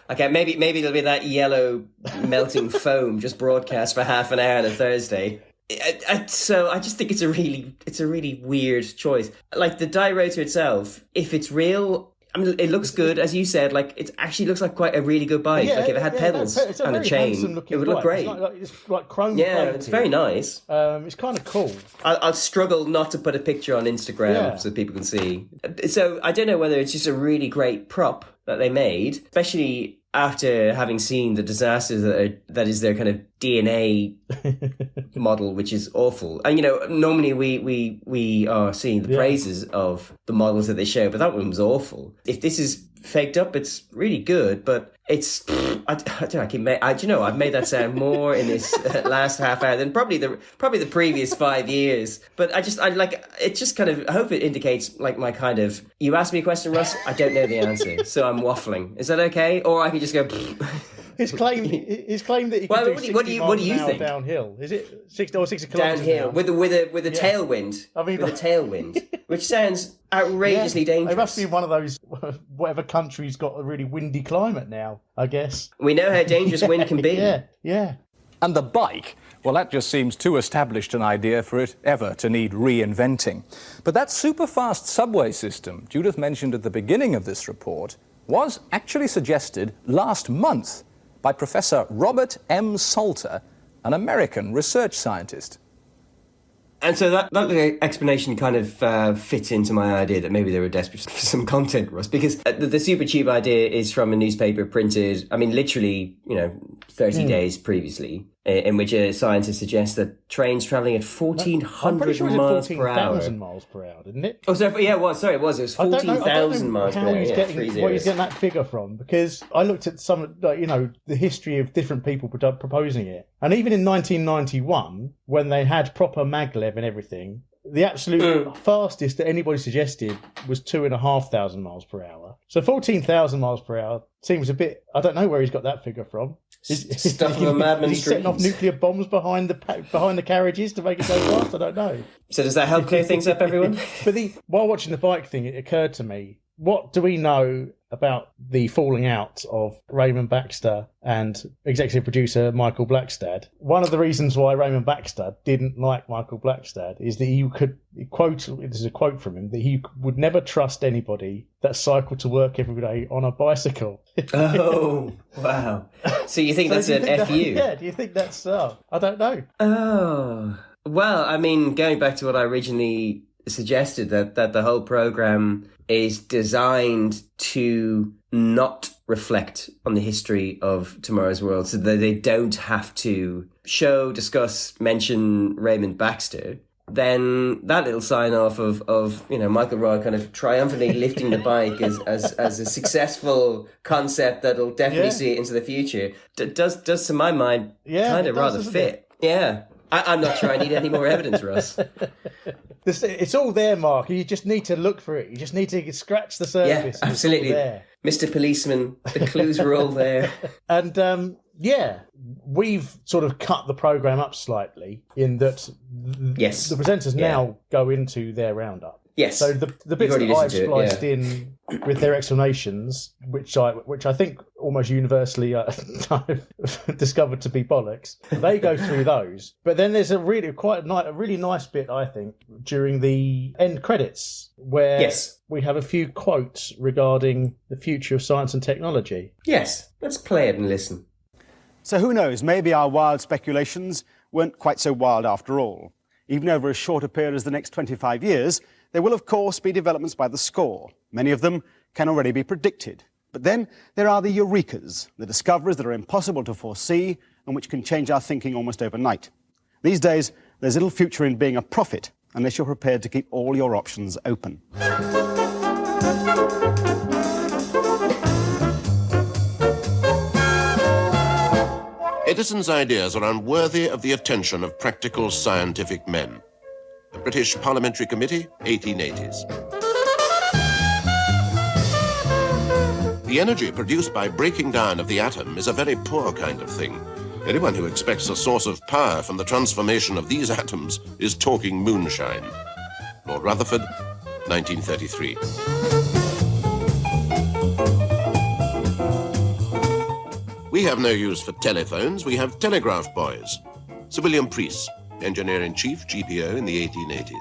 Okay, maybe there'll be that yellow melting foam just broadcast for half an hour on a Thursday. So I just think it's a really weird choice. Like the die rotor itself, if it's real, I mean, it looks good, as you said. Like it actually looks like quite a really good bike. Like if it had pedals and a chain, it would look great. It's like chrome. Yeah, it's very nice. It's kind of cool. I'll struggle not to put a picture on Instagram so people can see. So I don't know whether it's just a really great prop that they made, especially after having seen the disasters that is their kind of DNA model, which is awful. And, normally we are seeing the praises of the models that they show, but that one was awful. If this is faked up, it's really good, but it's, I don't know, I've made that sound more in this last half hour than probably the previous 5 years. But I hope it indicates like my kind of, you asked me a question, Russ, I don't know the answer, so I'm waffling. Is that okay? Or I can just go... His claim that he can do 60 miles an hour downhill. Is it 60 or 60 kilometers downhill with a tailwind? I mean, with a tailwind, which sounds outrageously dangerous. It must be one of those whatever country's got a really windy climate now, I guess. We know how dangerous wind can be. Yeah. And the bike, well, that just seems too established an idea for it ever to need reinventing. But that super-fast subway system Judith mentioned at the beginning of this report was actually suggested last month by Professor Robert M. Salter, an American research scientist. And so that explanation kind of fits into my idea that maybe they were desperate for some content, Russ, because the Supertube idea is from a newspaper printed, literally, 30 days previously, in which a scientist suggests that trains travelling at 1,400 miles per hour. 14,000 miles per hour, didn't it? Oh, sorry, yeah, it was. Sorry, it was. It was 14,000 miles per hour. Where he's getting that figure from, because I looked at some, the history of different people proposing it. And even in 1991, when they had proper maglev and everything, the absolute fastest that anybody suggested was 2,500 miles per hour. So 14,000 miles per hour seems a bit... I don't know where he's got that figure from. Stuff of a madman's Is he setting off nuclear bombs behind the carriages to make it go fast? I don't know. So does that help clear things up, everyone? But while watching the bike thing, it occurred to me, what do we know about the falling out of Raymond Baxter and executive producer Michael Blackstad? One of the reasons why Raymond Baxter didn't like Michael Blackstad is that this is a quote from him, that he would never trust anybody that cycled to work every day on a bicycle. Oh, wow. So you think that's an FU? Yeah, do you think that's... I don't know. Oh, well, going back to what I originally suggested, that the whole programme is designed to not reflect on the history of tomorrow's world, so that they don't have to show, discuss, mention Raymond Baxter, then that little sign off of Michael Roy kind of triumphantly lifting the bike as a successful concept that'll definitely see it into the future does to my mind kind of rather fit. Yeah. I'm not sure I need any more evidence, Russ. It's all there, Mark. You just need to look for it. You just need to scratch the surface. Yeah, absolutely. Mr. Policeman, the clues were all there. And we've sort of cut the programme up slightly in that the presenters now go into their roundup. Yes. So the bits that I've spliced in with their explanations, which I think almost universally I've discovered to be bollocks, they go through those. But then there's a really nice bit, I think, during the end credits where we have a few quotes regarding the future of science and technology. Yes, let's play it and listen. So who knows, maybe our wild speculations weren't quite so wild after all. Even over as short a period as the next 25 years, there will, of course, be developments by the score. Many of them can already be predicted. But then there are the eurekas, the discoveries that are impossible to foresee and which can change our thinking almost overnight. These days, there's little future in being a prophet unless you're prepared to keep all your options open. Edison's ideas are unworthy of the attention of practical scientific men. The British Parliamentary Committee, 1880s. The energy produced by breaking down of the atom is a very poor kind of thing. Anyone who expects a source of power from the transformation of these atoms is talking moonshine. Lord Rutherford, 1933. We have no use for telephones, we have telegraph boys. Sir William Preece, Engineer-in-Chief, GPO in the 1880s.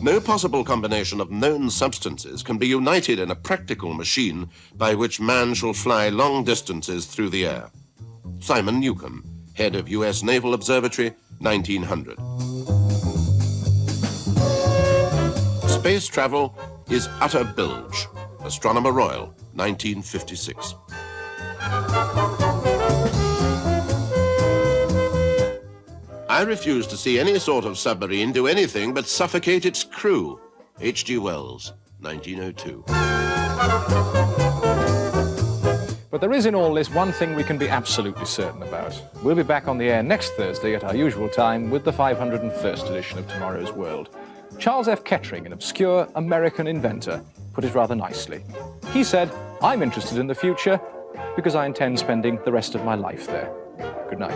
No possible combination of known substances can be united in a practical machine by which man shall fly long distances through the air. Simon Newcomb, head of US Naval Observatory, 1900. Space travel is utter bilge. Astronomer Royal, 1956. I refuse to see any sort of submarine do anything but suffocate its crew. H.G. Wells, 1902. But there is in all this one thing we can be absolutely certain about. We'll be back on the air next Thursday at our usual time with the 501st edition of Tomorrow's World. Charles F. Kettering, an obscure American inventor, put it rather nicely. He said, "I'm interested in the future because I intend spending the rest of my life there." Good night.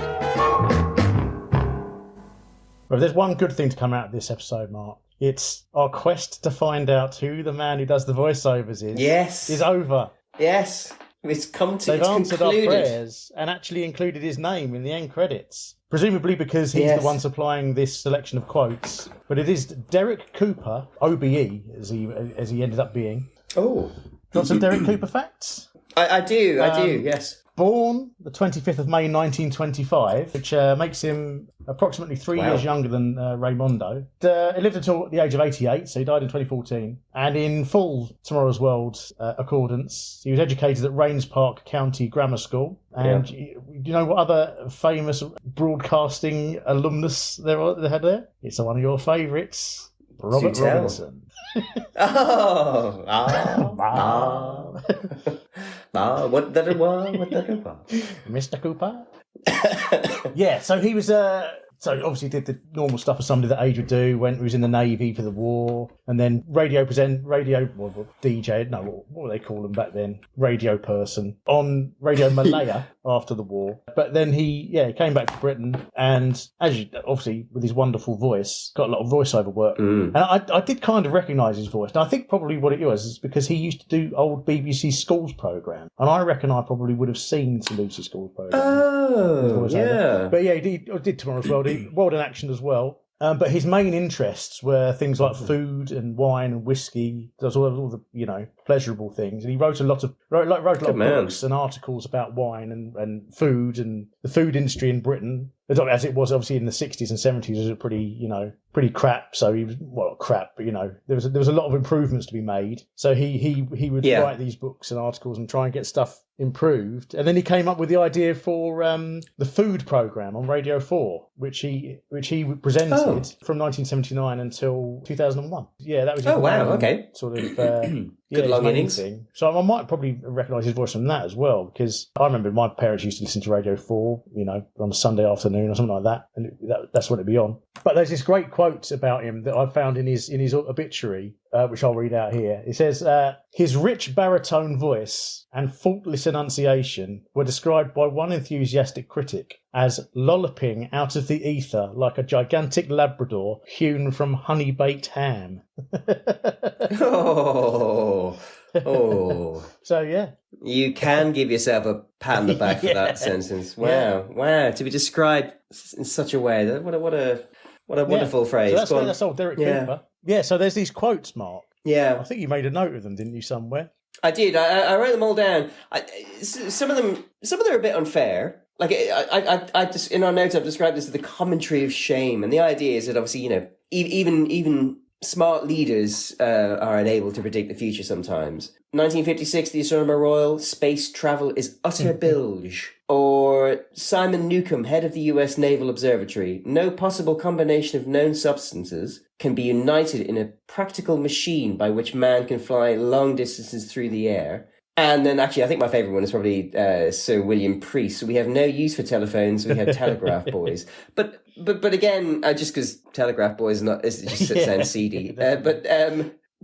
Well, there's one good thing to come out of this episode, Mark. It's our quest to find out who the man who does the voiceovers is. Yes. Is over. Yes. It's come to. They've it's answered concluded. our prayers and actually included his name in the end credits. Presumably because he's Yes. the one supplying this selection of quotes. But it is Derek Cooper, OBE, as he ended up being. Oh. Got some Derek Cooper facts? I do, yes. Born the 25th of May 1925, which makes him approximately 3 Wow. years younger than Raymondo. He lived until the age of 88, so he died in 2014. And in full Tomorrow's World accordance, he was educated at Rains Park County Grammar School. And do you know what other famous broadcasting alumnus they had there? It's one of your favourites, Robert Do tell. Robinson. What did it was? Mr. Cooper? Yeah, so he was so obviously did the normal stuff as somebody that age would do. He was in the Navy for the war, and then DJ. No, what were they call them back then? Radio person on Radio Malaya after the war. But then he came back to Britain, and obviously with his wonderful voice, got a lot of voiceover work. And I did kind of recognise his voice. And I think probably what it was is because he used to do old BBC Schools programme, and I reckon I probably would have seen some BBC Schools programme. Oh, yeah. But yeah, he did Tomorrow's World. World in Action as well. But his main interests were things like food and wine and whiskey. Does all the pleasurable things, and he wrote a lot of books and articles about wine and food and the food industry in Britain, as it was obviously in the 60s and 70s. It was pretty crap. So he was crap, but there was a lot of improvements to be made. So he would write these books and articles and try and get stuff improved. And then he came up with the idea for the food program on Radio 4, which he presented from 1979 until 2001. Yeah, that was his main sort of good long innings thing. So I might probably recognise his voice from that as well, because I remember my parents used to listen to Radio 4, on a Sunday afternoon or something like that, and that's when it'd be on. But there's this great quote about him that I found in his obituary, which I'll read out here. It says, his rich baritone voice and faultless enunciation were described by one enthusiastic critic as lolloping out of the ether like a gigantic Labrador hewn from honey-baked ham. Oh. So, yeah. You can give yourself a pat on the back for that sentence. Wow. Wow. To be described in such a way. What a wonderful phrase. So that's old Derek Cooper. Yeah, so there's these quotes, Mark. Yeah. I think you made a note of them, didn't you, somewhere? I did. I wrote them all down. Some of them are a bit unfair. Like I just in our notes I've described this as the commentary of shame, and the idea is that obviously even smart leaders are unable to predict the future sometimes. 1956, the Astronomer Royal, space travel is utter bilge. Or Simon Newcomb, head of the US Naval Observatory, no possible combination of known substances can be united in a practical machine by which man can fly long distances through the air. And then actually, I think my favourite one is probably Sir William Preece. We have no use for telephones, we have telegraph boys. But again, just because telegraph boys sounds seedy.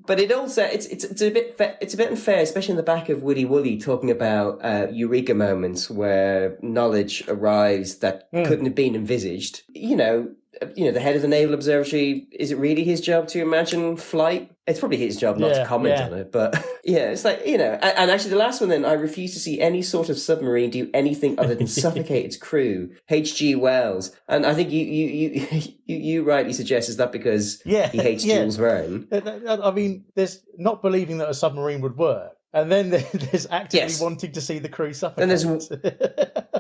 But it also it's a bit unfair, especially in the back of Woody Woolley talking about eureka moments where knowledge arrives that couldn't have been envisaged. The head of the Naval Observatory, is it really his job to imagine flight? It's probably his job not to comment on it, but it's like, and actually the last one then, I refuse to see any sort of submarine do anything other than suffocate its crew. H.G. Wells. And I think you rightly suggest is that because he hates Jules Verne. I mean, there's not believing that a submarine would work. And then there's actively wanting to see the crew suffocate. And there's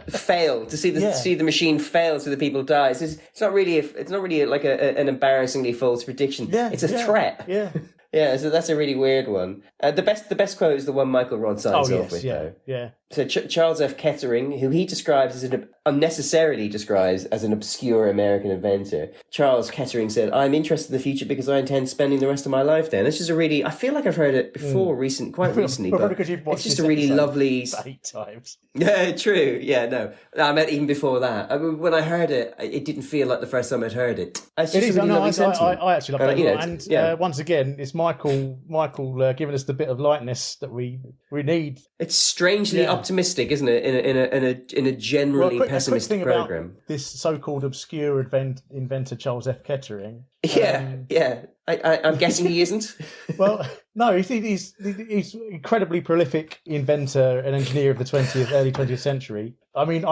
fail to see the machine fail so the people die. So it's not really like an embarrassingly false prediction. It's a threat. Yeah, so that's a really weird one. The best quote is the one Michael Rodd signs off with, though. Yeah. So Charles F. Kettering, who he describes as unnecessarily describes as an obscure American inventor. Charles Kettering said, "I'm interested in the future because I intend spending the rest of my life there." And this is a really, I feel like I've heard it before, quite recently, but because you've watched it's just a really lovely... 8 times. Yeah, true. Yeah, no. I meant even before that. I mean, when I heard it, it didn't feel like the first time I'd heard it. It's just a really lovely sentiment. I actually love that. And yeah. Once again, it's Michael giving us the bit of lightness that we need. It's strangely optimistic, isn't it? In a generally pessimistic program. About this so-called obscure inventor Charles F. Kettering. Yeah. I'm guessing he isn't. Well, no, he's incredibly prolific inventor and engineer of the early 20th century. I mean,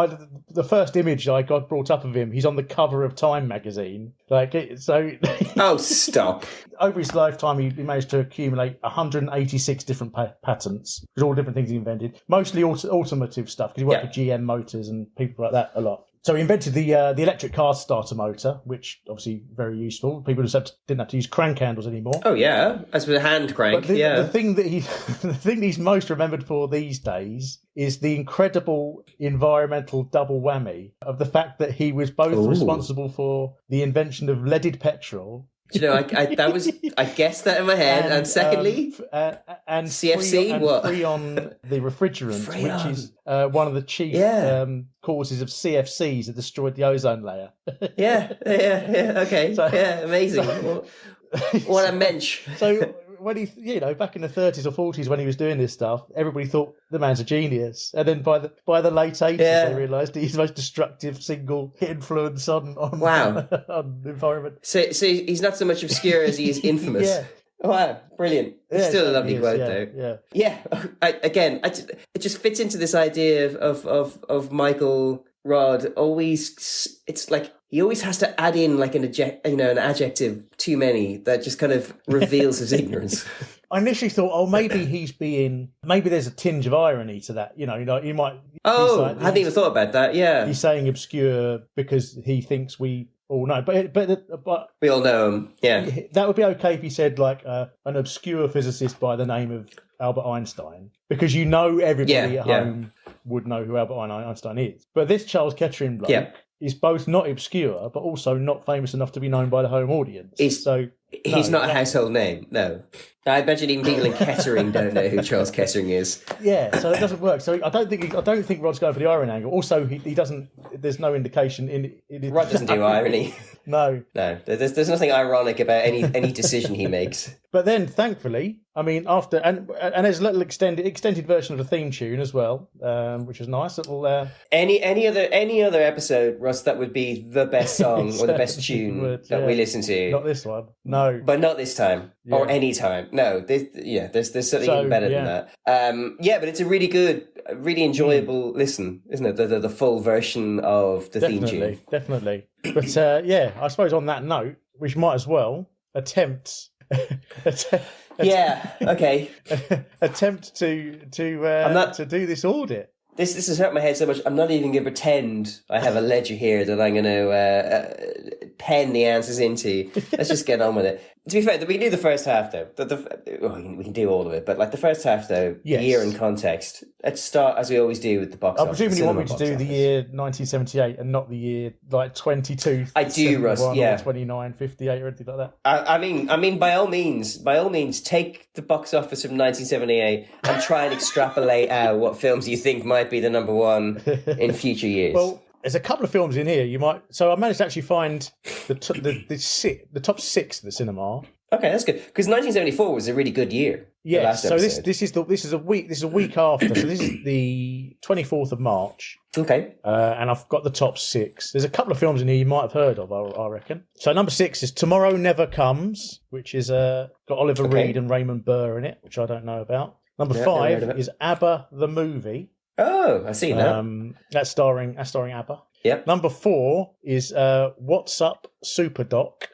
the first image I got brought up of him, he's on the cover of Time magazine. Oh, stop. Over his lifetime, he managed to accumulate 186 different patents. There's all different things he invented, mostly automotive stuff, because he worked with GM Motors and people like that a lot. So he invented the electric car starter motor, which obviously very useful. People didn't have to use crank handles anymore. Oh yeah, as with a hand crank. But the thing that the thing he's most remembered for these days is the incredible environmental double whammy of the fact that he was both responsible for the invention of leaded petrol. Do you know, I guessed that in my head. And secondly, and CFC, Freon the refrigerant, which is one of the chief causes of CFCs that destroyed the ozone layer. yeah. Okay, amazing. What a mensch. So when he, back in the 30s or 40s when he was doing this stuff, everybody thought the man's a genius. And then by the late 80s, they realised he's the most destructive single influence on on the environment. So he's not so much obscure as he is infamous. Yeah. Wow, brilliant. It's still a lovely quote, though. Yeah. It just fits into this idea of Michael Rodd. Always, it's like he always has to add in like an adjective too many that just kind of reveals his ignorance. I initially thought, maybe there's a tinge of irony to that. He might. I hadn't even thought about that. Yeah, he's saying obscure because he thinks we all know, but we all know him. Yeah, that would be okay if he said like an obscure physicist by the name of Albert Einstein, because everybody at home would know who Albert Einstein is. But this Charles Kettering bloke is both not obscure, but also not famous enough to be known by the home audience. He's not a household name, no. I imagine even people in Kettering don't know who Charles Kettering is. Yeah, so it doesn't work. So I don't think Rod's going for the irony angle. Also, he doesn't. There's no indication in Rod doesn't do irony. No. There's nothing ironic about any decision he makes. But then, thankfully, I mean, after and there's a little extended version of the theme tune as well, which was nice. Any other episode, Russ, that would be the best song or the best tune that we listen to. Not this one, no. But not this time or any time. No, there's something even better than that. But it's a really good, really enjoyable listen, isn't it? The full version of the theme tune. Definitely. But I suppose on that note, we might as well attempt to do this audit. This has hurt my head so much. I'm not even going to pretend I have a ledger here that I'm going to pen the answers into. Let's just get on with it. To be fair, we can do the first half though. We can do all of it, but like the first half though, year and context. Let's start as we always do with the box office. I presume you want me to do the year 1978 and not the year like 22. I do, Russ. Yeah, 29, 58 or anything like that. I mean, by all means, take the box office from 1978 and try and extrapolate out what films you think might be the number one in future years. Well, there's a couple of films in here you might. So I managed to actually find the top 6 of the cinema. Okay, that's good because 1974 was a really good year. Yeah, so this is a week after. So this is the 24th of March. Okay, and I've got the top 6. There's a couple of films in here you might have heard of, I reckon. So number 6 is Tomorrow Never Comes, which is got Oliver Reed and Raymond Burr in it, which I don't know about. Number 5 is ABBA the movie. Oh, I've seen that. That's starring ABBA. Yep. Number 4 is What's Up Superdoc,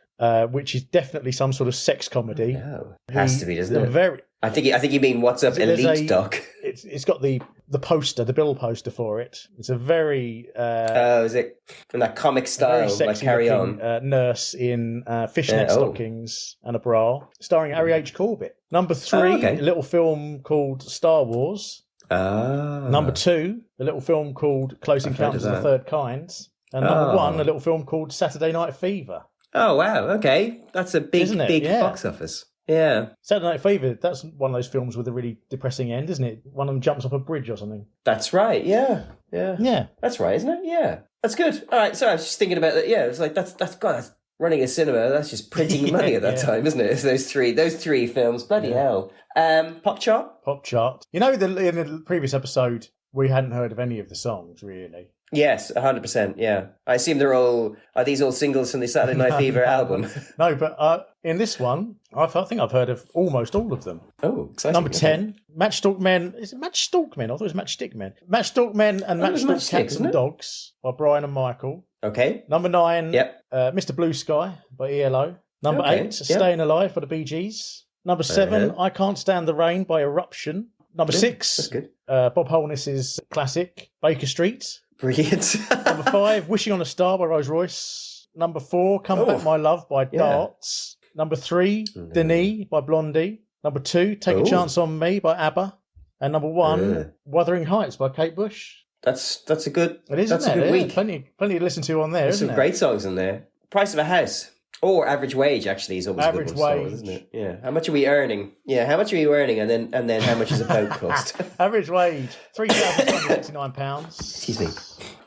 which is definitely some sort of sex comedy. Oh, has to be, doesn't it? I think you mean What's Up Elite Doc. It's got the poster, the bill poster for it. It's a very is it in that comic style, like Carry On? Nurse in fishnet stockings and a bra, starring Harry H. Corbett. Number 3, a little film called Star Wars. Number 2, a little film called Close Encounters of the Third Kind. And number 1, a little film called Saturday Night Fever. Oh, wow. Okay. That's a big Yeah. box office. Yeah. Saturday Night Fever, that's one of those films with a really depressing end, isn't it? One of them jumps off a bridge or something. That's right. Yeah. That's right, isn't it? Yeah. That's good. All right. So I was just thinking about that. Yeah. It's like, that's running a cinema. That's just printing money at that time, isn't it? It's those three films. Bloody hell. Pop chart? Pop chart. You know, in the previous episode, we hadn't heard of any of the songs, really. Yes, 100%, yeah. I assume are these all singles from the Saturday Night Fever album? No, but in this one, I think I've heard of almost all of them. Oh, exciting. Number 10, Matchstick Men. Is it Matchstick Men? I thought it was Matchstick Men. Matchstick Men and Matchstick Cats and Dogs by Brian and Michael. Okay. Number 9, Mr. Blue Sky by ELO. Number 8, Staying Alive by the Bee Gees. Number 7, I Can't Stand the Rain by Eruption. Number 6, Bob Holness's classic, Baker Street. Brilliant. Number 5, Wishing on a Star by Rolls Royce. Number 4, Come Back My Love by Darts. Number 3, Denis by Blondie. Number 2, Take a Chance on Me by ABBA. And number 1, Wuthering Heights by Kate Bush. That's a good. It is, that's isn't a good week. Plenty to listen to on there. There's isn't some there? great songs in there. Price of a house. Or average wage, actually, is always Average a good one, wage, isn't it? Yeah. How much are we earning? Yeah. How much are you earning, and then how much does a boat cost? Average wage £3,269. Excuse me.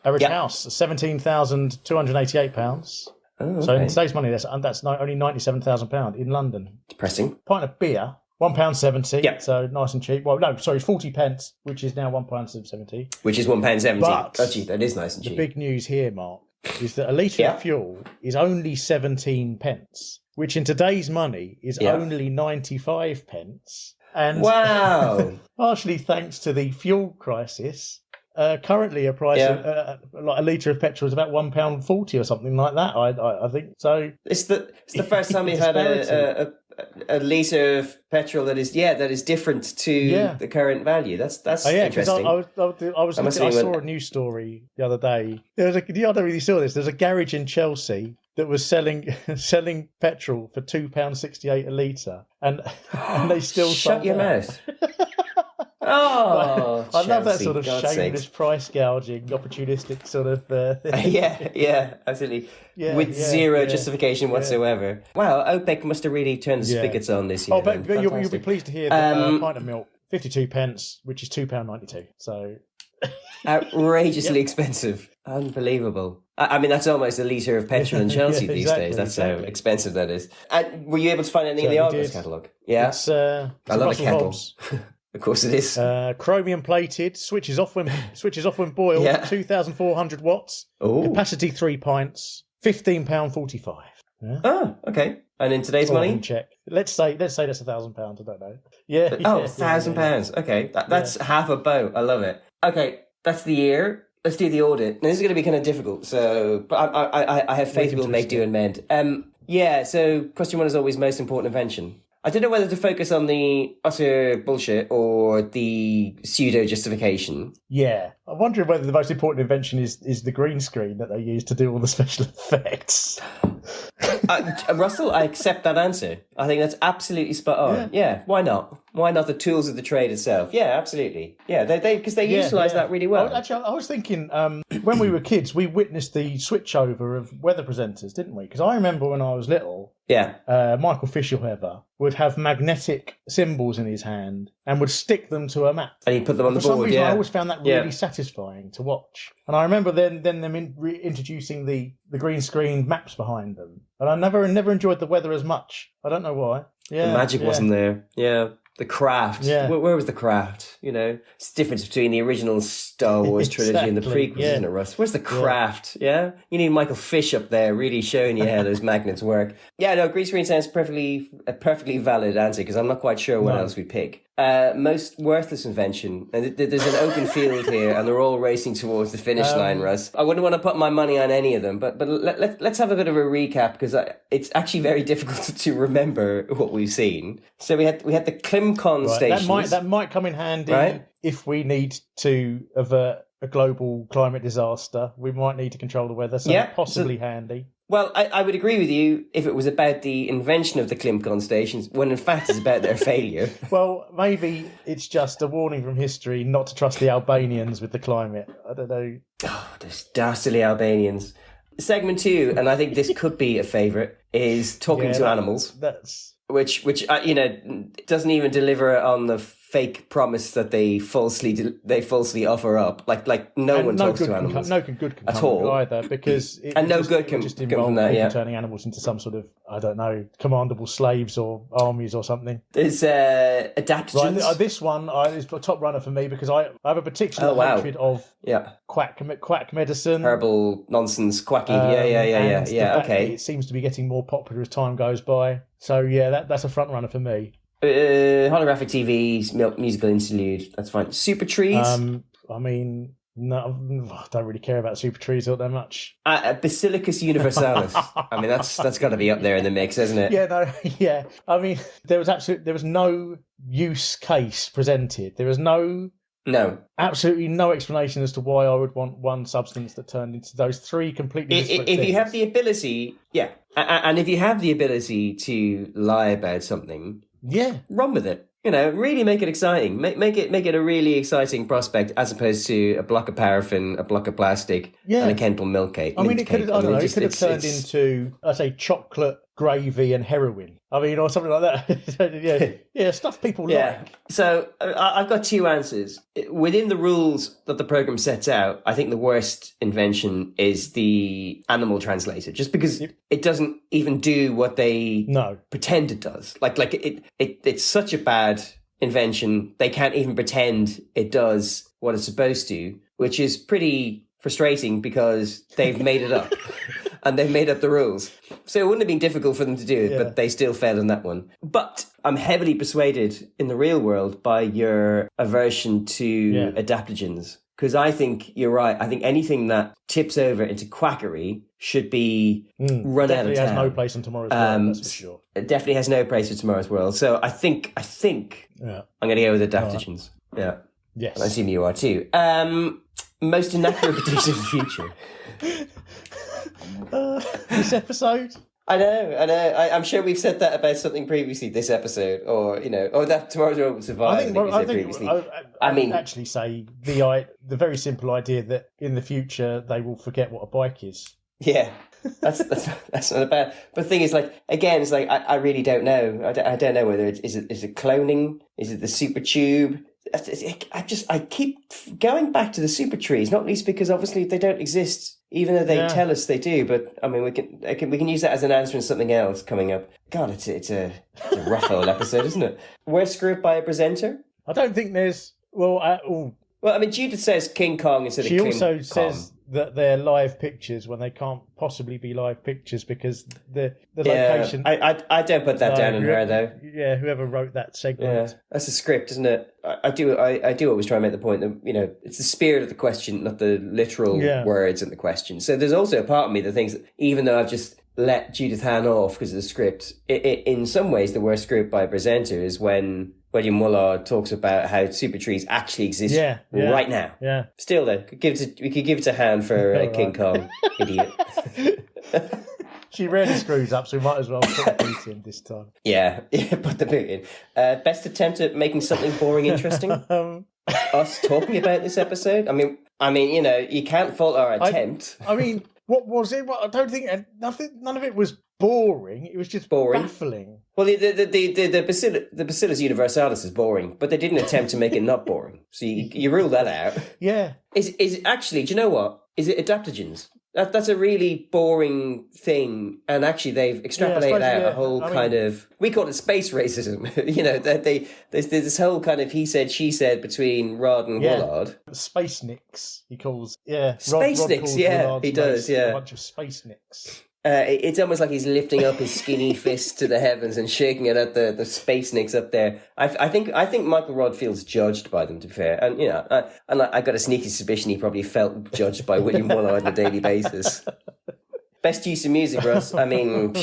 Average house £17,288. Oh, So in today's money, that's only £97,000 in London. Depressing. Pint of beer, £1.70. Yep. So nice and cheap. Well, no, sorry, 40 pence, which is now £1.70. Which is £1.70. But Oh, gee, that is nice and cheap. The big news here, Mark, is that a litre of fuel is only 17 pence, which in today's money is only 95 pence. And wow. partially thanks to the fuel crisis, currently a price of, like a litre of petrol is about £1.40 or something like that. I think so. It's the first time we've had a litre of petrol that is different to the current value. That's interesting. I saw a news story the other day. I don't know if you saw this. There's a garage in Chelsea that was selling petrol for £2.68 a litre, and they still shut your mouth. Oh, I love that sort of shameless price gouging, opportunistic sort of thing. yeah, absolutely. With zero justification whatsoever. Wow, OPEC must have really turned the spigots on this year. Oh, but you'll be pleased to hear that a pint of milk, 52 pence, which is £2.92. So outrageously expensive. Unbelievable. I mean, that's almost a litre of petrol in Chelsea these days. That's how expensive that is. And were you able to find anything in the Argos catalogue? Yeah. It's I love a kettle. Of course it is. Chromium plated, switches off when boiled, 2,400 watts, capacity 3 pints, £15.45. Yeah. Oh, okay. And in today's money? Check. Let's say that's £1,000. I don't know. Yeah. £1,000. Okay, that's half a boat. I love it. Okay, that's the year. Let's do the audit. Now, this is going to be kind of difficult, but I have faith we'll make do and mend. So question 1 is always most important invention. I don't know whether to focus on the utter bullshit or the pseudo justification. Yeah, I'm wondering whether the most important invention is the green screen that they use to do all the special effects. Russell, I accept that answer. I think that's absolutely spot on. Yeah, why not? Why not the tools of the trade itself? Yeah, absolutely. Yeah, because they utilise that really well. Actually, I was thinking when we were kids, we witnessed the switchover of weather presenters, didn't we? Because I remember when I was little, Michael Fisher would have magnetic symbols in his hand and would stick them to a map. And he'd put them on the board, For some reason, I always found that really satisfying to watch. And I remember then them introducing the green screen maps behind them. And I never enjoyed the weather as much. I don't know why. Yeah, the magic wasn't there. Yeah. The craft. Yeah. Where was the craft? You know, it's the difference between the original Star Wars trilogy and the prequels, isn't it, Russ? Where's the craft? Yeah. You need Michael Fish up there really showing you how those magnets work. Yeah, no, green screen sounds a perfectly valid answer because I'm not quite sure what else we pick. Most worthless invention. And there's an open field here and they're all racing towards the finish line, Russ. I wouldn't want to put my money on any of them, but let's have a bit of a recap because it's actually very difficult to remember what we've seen. So we had the Climcon stations. That might come in handy if we need to avert a global climate disaster. We might need to control the weather, so possibly handy. Well, I would agree with you if it was about the invention of the Climcon stations, when in fact it's about their failure. Well, maybe it's just a warning from history not to trust the Albanians with the climate. I don't know. Oh, those dastardly Albanians. Segment 2, and I think this could be a favourite, is talking to animals. That's... Which doesn't even deliver on the fake promise that they falsely offer up. Like no one talks to animals. No good can at come all either, because no good can just come involve from that. people Yeah, turning animals into some sort of, I don't know, commandable slaves or armies or something. There's adaptogens. Right, this one is a top runner for me because I have a particular hatred of quack medicine, herbal nonsense, quacky. Yeah. Okay, it seems to be getting more popular as time goes by. So yeah, that's a front runner for me. Holographic TV's musical interlude. That's fine. Super trees. I mean, no, I don't really care about super trees all that much. Basilicus universalis. I mean, that's got to be up there in the mix, isn't it? Yeah. I mean, there was no use case presented. There was absolutely no explanation as to why I would want one substance that turned into those three completely disparate things. If you have the ability, yeah, and if you have the ability to lie about something, run with it. You know, really make it exciting. Make it a really exciting prospect, as opposed to a block of paraffin, a block of plastic, and a Kendall milk cake. I mean, it could have turned into, let's say, chocolate gravy and heroin. I mean, or something like that. yeah, stuff people like. So I've got two answers. Within the rules that the program sets out, I think the worst invention is the animal translator, just because it doesn't even do what they pretend it does. Like it's such a bad invention, they can't even pretend it does what it's supposed to, which is pretty frustrating because they've made it up. And they've made up the rules. So it wouldn't have been difficult for them to do it, but they still failed on that one. But I'm heavily persuaded in the real world by your aversion to adaptogens. Because I think you're right. I think anything that tips over into quackery should be run out of town. Definitely has no place in tomorrow's world, that's for sure. It definitely has no place in tomorrow's world. So I think I'm going to go with adaptogens. Right. Yeah. Yes. And I assume you are too. Most inaccurate prediction of the future. This episode? I know. I'm sure we've said that about something previously this episode, or that tomorrow's world will survive. I mean, actually say the very simple idea that in the future they will forget what a bike is. Yeah, that's not a bad. But the thing is, like, again, it's like I really don't know. I don't know whether is it cloning? Is it the super tube? I keep going back to the super trees, not least because obviously they don't exist, even though they tell us they do. But I mean, we can use that as an answer in something else coming up. God, it's a rough old episode, isn't it? We're screwed by a presenter. I don't think there's Well, I mean, Judith says King Kong instead of King Kong. She also says that they're live pictures when they can't possibly be live pictures because the location. I don't put that down on her though. Yeah, whoever wrote that segment. Yeah, that's a script, isn't it? I do always try and make the point that it's the spirit of the question, not the literal words in the question. So there's also a part of me that thinks that even though I've just let Judith Hann off because of the script, in some ways the worst script by a presenter is when William Woollard talks about how super trees actually exist right now. Yeah. Still, though, we could give it a hand for King Kong, idiot. She rarely screws up, so we might as well put the boot in this time. Yeah, put the boot in. Best attempt at making something boring interesting? Us talking about this episode? I mean, you can't fault our attempt. I mean, what was it? I don't think none of it was boring. It was just baffling. Well, the Bacillus universalis is boring, but they didn't attempt to make it not boring. So you rule that out. Yeah. Is it actually? Do you know what? Is it adaptogens? That's a really boring thing, and actually they've extrapolated out a whole kind of, we call it space racism. There's this whole kind of he said she said between Rod and Woollard. Space nicks, he calls. Space Rod nicks. Calls He does. a bunch of space nicks. It's almost like he's lifting up his skinny fist to the heavens and shaking it at the space nicks up there. I think Michael Rod feels judged by them, to be fair, and I got a sneaky suspicion he probably felt judged by William Woollard on a daily basis. Best use of music, Russ. I mean,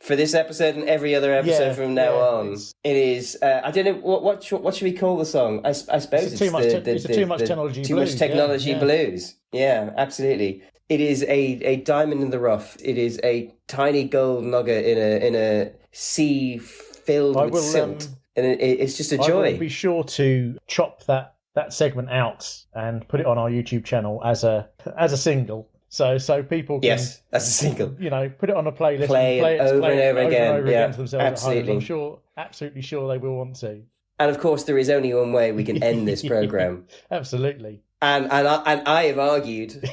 for this episode and every other episode from now on, it is. I don't know what should we call the song. I suppose it's too much technology. Too much technology blues. Yeah, absolutely. It is a diamond in the rough. It is a tiny gold nugget in a sea filled with silt. And it's just a joy. I will be sure to chop that segment out and put it on our YouTube channel as a single. So people can, yes, as a single, put it on a playlist, play it over and over again to themselves absolutely. At home. I'm absolutely sure they will want to. And of course, there is only one way we can end this program. Absolutely. And I have argued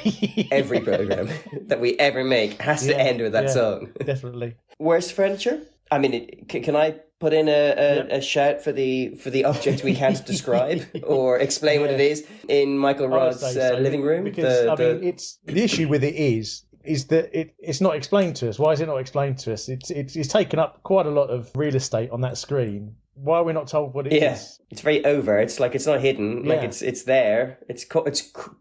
every program that we ever make has to end with that song. Definitely. Worst furniture? I mean, can I put in a shout for the object we can't describe or explain what it is in Michael Rodd's living room? Because it's the issue with it is that it's not explained to us. Why is it not explained to us? It's taken up quite a lot of real estate on that screen. Why are we not told what it is? It's very overt. It's like it's not hidden. Like it's there. It's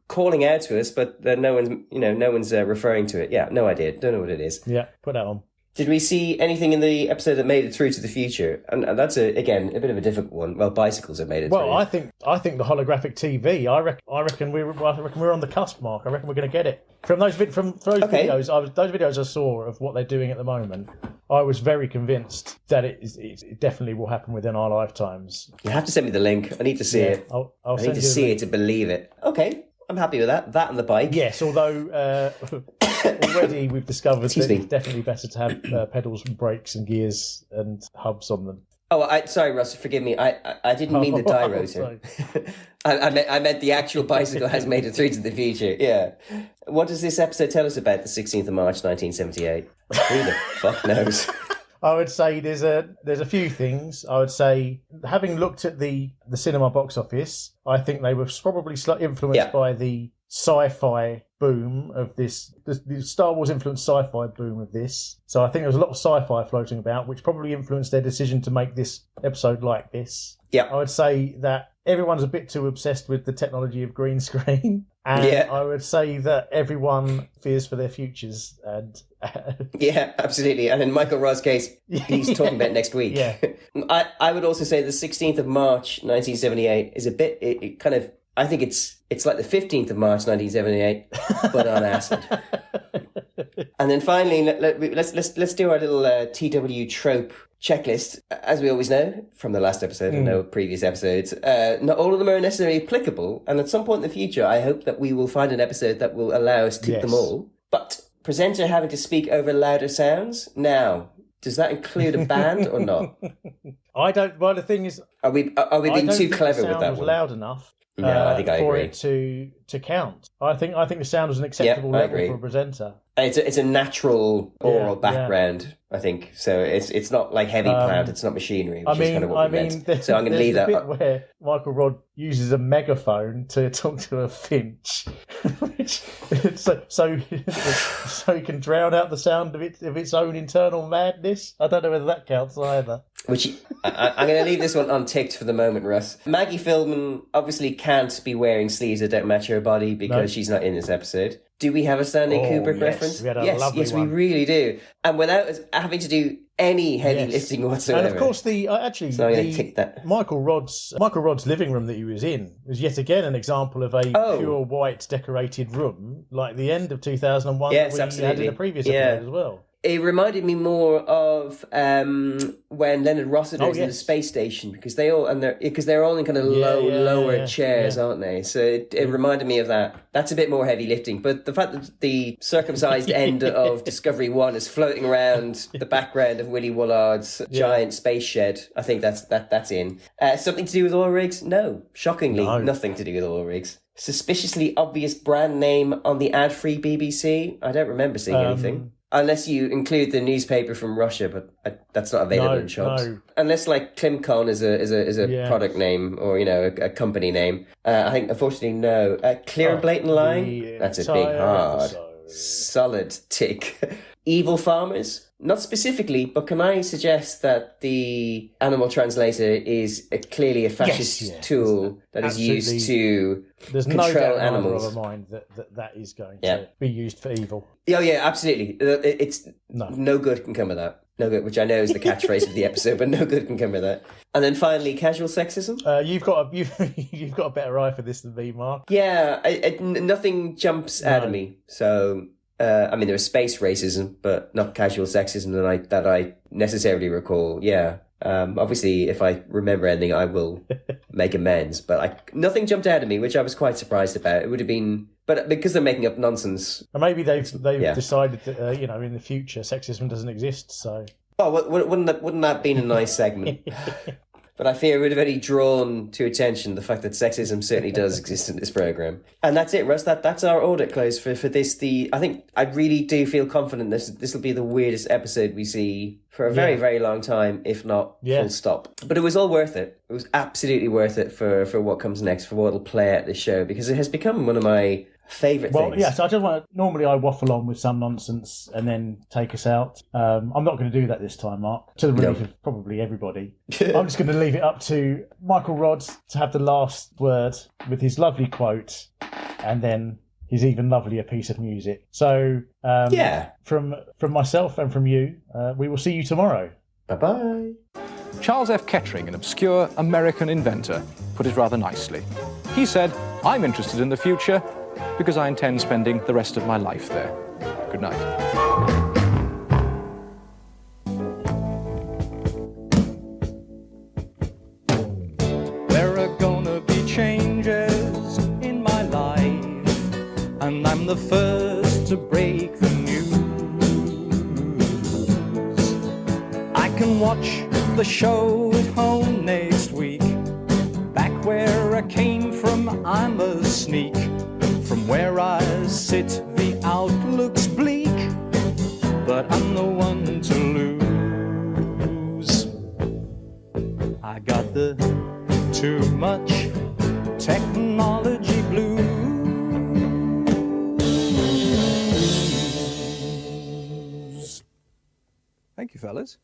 calling out to us, but no one's referring to it. Yeah, no idea. Don't know what it is. Yeah, put that on. Did we see anything in the episode that made it through to the future? And that's again a bit of a difficult one. Well, bicycles have made it through. Well, I think the holographic TV. I reckon we're on the cusp, Mark. I reckon we're going to get it from those videos. Those videos I saw of what they're doing at the moment. I was very convinced that it definitely will happen within our lifetimes. You have to send me the link. I need to see it. I'll I need to see it to believe it. Okay, I'm happy with that. That and the bike. Yes, although already we've discovered that it's definitely better to have pedals and brakes and gears and hubs on them. Oh, sorry, Russ. Forgive me. I didn't mean the die rotor. I meant the actual bicycle has made it through to the future. Yeah. What does this episode tell us about the 16th of March, 1978? Who the fuck knows? I would say there's a few things. I would say, having looked at the cinema box office, I think they were probably slightly influenced by the sci-fi boom of this, the Star Wars influenced sci-fi boom of this. So I think there was a lot of sci-fi floating about, which probably influenced their decision to make this episode like this. Yeah. I would say that everyone's a bit too obsessed with the technology of green screen. And I would say that everyone fears for their futures. And yeah, absolutely. And in Michael Rodd's case, he's talking about next week. Yeah. I would also say the 16th of March, 1978 is a bit, it kind of, I think it's like the 15th of March, 1978, but on acid. And then finally, let's do our little TW trope checklist. As we always know from the last episode and no previous episodes, not all of them are necessarily applicable. And at some point in the future, I hope that we will find an episode that will allow us to tick them all. But presenter having to speak over louder sounds. Now, does that include a band or not? I don't. Well, the thing is, are we being too clever with that was one? Loud enough. No, I think I for agree. It to count. I think the sound was an acceptable level for a presenter. It's a natural oral background, I think. So it's not like heavy plant, it's not machinery, which is kind of what we meant. So I'm going to leave that. Bit where Michael Rodd uses a megaphone to talk to a finch, so he can drown out the sound of its own internal madness. I don't know whether that counts either. Which I'm going to leave this one unticked for the moment, Russ. Maggie Philbin obviously can't be wearing sleeves that don't match her body because she's not in this episode. Do we have a Stanley Kubrick reference? We had a lovely one. We really do. And without us having to do any heavy lifting whatsoever. And of course, Michael Rodd's living room that he was in was yet again an example of a pure white decorated room, like the end of 2001 that we had in a previous episode as well. It reminded me more of when Leonard Rossiter's in the space station because they're all in kind of lower chairs, aren't they? So it reminded me of that. That's a bit more heavy lifting, but the fact that the circumcised end of Discovery 1 is floating around the background of Willy Woolard's giant space shed, I think that's in. Something to do with oil rigs? No, shockingly, nothing to do with oil rigs. Suspiciously obvious brand name on the ad-free BBC? I don't remember seeing anything. Unless you include the newspaper from Russia, but that's not available in shops. No. Unless like Climcon is a product name or a company name. I think unfortunately no. Clear and blatant lying. That's a big hard, solid tick. Evil farmers. Not specifically, but can I suggest that the animal translator is clearly a fascist tool that is used to control animals? There's no doubt in my mind that is going to be used for evil. Oh yeah, absolutely. It's no good can come of that. No good, which I know is the catchphrase of the episode, but no good can come of that. And then finally, casual sexism. You've got a better eye for this than me, Mark. Yeah, nothing jumps out of me. So, I mean, there was space racism, but not casual sexism that I necessarily recall. Yeah. Obviously, if I remember anything, I will make amends. But nothing jumped out at me, which I was quite surprised about. It would have been, but because they're making up nonsense. And maybe they've decided that in the future sexism doesn't exist. So, wouldn't that have been a nice segment? But I fear it would have only drawn to attention the fact that sexism certainly does exist in this program. And that's it, Russ. That's our audit close for this. I think I really do feel confident this will be the weirdest episode we see for a very, very long time, if not full stop. But it was all worth it. It was absolutely worth it for what comes next, for what will play out this show, because it has become one of my favourite things. Well, yeah, so I don't want to... Normally I waffle on with some nonsense and then take us out. I'm not going to do that this time, Mark, to the relief of probably everybody. I'm just going to leave it up to Michael Rodds to have the last word with his lovely quote and then his even lovelier piece of music. So, from myself and from you, we will see you tomorrow. Bye-bye. Charles F. Kettering, an obscure American inventor, put it rather nicely. He said, "I'm interested in the future because I intend spending the rest of my life there." Good night. There are gonna be changes in my life, and I'm the first to break the news. I can watch the show at home next week. Back where I came from, I'm a sneak. From where I sit, the outlook's bleak, but I'm the one to lose. I got the too much technology blues. Thank you, fellas.